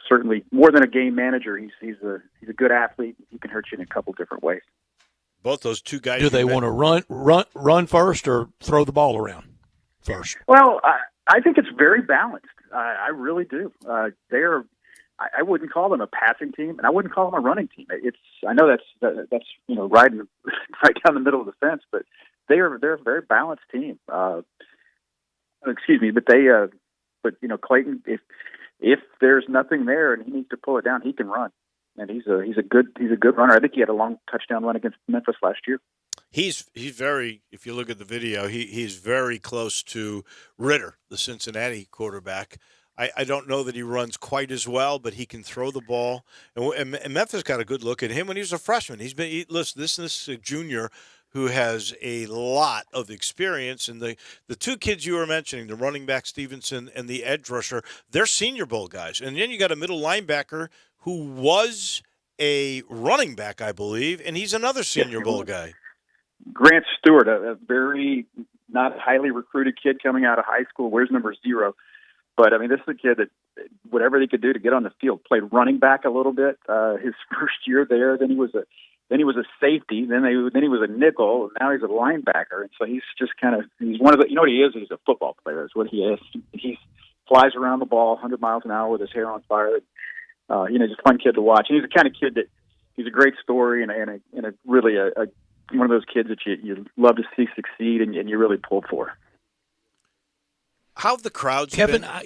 certainly more than a game manager. He's a good athlete. He can hurt you in a couple different ways. Both those two guys. Do they want to run first or throw the ball around first? Well, I think it's very balanced. I really do. I wouldn't call them a passing team, and I wouldn't call them a running team. I know that's right down the middle of the fence, but they're a very balanced team. Excuse me, but Clayton, if there's nothing there and he needs to pull it down, he can run, and he's a good runner. I think he had a long touchdown run against Memphis last year. He's very, if you look at the video, he's very close to Ritter, the Cincinnati quarterback. I don't know that he runs quite as well, but he can throw the ball. And Memphis got a good look at him when he was a freshman. Listen, this is a junior who has a lot of experience. And the two kids you were mentioning, the running back Stevenson and the edge rusher, they're Senior Bowl guys. And then you got a middle linebacker who was a running back, I believe, and he's another Senior Bowl guy. Grant Stewart, a very not highly recruited kid coming out of high school, wears number 0. But, I mean, this is a kid that whatever they could do to get on the field. Played running back a little bit his first year there. Then he was a safety. Then he was a nickel. And now he's a linebacker. And so he's just he's one of the, you know what he is? He's a football player. That's what he is. He flies around the ball 100 miles an hour with his hair on fire. Just a fun kid to watch. And he's the kind of kid that he's a great story and a really one of those kids that you love to see succeed and you really pull for. How have the crowds Kevin, been? I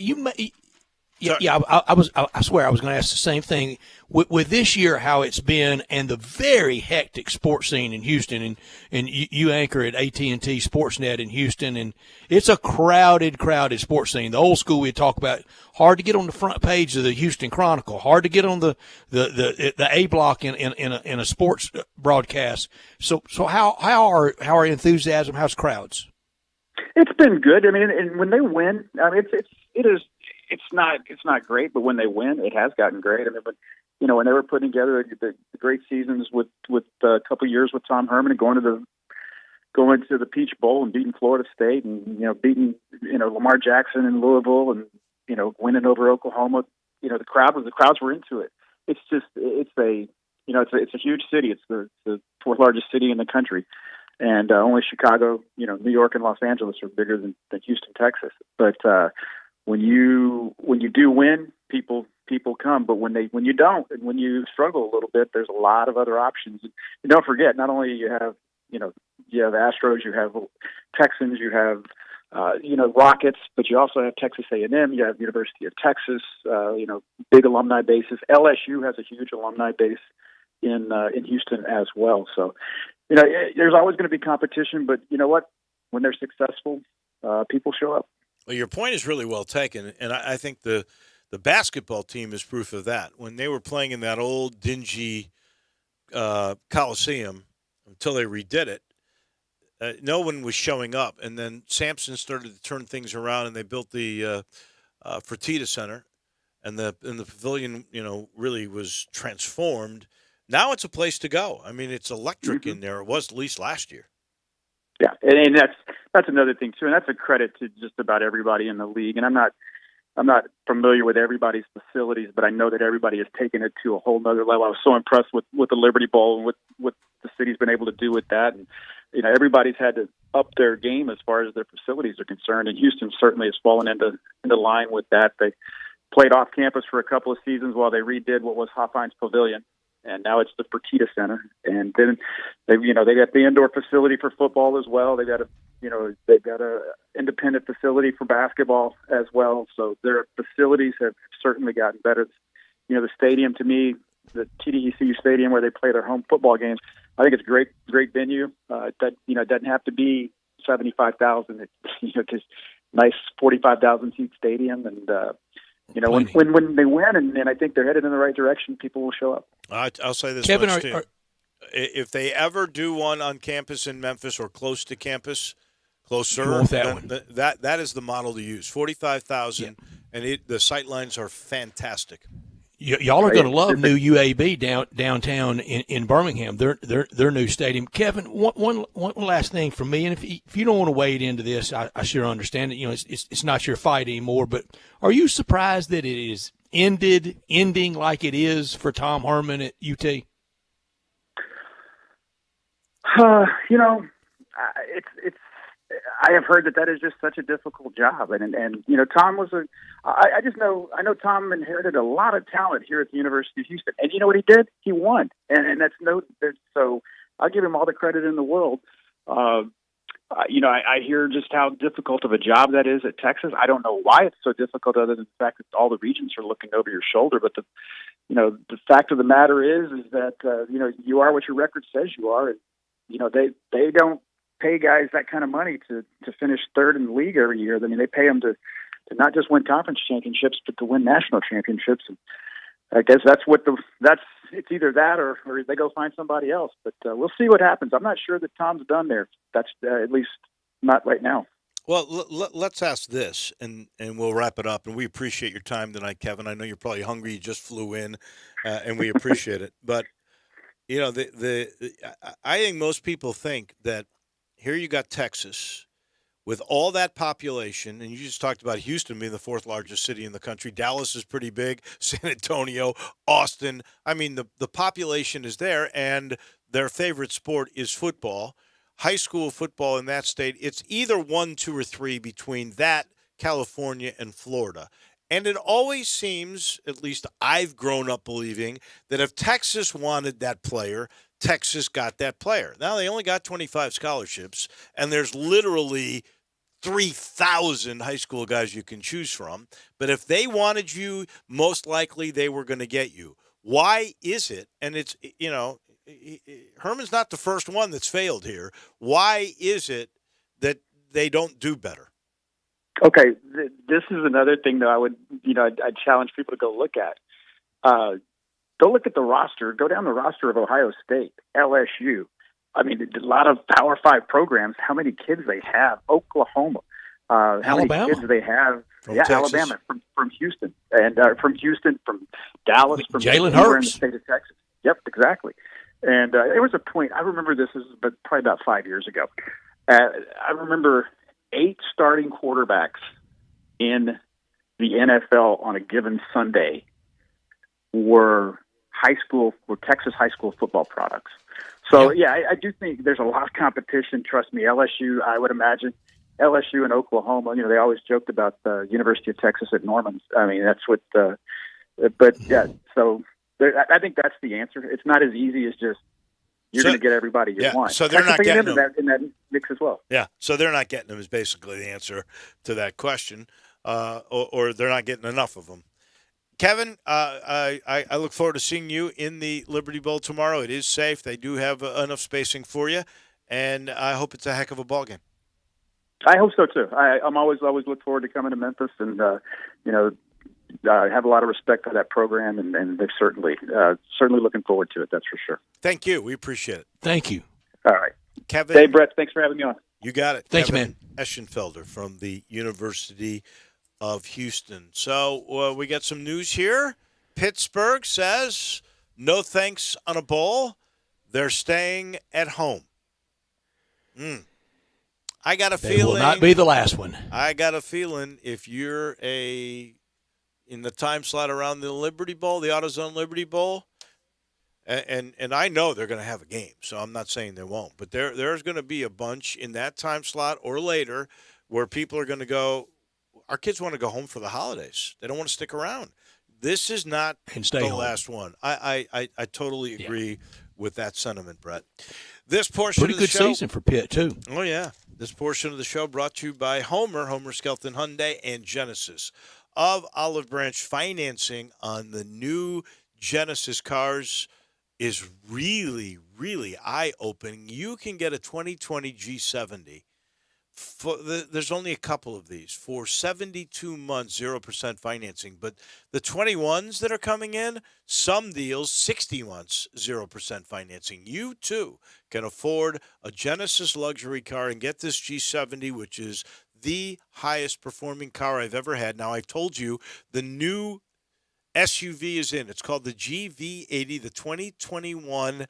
swear I was going to ask the same thing. With this year, how it's been, and the very hectic sports scene in Houston, and you anchor at AT&T Sportsnet in Houston, and it's a crowded sports scene. The old school we talk about, hard to get on the front page of the Houston Chronicle, hard to get on the A block in a sports broadcast. So how are enthusiasm? How's crowds? It's been good. I mean, and when they win, I mean, it's not great, but when they win, it has gotten great. I mean, when they were putting together the great seasons with a couple of years with Tom Herman and going to the Peach Bowl and beating Florida State and beating Lamar Jackson in Louisville and winning over Oklahoma, the crowds were into it. It's a huge city. It's the fourth largest city in the country. And only Chicago, New York and Los Angeles are bigger than Houston, Texas. But when you do win, people come. But when you don't, and when you struggle a little bit, there's a lot of other options. And don't forget, not only you have Astros, you have Texans, you have Rockets, but you also have Texas A&M. You have University of Texas. Big alumni bases. LSU has a huge alumni base in Houston as well. So. There's always going to be competition, but you know what? When they're successful, people show up. Well, your point is really well taken, and I think the basketball team is proof of that. When they were playing in that old dingy Coliseum until they redid it, no one was showing up, and then Sampson started to turn things around, and they built the Fertitta Center, and the pavilion, really was transformed. Now it's a place to go. I mean, it's electric in there. It was at least last year. Yeah, and that's another thing too, and that's a credit to just about everybody in the league. And I'm not familiar with everybody's facilities, but I know that everybody has taken it to a whole nother level. I was so impressed with the Liberty Bowl and what the city's been able to do with that. And everybody's had to up their game as far as their facilities are concerned. And Houston certainly has fallen into line with that. They played off campus for a couple of seasons while they redid what was Hoffheinz Pavilion. And now it's the Fertitta Center, and then they got the indoor facility for football as well. They've got a independent facility for basketball as well. So their facilities have certainly gotten better. The stadium, to me, the TDECU Stadium where they play their home football games, I think it's a great venue. It doesn't have to be 75,000. Just nice 45,000 seat stadium, and when they win, and I think they're headed in the right direction, people will show up. I'll say this, Kevin, much, too. If they ever do one on campus in Memphis or close to campus, closer, that is the model to use. 45,000, and the sight lines are fantastic. Y'all are going to love new UAB downtown in Birmingham. Their new stadium. Kevin, one last thing from me, and if you don't want to wade into this, I sure understand it. It's not your fight anymore. But are you surprised that it is ending like it is for Tom Herman at UT? I have heard that is just such a difficult job, and Tom was I know Tom inherited a lot of talent here at the University of Houston, and you know what he did? He won, and so I'll give him all the credit in the world. I hear just how difficult of a job that is at Texas. I don't know why it's so difficult, other than the fact that all the regents are looking over your shoulder. But the fact of the matter is that you are what your record says you are, and they don't pay guys that kind of money to finish third in the league every year. I mean, they pay them to not just win conference championships, but to win national championships. And I guess it's either that or they go find somebody else. But we'll see what happens. I'm not sure that Tom's done there. That's at least not right now. Well, let's ask this, and we'll wrap it up. And we appreciate your time tonight, Kevin. I know you're probably hungry. You just flew in, and we appreciate it. But I think most people think that here you got Texas with all that population, and you just talked about Houston being the fourth largest city in the country. Dallas is pretty big, San Antonio, Austin. I mean, the population is there, and their favorite sport is football. High school football in that state, it's either 1, 2, or 3 between that, California, and Florida. And it always seems, at least I've grown up believing, that if Texas wanted that player, Texas got that player. Now, they only got 25 scholarships, and there's literally 3,000 high school guys you can choose from. But if they wanted you, most likely they were going to get you. Why is it? And it's, Herman's not the first one that's failed here. Why is it that they don't do better? Okay, this is another thing that I would, I'd challenge people to go look at. Go look at the roster. Go down the roster of Ohio State, LSU. I mean, a lot of Power 5 programs. How many kids they have? Oklahoma. How many kids they have? From Texas. Alabama, from Houston, and from Dallas, from Jalen anywhere in the Hurts. state of Texas. Yep, exactly. And there was a point. I remember this is probably about 5 years ago. I remember 8 starting quarterbacks in the NFL on a given Sunday were Texas high school football products. So, I do think there's a lot of competition. Trust me, LSU, I would imagine, LSU and Oklahoma, they always joked about the University of Texas at Norman. I mean, that's what so I think that's the answer. It's not as easy as just you're going to get everybody you want. So they're not getting them in that mix as well. Yeah, so they're not getting them is basically the answer to that question, or they're not getting enough of them. Kevin, I look forward to seeing you in the Liberty Bowl tomorrow. It is safe. They do have enough spacing for you, and I hope it's a heck of a ball game. I hope so too. I'm always look forward to coming to Memphis, and I have a lot of respect for that program, and they're certainly looking forward to it. That's for sure. Thank you. We appreciate it. Thank you. All right, Kevin. Hey, Brett. Thanks for having me on. You got it. Thanks, Kevin man. Eschenfelder from the University of Houston. So we got some news here. Pittsburgh says no thanks on a bowl. They're staying at home. I got a feeling. They will not be the last one. I got a feeling if you're in the time slot around the Liberty Bowl, the AutoZone Liberty Bowl, and I know they're going to have a game, so I'm not saying they won't, but there's going to be a bunch in that time slot or later where people are going to go, our kids want to go home for the holidays. They don't want to stick around. This is not the last one. I totally agree with that sentiment, Brett. This portion Pretty of the good show, season for Pitt, too. Oh, yeah. This portion of the show brought to you by Homer Skelton Hyundai, and Genesis of Olive Branch. Financing on the new Genesis cars is really, really eye-opening. You can get a 2020 G70. There's only a couple of these for 72 months, 0% financing. But the 21s that are coming in, some deals, 60 months, 0% financing. You, too, can afford a Genesis luxury car and get this G70, which is the highest performing car I've ever had. Now, I've told you the new SUV is in. It's called the GV80, the 2021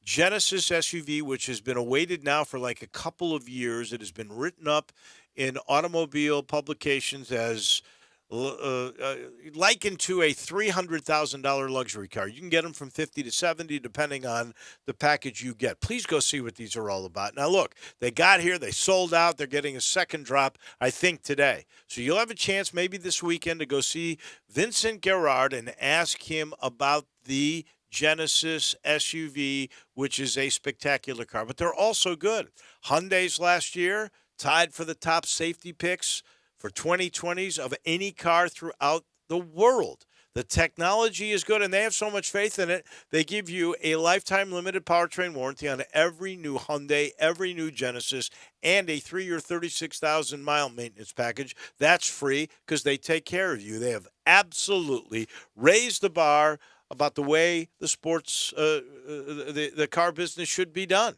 Genesis SUV, which has been awaited now for like a couple of years. It has been written up in automobile publications as likened to a $300,000 luxury car. You can get them from $50,000 to $70,000 depending on the package you get. Please go see what these are all about. Now, look, they got here. They sold out. They're getting a second drop, I think, today. So you'll have a chance maybe this weekend to go see Vincent Gerard and ask him about the Genesis SUV, which is a spectacular car. But they're also good. Hyundai's last year tied for the top safety picks for 2020s of any car throughout the world. The technology is good, and they have so much faith in it. They give you a lifetime limited powertrain warranty on every new Hyundai, every new Genesis, and a 3-year, 36,000-mile maintenance package. That's free because they take care of you. They have absolutely raised the bar about the way the sports, the car business should be done.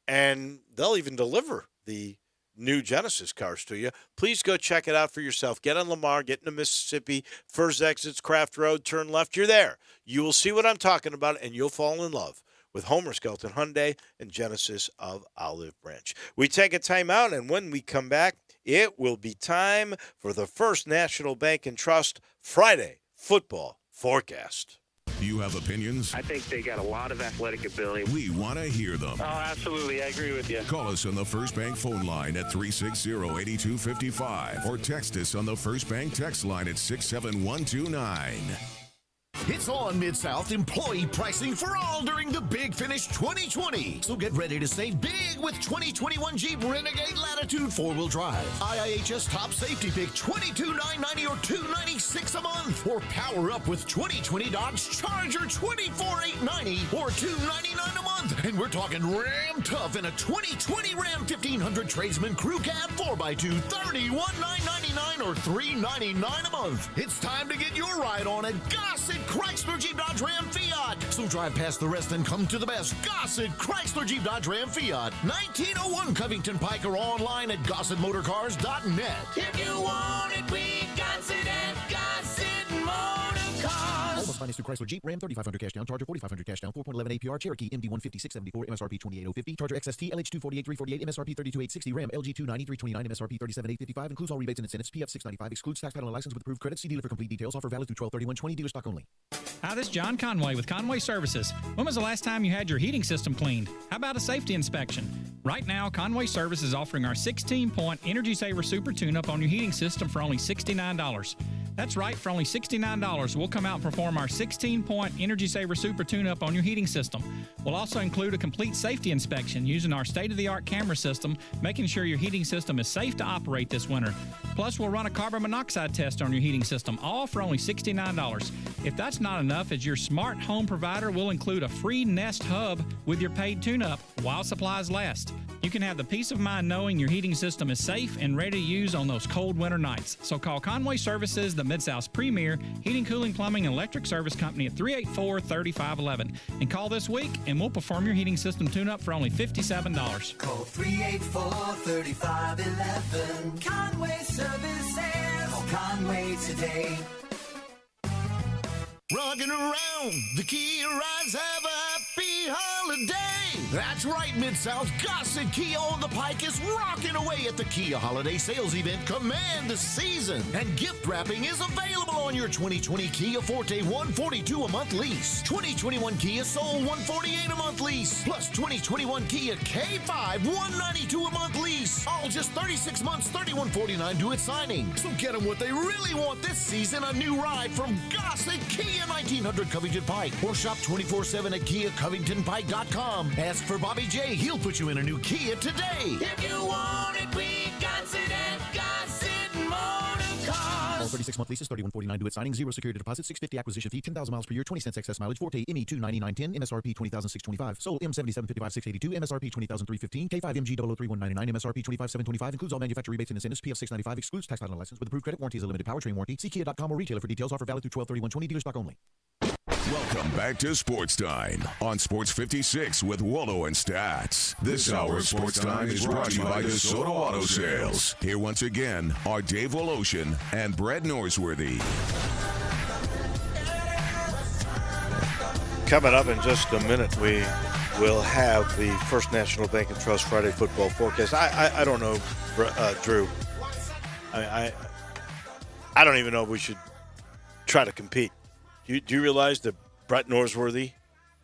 And they'll even deliver the new Genesis cars to you. Please go check it out for yourself. Get on Lamar, get into Mississippi, first exits Craft Road, turn left. You're there. You will see what I'm talking about, and you'll fall in love with Homer Skelton Hyundai and Genesis of Olive Branch. We take a timeout, and when we come back, it will be time for the First National Bank and Trust Friday football forecast. You have opinions? I think they got a lot of athletic ability. We want to hear them. Oh, absolutely. I agree with you. Call us on the First Bank phone line at 360-8255 or text us on the First Bank text line at 67129. It's on Mid-South employee pricing for all during the Big Finish 2020. So get ready to save big with 2021 Jeep Renegade Latitude 4-wheel drive. IIHS Top Safety Pick $22,990 or $296 a month. Or power up with 2020 Dodge Charger $24,890 or $299 a month. And we're talking Ram Tough in a 2020 Ram 1500 Tradesman Crew Cab 4x2 $31,999 or $399 a month. It's time to get your ride on a Gossett Chrysler Jeep Dodge Ram Fiat. So drive past the rest and come to the best. Gossett Chrysler Jeep Dodge Ram Fiat. 1901 Covington Pike or online at GossettMotorCars.net. If you want it, we Gossett at Gossett Motorcars. Almost finance through Chrysler Jeep Ram 3500 cash down, Charger 4500 cash down, 4.11 APR, Cherokee MD 15674, MSRP 28050, Charger XST LH 248 MSRP 32860, Ram LG 290 329 MSRP 37855, includes all rebates and incentives, PF 695, excludes tax title and license with approved credit. See dealer for complete details. Offer valid through 12/31/20, dealer stock only. Hi, this is John Conway with Conway Services. When was the last time you had your heating system cleaned? How about a safety inspection? Right now, Conway Service is offering our 16-point Energy Saver Super Tune-Up on your heating system for only $69. That's right, for only $69, we'll come out and perform our 16-point Energy Saver Super Tune-Up on your heating system. We'll also include a complete safety inspection using our state-of-the-art camera system, making sure your heating system is safe to operate this winter. Plus, we'll run a carbon monoxide test on your heating system, all for only $69. If that's not enough, as your smart home provider, we'll include a free Nest Hub with your paid tune-up while supplies last. You can have the peace of mind knowing your heating system is safe and ready to use on those cold winter nights. So call Conway Services, the Mid-South's premier heating, cooling, plumbing, and electric service company at 384-3511. And call this week, and we'll perform your heating system tune-up for only $57. Call 384-3511. Conway Services. Call Conway today. Rocking around, the Kia rides have a happy holiday. That's right, Mid-South. Gossett Kia on the Pike is rocking away at the Kia Holiday Sales Event. Command the season. And gift wrapping is available on your 2020 Kia Forte $142 a month lease. 2021 Kia Soul $148 a month lease. Plus 2021 Kia K5 $192 a month lease. All just 36 months, $3149 due at signing. So get them what they really want this season, a new ride from Gossett Kia 1900 Covington Pike. Or shop 24/7 at KiaCovingtonPike.com. Ask for Bobby J. He'll put you in a new Kia today. If you want it, we Gossett at Gossett Motorcars. All 36-month leases, $3149 due at signing, 0 security deposit, $650 acquisition fee, 10,000 miles per year, 20 cents excess mileage, Forte ME 29910, MSRP 20,625, Soul M7755,682, MSRP 20,315, K5 MG 003,199, MSRP 25,725, includes all manufacturer rebates and incentives, PF 695, excludes tax title and license with approved credit. Warranty is a limited powertrain warranty. See Kia.com or retailer for details. Offer valid through 12/31/20, dealer stock only. Welcome back to Sports Time on Sports 56 with Wallo and Stats. This hour of Sports Time is brought to you by DeSoto Auto Sales. Here once again are Dave Woloshin and Brett Norsworthy. Coming up in just a minute, we will have the First National Bank and Trust Friday football forecast. I don't know, Drew. I don't even know if we should try to compete. Do you realize that Brett Norsworthy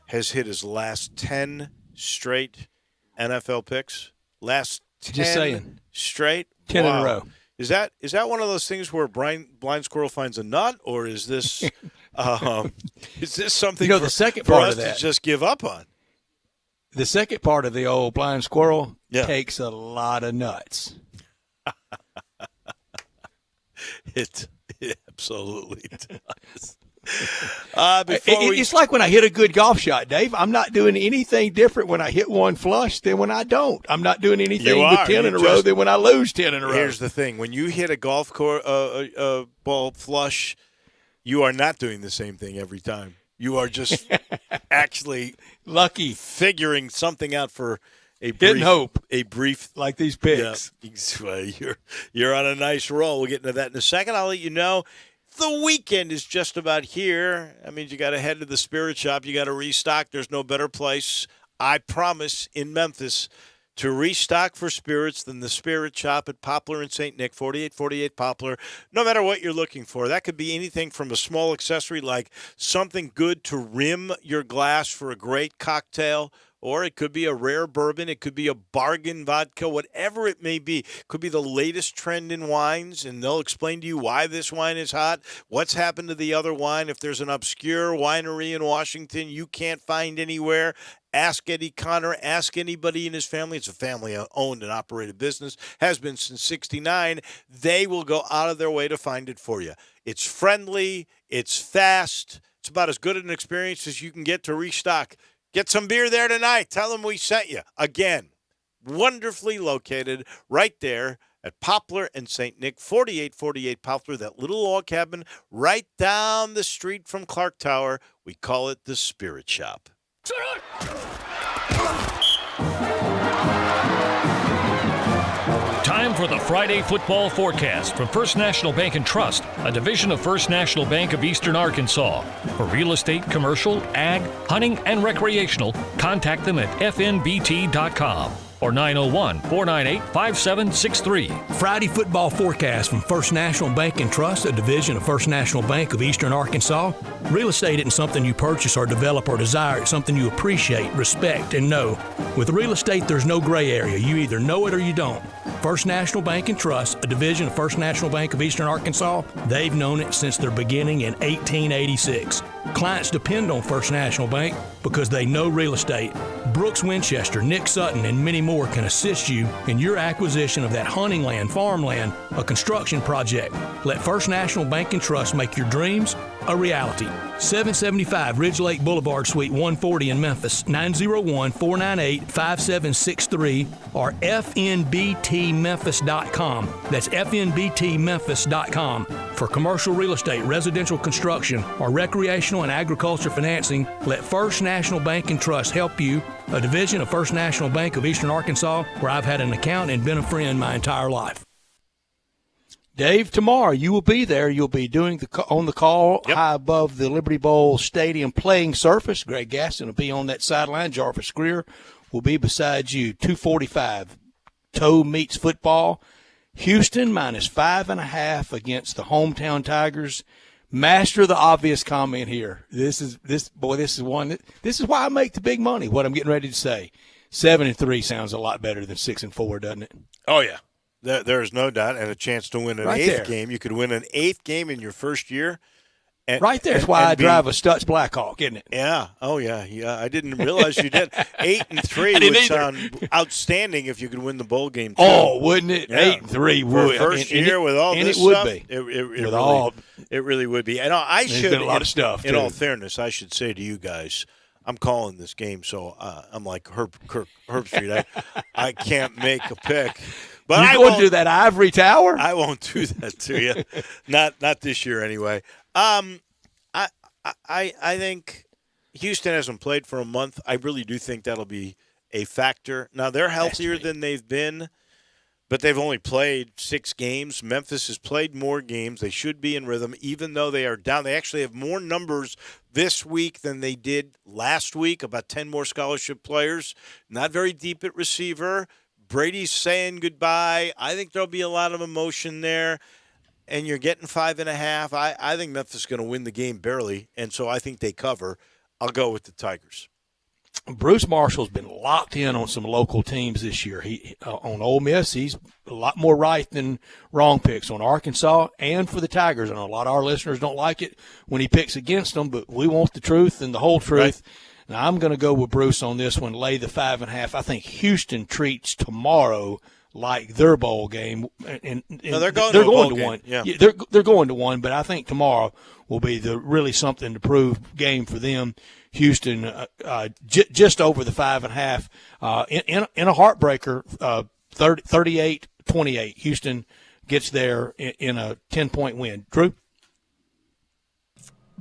has hit his last 10 straight NFL picks? Last 10 Just saying. Straight? 10 in a row. Is that one of those things where blind squirrel finds a nut, or is this something the second part for us of that, to just give up on? The second part of the old blind squirrel takes a lot of nuts. It absolutely does. It's like when I hit a good golf shot, Dave. I'm not doing anything different when I hit one flush than when I don't. I'm not doing anything with 10 in a row than when I lose 10 in a row. Here's the thing. When you hit a golf ball flush, you are not doing the same thing every time. You are just actually lucky, figuring something out for a brief like these picks. Yeah, you're on a nice roll. We'll get into that in a second. I'll let you know the weekend is just about here. I mean, you got to head to the Spirit Shop. You got to restock. There's no better place, I promise, in Memphis to restock for spirits than the Spirit Shop at Poplar and St. Nick, 4848 Poplar. No matter what you're looking for, that could be anything from a small accessory like something good to rim your glass for a great cocktail, or it could be a rare bourbon. It could be a bargain vodka, whatever it may be. It could be the latest trend in wines, and they'll explain to you why this wine is hot, what's happened to the other wine. If there's an obscure winery in Washington you can't find anywhere, ask Eddie Connor, ask anybody in his family. It's a family-owned and operated business, has been since '69. They will go out of their way to find it for you. It's friendly. It's fast. It's about as good an experience as you can get to restock. Get some beer there tonight. Tell them we sent you. Again, wonderfully located right there at Poplar and St. Nick, 4848 Poplar, that little log cabin right down the street from Clark Tower. We call it the Spirit Shop. Time for the Friday football forecast from First National Bank and Trust, a division of First National Bank of Eastern Arkansas. For real estate, commercial, ag, hunting, and recreational, contact them at fnbt.com or 901-498-5763. Friday football forecast from First National Bank and Trust, a division of First National Bank of Eastern Arkansas. Real estate isn't something you purchase or develop or desire. It's something you appreciate, respect, and know. With real estate, there's no gray area. You either know it or you don't. First National Bank and Trust, a division of First National Bank of Eastern Arkansas, they've known it since their beginning in 1886. Clients depend on First National Bank because they know real estate. Brooks Winchester, Nick Sutton, and many more can assist you in your acquisition of that hunting land, farmland, a construction project. Let First National Bank and Trust make your dreams a reality. 775 Ridge Lake Boulevard, Suite 140 in Memphis, 901-498-5763 or fnbtmemphis.com. That's fnbtmemphis.com. For commercial real estate, residential construction, or recreational and agriculture financing, let First National Bank and Trust help you, a division of First National Bank of Eastern Arkansas, where I've had an account and been a friend my entire life. Dave, tomorrow you will be there. You'll be doing on the call high above the Liberty Bowl Stadium playing surface. Greg Gaston will be on that sideline. Jarvis Greer will be beside you. 2:45. Toe meets football. Houston minus 5.5 against the hometown Tigers. Master the obvious comment here. This is why I make the big money. What I'm getting ready to say. 7-3 sounds a lot better than 6-4, doesn't it? Oh yeah. There's no doubt, and a chance to win an eighth game. You could win an eighth game in your first year. Right there. That's why I drive a Stutz Blackhawk, isn't it? Yeah. Oh, yeah. I didn't realize you did. 8-3 would sound outstanding if you could win the bowl game, too. Oh, wouldn't it? Yeah. 8-3 would. For first year with all this stuff. And it would be. It really would be. And I should. There's been a lot of stuff, in all fairness, I should say to you guys, I'm calling this game, so I'm like Herb Street. I can't make a pick. But I won't do that ivory tower. I won't do that to you. Not this year anyway. I think Houston hasn't played for a month. I really do think that'll be a factor. Now they're healthier than they've been, but they've only played 6 games. Memphis has played more games. They should be in rhythm, even though they are down. They actually have more numbers this week than they did last week. About 10 more scholarship players. Not very deep at receiver. Brady's saying goodbye. I think there'll be a lot of emotion there, and you're getting 5.5. I think Memphis is going to win the game barely, and so I think they cover. I'll go with the Tigers. Bruce Marshall's been locked in on some local teams this year. On Ole Miss, he's a lot more right than wrong picks on Arkansas and for the Tigers. I know a lot of our listeners don't like it when he picks against them, but we want the truth and the whole truth. Right. Now, I'm going to go with Bruce on this one, lay the 5.5. I think Houston treats tomorrow like their bowl game. No, they're going to one. Yeah. They're going to one, but I think tomorrow will be the really something to prove game for them. Houston just over the 5.5 in a heartbreaker, 38-28. Houston gets there in a 10-point win. Drew?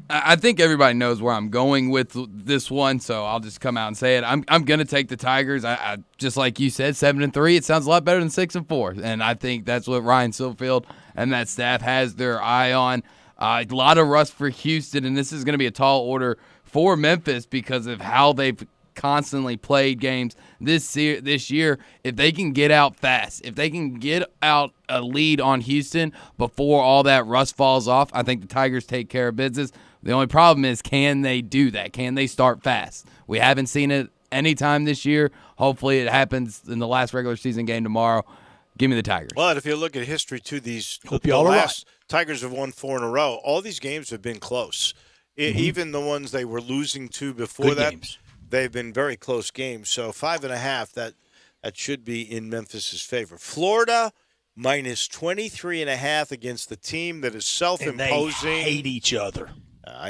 I think everybody knows where I'm going with this one, so I'll just come out and say it. I'm going to take the Tigers. I just like you said, 7-3. It sounds a lot better than 6-4, and I think that's what Ryan Silfield and that staff has their eye on. A lot of rust for Houston, and this is going to be a tall order for Memphis because of how they've constantly played games this year. If they can get out fast, if they can get out a lead on Houston before all that rust falls off, I think the Tigers take care of business. The only problem is, can they do that? Can they start fast? We haven't seen it any time this year. Hopefully it happens in the last regular season game tomorrow. Give me the Tigers. Well, and if you look at history, too, Tigers have won 4 in a row. All these games have been close. Even the ones they were losing to before games. They've been very close games. So 5.5, that should be in Memphis's favor. Florida minus 23.5 against the team that is self-imposing. And they hate each other.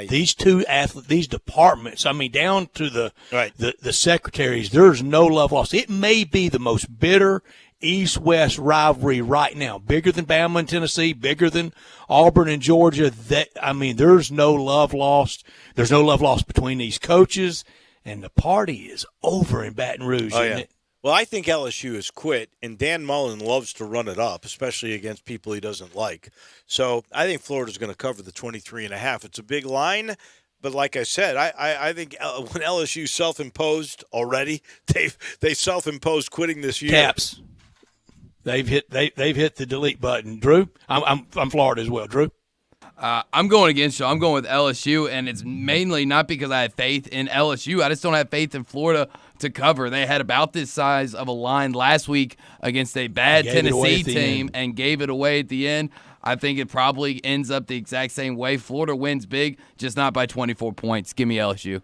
These two athletes, these departments, I mean, down to the secretaries, there's no love lost. It may be the most bitter East-West rivalry right now, bigger than Bama and Tennessee, bigger than Auburn and Georgia. There's no love lost. There's no love lost between these coaches, and the party is over in Baton Rouge, isn't it? Well, I think LSU has quit, and Dan Mullen loves to run it up, especially against people he doesn't like. So I think Florida's going to cover the 23.5. It's a big line, but like I said, I think when LSU self-imposed already, they self-imposed quitting this year. Caps. They've hit the delete button. Drew, I'm Florida as well. Drew. I'm going against you. I'm going with LSU, and it's mainly not because I have faith in LSU. I just don't have faith in Florida to cover. They had about this size of a line last week against a bad Tennessee team and gave it away at the end. I think it probably ends up the exact same way. Florida wins big, just not by 24 points. Give me LSU.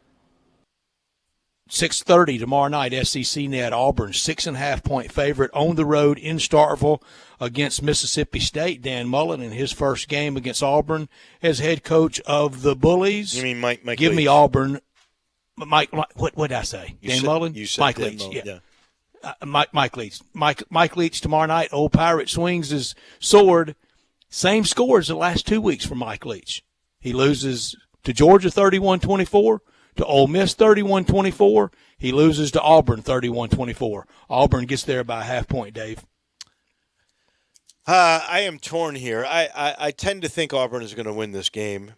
6:30 tomorrow night, SEC Net. Auburn, 6.5-point favorite on the road in Starkville against Mississippi State. Dan Mullen in his first game against Auburn as head coach of the Bullies. You mean Mike Give Leach? me Auburn. Mike, what did I say? Mullen? You said Mike Dan Leach. Mullen, yeah. Mike Leach. Mike Leach tomorrow night. Old Pirate swings his sword. Same score as the last 2 weeks for Mike Leach. He loses to Georgia 31-24. To Ole Miss 31-24. He loses to Auburn 31-24. Auburn gets there by a half point, Dave. I am torn here. I tend to think Auburn is going to win this game.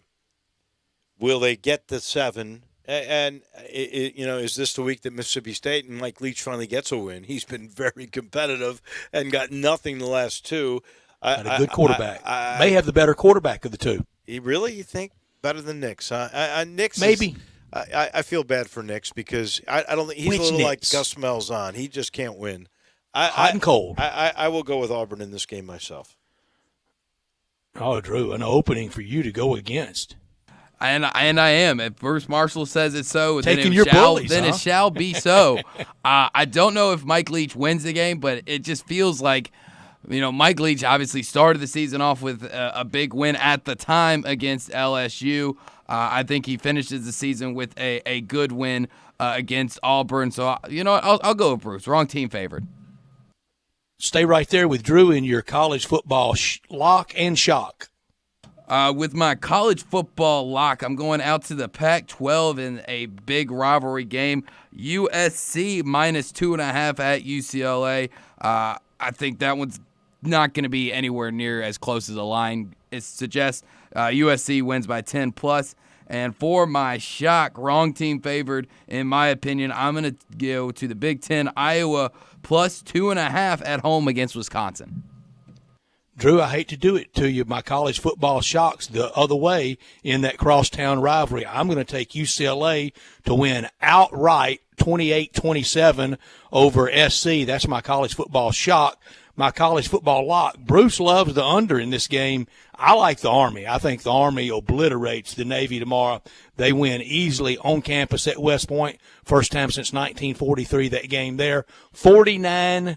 Will they get the 7? And, is this the week that Mississippi State and Mike Leach finally gets a win? He's been very competitive and got nothing the last 2. Got a good quarterback. May have the better quarterback of the two. You think? Better than Nix, huh? Nix Maybe. I feel bad for Nix because I don't think he's a little like Gus Malzahn. He just can't win. Hot and cold. I will go with Auburn in this game myself. Oh, Drew, an opening for you to go against. And I am. If Bruce Marshall says it's so, Taking then it shall be so. I don't know if Mike Leach wins the game, but it just feels like, Mike Leach obviously started the season off with a big win at the time against LSU. I think he finishes the season with a good win against Auburn. So, I'll go with Bruce. Wrong team favored. Stay right there with Drew in your college football lock and shock. With my college football lock, I'm going out to the Pac-12 in a big rivalry game. USC minus 2.5 at UCLA. I think that one's not going to be anywhere near as close as the line suggests. USC wins by 10+. And for my shock, wrong team favored, in my opinion, I'm going to go to the Big Ten, Iowa, plus 2.5 at home against Wisconsin. Drew, I hate to do it to you. My college football shocks the other way in that crosstown rivalry. I'm going to take UCLA to win outright 28-27 over SC. That's my college football shock. My college football lock. Bruce loves the under in this game. I like the Army. I think the Army obliterates the Navy tomorrow. They win easily on campus at West Point. First time since 1943, that game there. 49-0.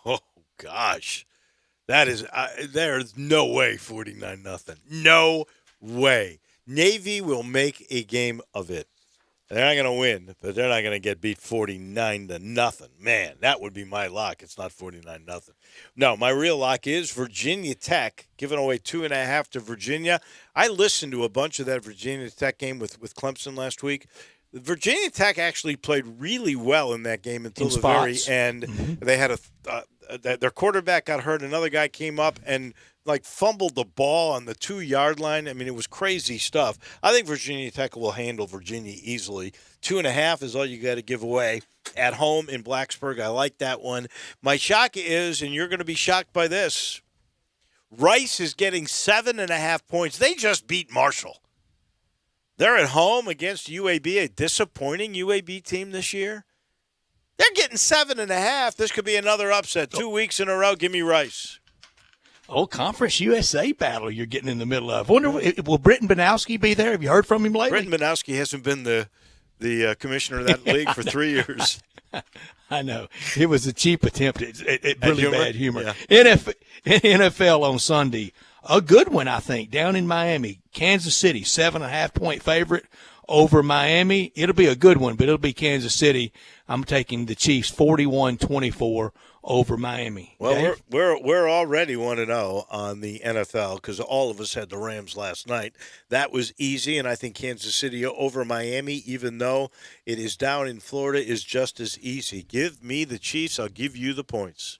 Oh, gosh. That is there's no way 49-0. No way. Navy will make a game of it. They're not going to win, but they're not going to get beat 49-0. Man, that would be my lock. It's not 49-0. No, my real lock is Virginia Tech, giving away 2.5 to Virginia. I listened to a bunch of that Virginia Tech game with Clemson last week. Virginia Tech actually played really well in that game until the very end. Mm-hmm. They had their quarterback got hurt. Another guy came up and fumbled the ball on the 2-yard line. I mean, it was crazy stuff. I think Virginia Tech will handle Virginia easily. 2.5 is all you got to give away at home in Blacksburg. I like that one. My shock is, and you're going to be shocked by this, Rice is getting 7.5 points. They just beat Marshall. They're at home against UAB, a disappointing UAB team this year. They're getting 7.5. This could be another upset. 2 weeks in a row. Give me Rice. Conference USA battle you're getting in the middle of. I wonder, will Britton Banowski be there? Have you heard from him lately? Britton Banowski hasn't been the commissioner of that league for 3 years. I know. It was a cheap attempt at really bad humor. Yeah. NFL on Sunday. A good one, I think, down in Miami. Kansas City, 7.5-point favorite over Miami. It'll be a good one, but it'll be Kansas City. I'm taking the Chiefs 41-24 over Miami. Well, Dave? we're already 1-0 on the NFL because all of us had the Rams last night. That was easy, and I think Kansas City over Miami, even though it is down in Florida, is just as easy. Give me the Chiefs. I'll give you the points.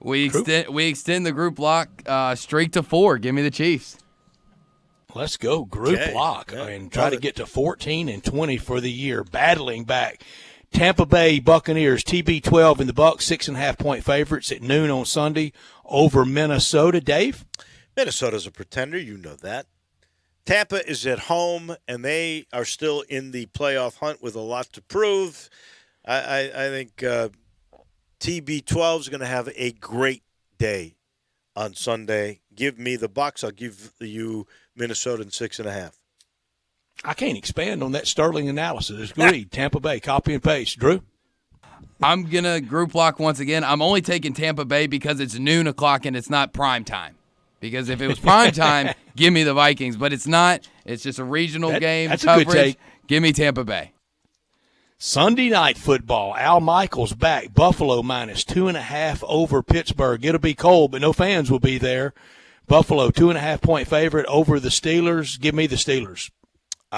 We extend the group lock streak to 4. Give me the Chiefs. Let's go group lock and try to get to 14-20 for the year, battling back. Tampa Bay Buccaneers, TB12 in the Bucs, 6.5-point favorites at noon on Sunday over Minnesota. Dave? Minnesota's a pretender. You know that. Tampa is at home, and they are still in the playoff hunt with a lot to prove. I think TB12 is going to have a great day on Sunday. Give me the Bucs. I'll give you Minnesota in 6.5. I can't expand on that Sterling analysis. Agreed. Tampa Bay, copy and paste. Drew? I'm going to group lock once again. I'm only taking Tampa Bay because it's noon o'clock and it's not prime time. Because if it was prime time, give me the Vikings. But it's not. It's just a regional game. That's coverage. A good take. Give me Tampa Bay. Sunday night football. Al Michaels back. Buffalo minus 2.5 over Pittsburgh. It'll be cold, but no fans will be there. Buffalo, 2.5-point favorite over the Steelers. Give me the Steelers.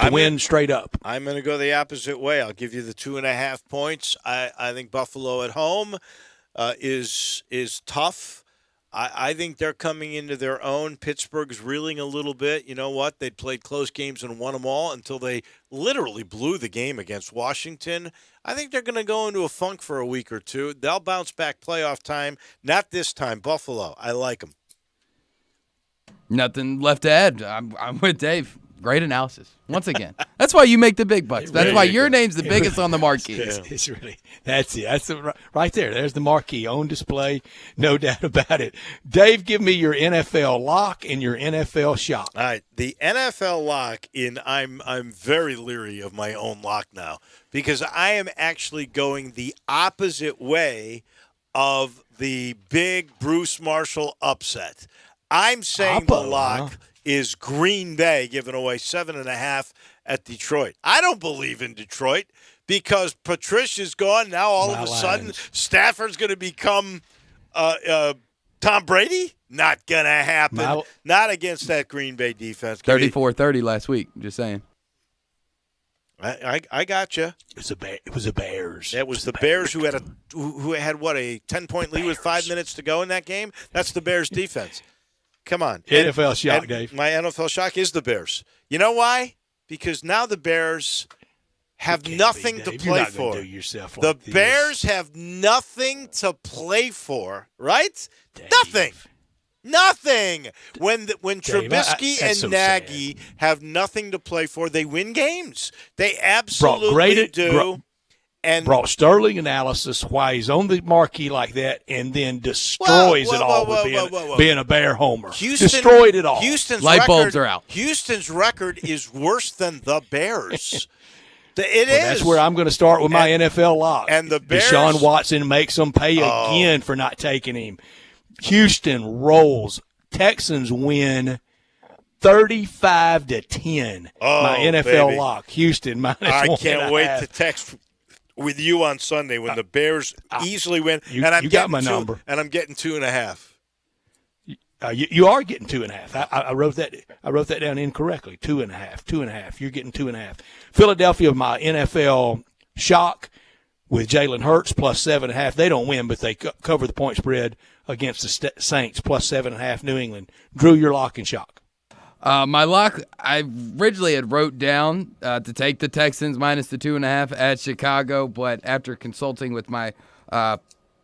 To win straight up. I'm going to go the opposite way. I'll give you the 2.5 points. I think Buffalo at home is tough. I think they're coming into their own. Pittsburgh's reeling a little bit. You know what? They played close games and won them all until they literally blew the game against Washington. I think they're going to go into a funk for a week or two. They'll bounce back playoff time. Not this time. Buffalo. I like them. Nothing left to add. I'm with Dave. Great analysis. Once again. That's why you make the big bucks. That's why your name's the biggest on the marquee. It's really, that's it. That's right there. There's the marquee on display. No doubt about it. Dave, give me your NFL lock and your NFL shock. All right. The NFL lock I'm very leery of my own lock now because I am actually going the opposite way of the big Bruce Marshall upset. I'm saying the lock is Green Bay giving away 7.5 at Detroit. I don't believe in Detroit because Patricia's gone. Now all of a sudden Stafford's going to become Tom Brady? Not going to happen. Not against that Green Bay defense. 34-30 last week. Just saying. I got you. It was the Bears. It was the Bears who had a 10-point lead with 5 minutes to go in that game. That's the Bears defense. Come on. NFL shock, Dave. My NFL shock is the Bears. You know why? Because now the Bears have nothing to play for. The Bears have nothing to play for, right? Dave. Nothing. When Dave, Trubisky and Nagy have nothing to play for, they win games. They absolutely do. And brought Sterling analysis why he's on the marquee like that and then destroys it all with being a Bear homer. Destroyed it all. Light bulbs are out. Houston's record is worse than the Bears. It is. That's where I'm going to start with my NFL lock. And the Bears, Deshaun Watson makes them pay again for not taking him. Houston rolls. Texans win 35-10. My NFL lock. Houston minus 1.5. I can't wait to text with you on Sunday when the Bears easily win. You got my number. And I'm getting 2.5. You are getting 2.5. I wrote that down incorrectly. 2.5. You're getting 2.5. Philadelphia, my NFL shock. with Jalen Hurts plus 7.5. They don't win, but they cover the point spread against the Saints plus 7.5. New England. Drew, your lock and shock. My lock, I originally had wrote down to take the Texans minus the 2.5 at Chicago, but after consulting with my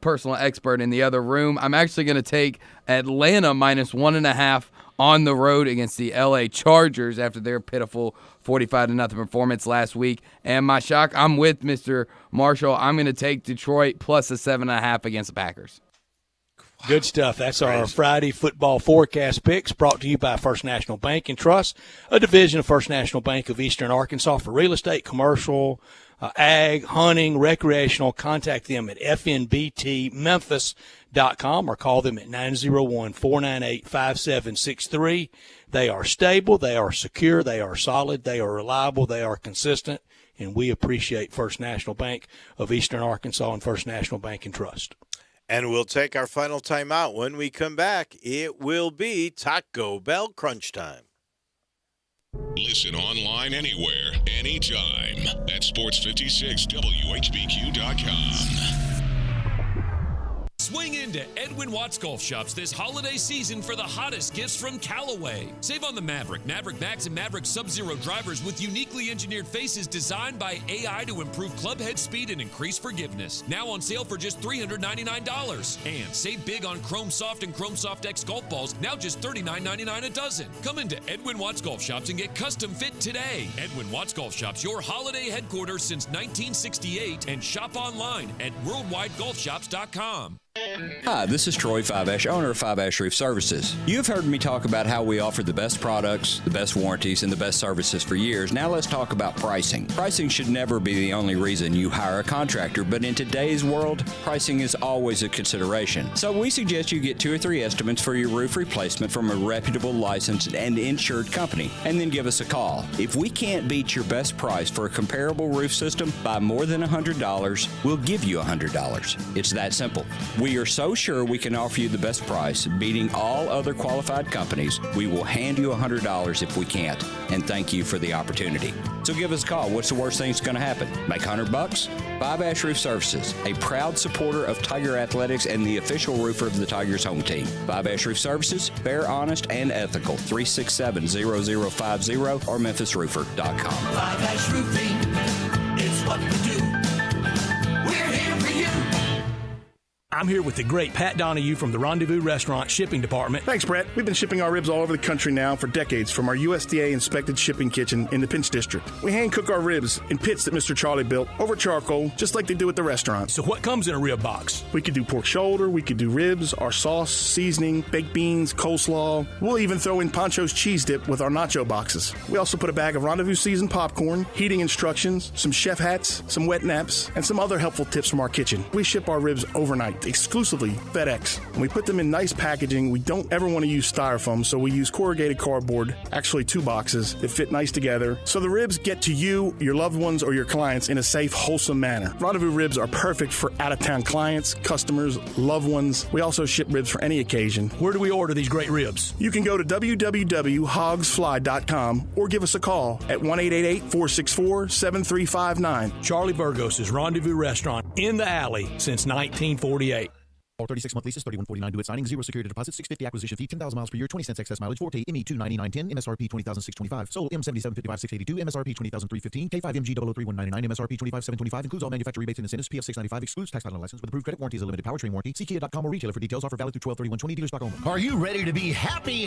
personal expert in the other room, I'm actually going to take Atlanta minus 1.5 on the road against the LA Chargers after their pitiful 45-0 performance last week. And my shock, I'm with Mr. Marshall. I'm going to take Detroit plus a 7.5 against the Packers. Good stuff. That's our Friday football forecast picks brought to you by First National Bank and Trust, a division of First National Bank of Eastern Arkansas for real estate, commercial, ag, hunting, recreational. Contact them at fnbtmemphis.com or call them at 901-498-5763. They are stable, they are secure, they are solid, they are reliable, they are consistent, and we appreciate First National Bank of Eastern Arkansas and First National Bank and Trust. And we'll take our final time out. When we come back, it will be Taco Bell Crunch Time. Listen online anywhere, anytime at sports56whbq.com. Swing into Edwin Watts Golf Shops this holiday season for the hottest gifts from Callaway. Save on the Maverick, Maverick Max, and Maverick Sub-Zero drivers with uniquely engineered faces designed by AI to improve club head speed and increase forgiveness. Now on sale for just $399. And save big on Chrome Soft and Chrome Soft X golf balls, now just $39.99 a dozen. Come into Edwin Watts Golf Shops and get custom fit today. Edwin Watts Golf Shops, your holiday headquarters since 1968, and shop online at worldwidegolfshops.com. Hi, this is Troy Five-Ash, owner of Five-Ash Roof Services. You've heard me talk about how we offer the best products, the best warranties, and the best services for years. Now let's talk about pricing. Pricing should never be the only reason you hire a contractor, but in today's world, pricing is always a consideration. So we suggest you get 2 or 3 estimates for your roof replacement from a reputable, licensed, and insured company, and then give us a call. If we can't beat your best price for a comparable roof system by more than $100, we'll give you $100. It's that simple. We are so sure we can offer you the best price, beating all other qualified companies, we will hand you $100 if we can't. And thank you for the opportunity. So give us a call. What's the worst thing that's going to happen? Make $100? Five-Ash Roof Services, a proud supporter of Tiger Athletics and the official roofer of the Tigers home team. Five-Ash Roof Services, fair, honest, and ethical. 367-0050 or memphisroofer.com. Five-Ash Roofing, it's what we do. We're here for you. I'm here with the great Pat Donahue from the Rendezvous Restaurant Shipping Department. Thanks, Brett. We've been shipping our ribs all over the country now for decades from our USDA-inspected shipping kitchen in the Pinch District. We hand-cook our ribs in pits that Mr. Charlie built over charcoal, just like they do at the restaurant. So what comes in a rib box? We could do pork shoulder, we could do ribs, our sauce, seasoning, baked beans, coleslaw. We'll even throw in Pancho's cheese dip with our nacho boxes. We also put a bag of Rendezvous seasoned popcorn, heating instructions, some chef hats, some wet naps, and some other helpful tips from our kitchen. We ship our ribs overnight, exclusively FedEx. And we put them in nice packaging. We don't ever want to use styrofoam, so we use corrugated cardboard, actually 2 boxes that fit nice together, so the ribs get to you, your loved ones, or your clients in a safe, wholesome manner. Rendezvous ribs are perfect for out-of-town clients, customers, loved ones. We also ship ribs for any occasion. Where do we order these great ribs? You can go to www.hogsfly.com or give us a call at 1-888-464-7359. Charlie Burgos' Rendezvous Restaurant in the alley since 1948. All 36-month leases, $31.49 due at signing, 0 security deposit, $650 acquisition fee, 10,000 miles per year, 20 cents excess mileage, Forte, ME 299.10, MSRP 20,625, Soul M7755 682, MSRP 20,315, K5MG 003-199, MSRP 25,725, includes all manufacturer rebates and incentives, PF 695, excludes tax title license with approved credit warranty is a limited powertrain warranty. See Kia.com or retailer for details. Offer valid through 12/31/20. Dealer stock only. Are you ready to be happy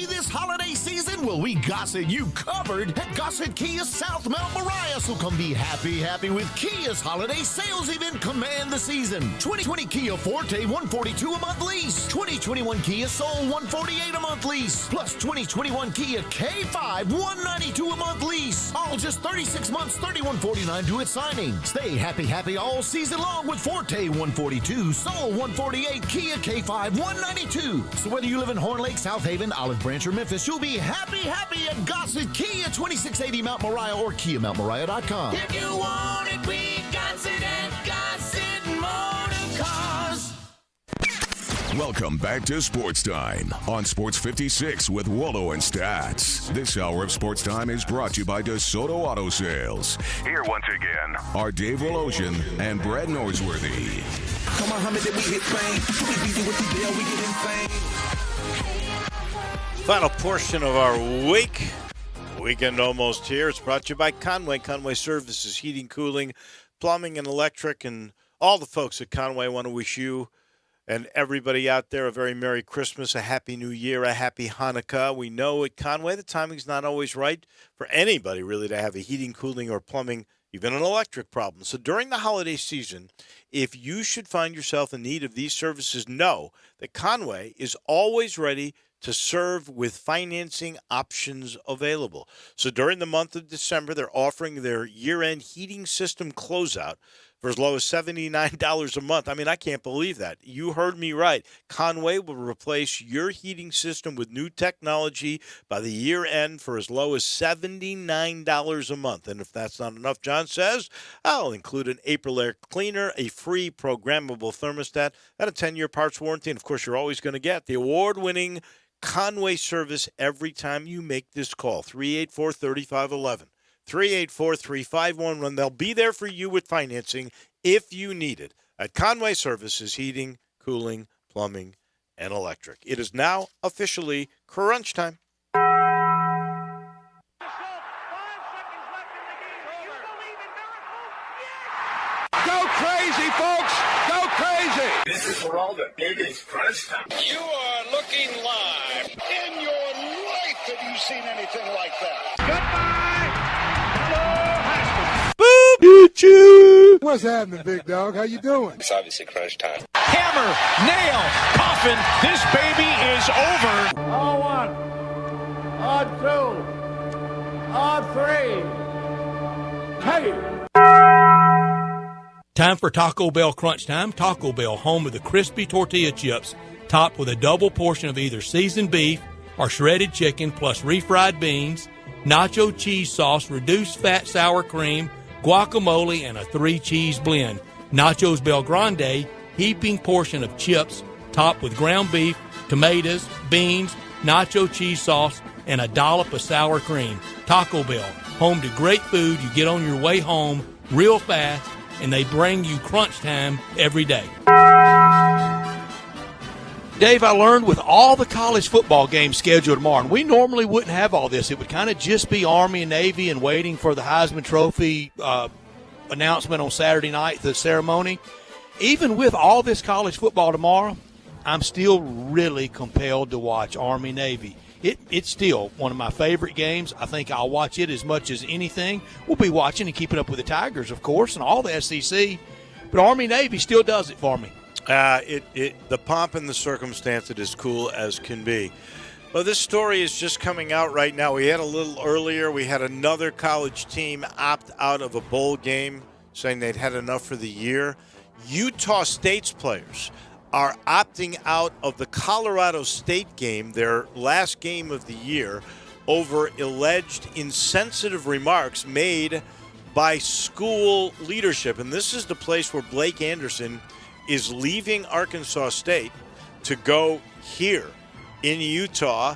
this holiday season? Well, we got you covered at Gossett Kia South Mount Moriah. So come be happy with Kia's holiday sales event. Command the season. 2020 Kia Forte, $142 a month lease. 2021 Kia Soul, $148 a month lease. Plus 2021 Kia K5, $192 a month lease. All just 36 months, $31.49 due at signing. Stay happy all season long with Forte, $142, Soul, $148, Kia K5, $192. So whether you live in Horn Lake, South Haven, Olive Branch, or Memphis, you'll be happy at Gossett Kia, 2680 Mount Moriah or KiaMountMoriah.com. If you want it, we got it at Gossett Motor Cars. Welcome back to Sports Time on Sports 56 with Wallo and Stats. This hour of Sports Time is brought to you by DeSoto Auto Sales. Here once again are Dave Woloshin and Brad Norsworthy. Come on, Muhammad, we hit fame. We beat with the deal, we get insane. Final portion of our week. Weekend almost here. It's brought to you by Conway. Conway Services, heating, cooling, plumbing, and electric. And all the folks at Conway want to wish you and everybody out there a very Merry Christmas, a Happy New Year, a Happy Hanukkah. We know at Conway the timing's not always right for anybody really to have a heating, cooling, or plumbing, even an electric problem. So during the holiday season, if you should find yourself in need of these services, know that Conway is always ready to serve with financing options available. So during the month of December, they're offering their year-end heating system closeout for as low as $79 a month. I mean, I can't believe that. You heard me right. Conway will replace your heating system with new technology by the year end for as low as $79 a month. And if that's not enough, John says, I'll include an Aprilaire cleaner, a free programmable thermostat, and a 10-year parts warranty. And, of course, you're always going to get the award-winning Conway service every time you make this call, 384-3511. 384-3511. They'll be there for you with financing if you need it at Conway Services, heating, cooling, plumbing, and electric. It is now officially crunch time. Go crazy, folks! Go crazy! This is Geraldo. It is crunch time. You are looking live. In your life have you seen anything like that? Goodbye! Choo-choo! What's happening, big dog? How you doing? It's obviously crunch time. Hammer, nail, coffin, this baby is over. On one, on two, on three, hey! Time for Taco Bell Crunch Time. Taco Bell, home of the crispy tortilla chips, topped with a double portion of either seasoned beef or shredded chicken, plus refried beans, nacho cheese sauce, reduced fat sour cream, guacamole, and a 3-cheese blend. Nachos Bel Grande, heaping portion of chips, topped with ground beef, tomatoes, beans, nacho cheese sauce, and a dollop of sour cream. Taco Bell, home to great food you get on your way home real fast, and they bring you crunch time every day. Dave, I learned with all the college football games scheduled tomorrow, and we normally wouldn't have all this. It would kind of just be Army and Navy and waiting for the Heisman Trophy announcement on Saturday night, the ceremony. Even with all this college football tomorrow, I'm still really compelled to watch Army Navy. It's still one of my favorite games. I think I'll watch it as much as anything. We'll be watching and keeping up with the Tigers, of course, and all the SEC. But Army Navy still does it for me. The pomp and the circumstance, it is cool as can be. Well, this story is just coming out right now. We had a little earlier, we had another college team opt out of a bowl game, saying they'd had enough for the year. Utah State's players are opting out of the Colorado State game, their last game of the year, over alleged insensitive remarks made by school leadership. And this is the place where Blake Anderson is leaving Arkansas State to go here in Utah.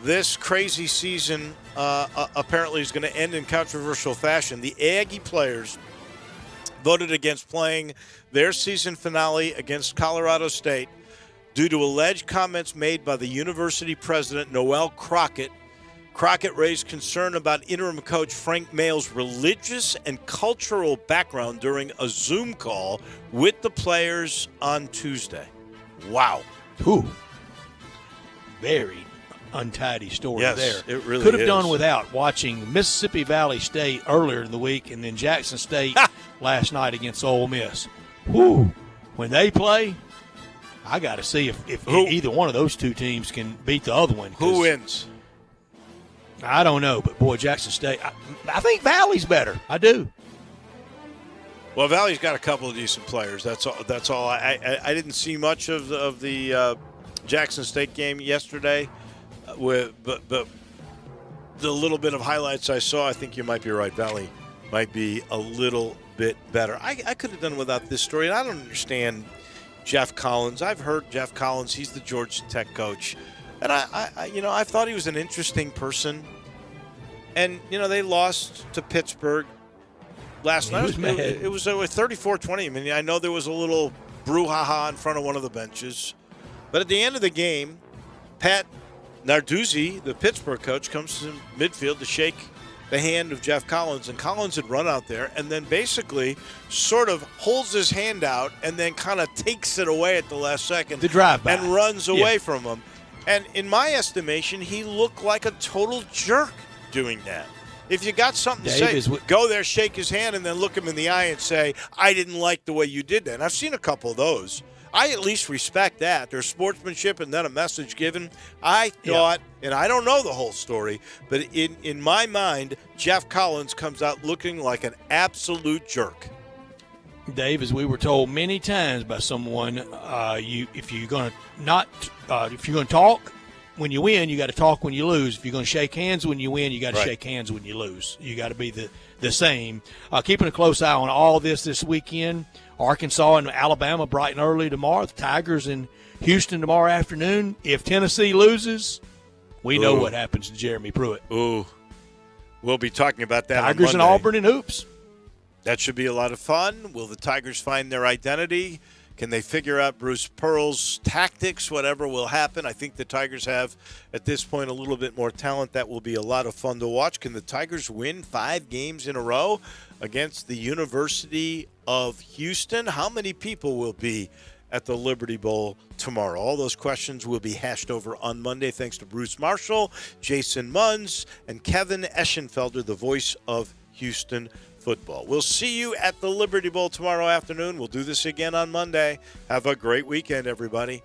This crazy season apparently is going to end in controversial fashion. The Aggie players voted against playing their season finale against Colorado State due to alleged comments made by the university president, Noel Crockett. Crockett raised concern about interim coach Frank Mail's religious and cultural background during a Zoom call with the players on Tuesday. Wow. Ooh. Very untidy story there. Yes, it really Could have is. done without watching Mississippi Valley State earlier in the week and then Jackson State last night against Ole Miss. Whew. When they play, I got to see if either one of those two teams can beat the other one. Who wins? I don't know, but boy, Jackson State, I think Valley's better. I do. Well, Valley's got a couple of decent players. That's all. I didn't see much of the Jackson State game yesterday, but the little bit of highlights I saw, I think you might be right. Valley might be a little bit better. I could have done without this story, and I don't understand. Jeff Collins. I've heard Jeff Collins. He's the Georgia Tech coach. And I thought he was an interesting person. And, they lost to Pittsburgh last night. It was 34-20. I mean, I know there was a little brouhaha in front of one of the benches. But at the end of the game, Pat Narduzzi, the Pittsburgh coach, comes to midfield to shake the hand of Jeff Collins. And Collins had run out there and then basically sort of holds his hand out and then kind of takes it away at the last second. The drive-by. And runs away from him. And in my estimation, he looked like a total jerk doing that. If you got something to say, go there, shake his hand, and then look him in the eye and say, I didn't like the way you did that. And I've seen a couple of those. I at least respect that. There's sportsmanship and then a message given. I thought, and I don't know the whole story, but in my mind, Jeff Collins comes out looking like an absolute jerk. Dave, as we were told many times by someone, if you're going to talk when you win, you got to talk when you lose. If you're going to shake hands when you win, you got to shake hands when you lose. You got to be the same. Keeping a close eye on all this weekend. Arkansas and Alabama bright and early tomorrow. The Tigers in Houston tomorrow afternoon. If Tennessee loses, we know what happens to Jeremy Pruitt. Ooh, we'll be talking about that. Tigers and Auburn in hoops. That should be a lot of fun. Will the Tigers find their identity? Can they figure out Bruce Pearl's tactics? Whatever will happen. I think the Tigers have, at this point, a little bit more talent. That will be a lot of fun to watch. Can the Tigers win 5 games in a row against the University of Houston? How many people will be at the Liberty Bowl tomorrow? All those questions will be hashed over on Monday. Thanks to Bruce Marshall, Jason Munz, and Kevin Eschenfelder, the voice of Houston football. We'll see you at the Liberty Bowl tomorrow afternoon. We'll do this again on Monday. Have a great weekend, everybody.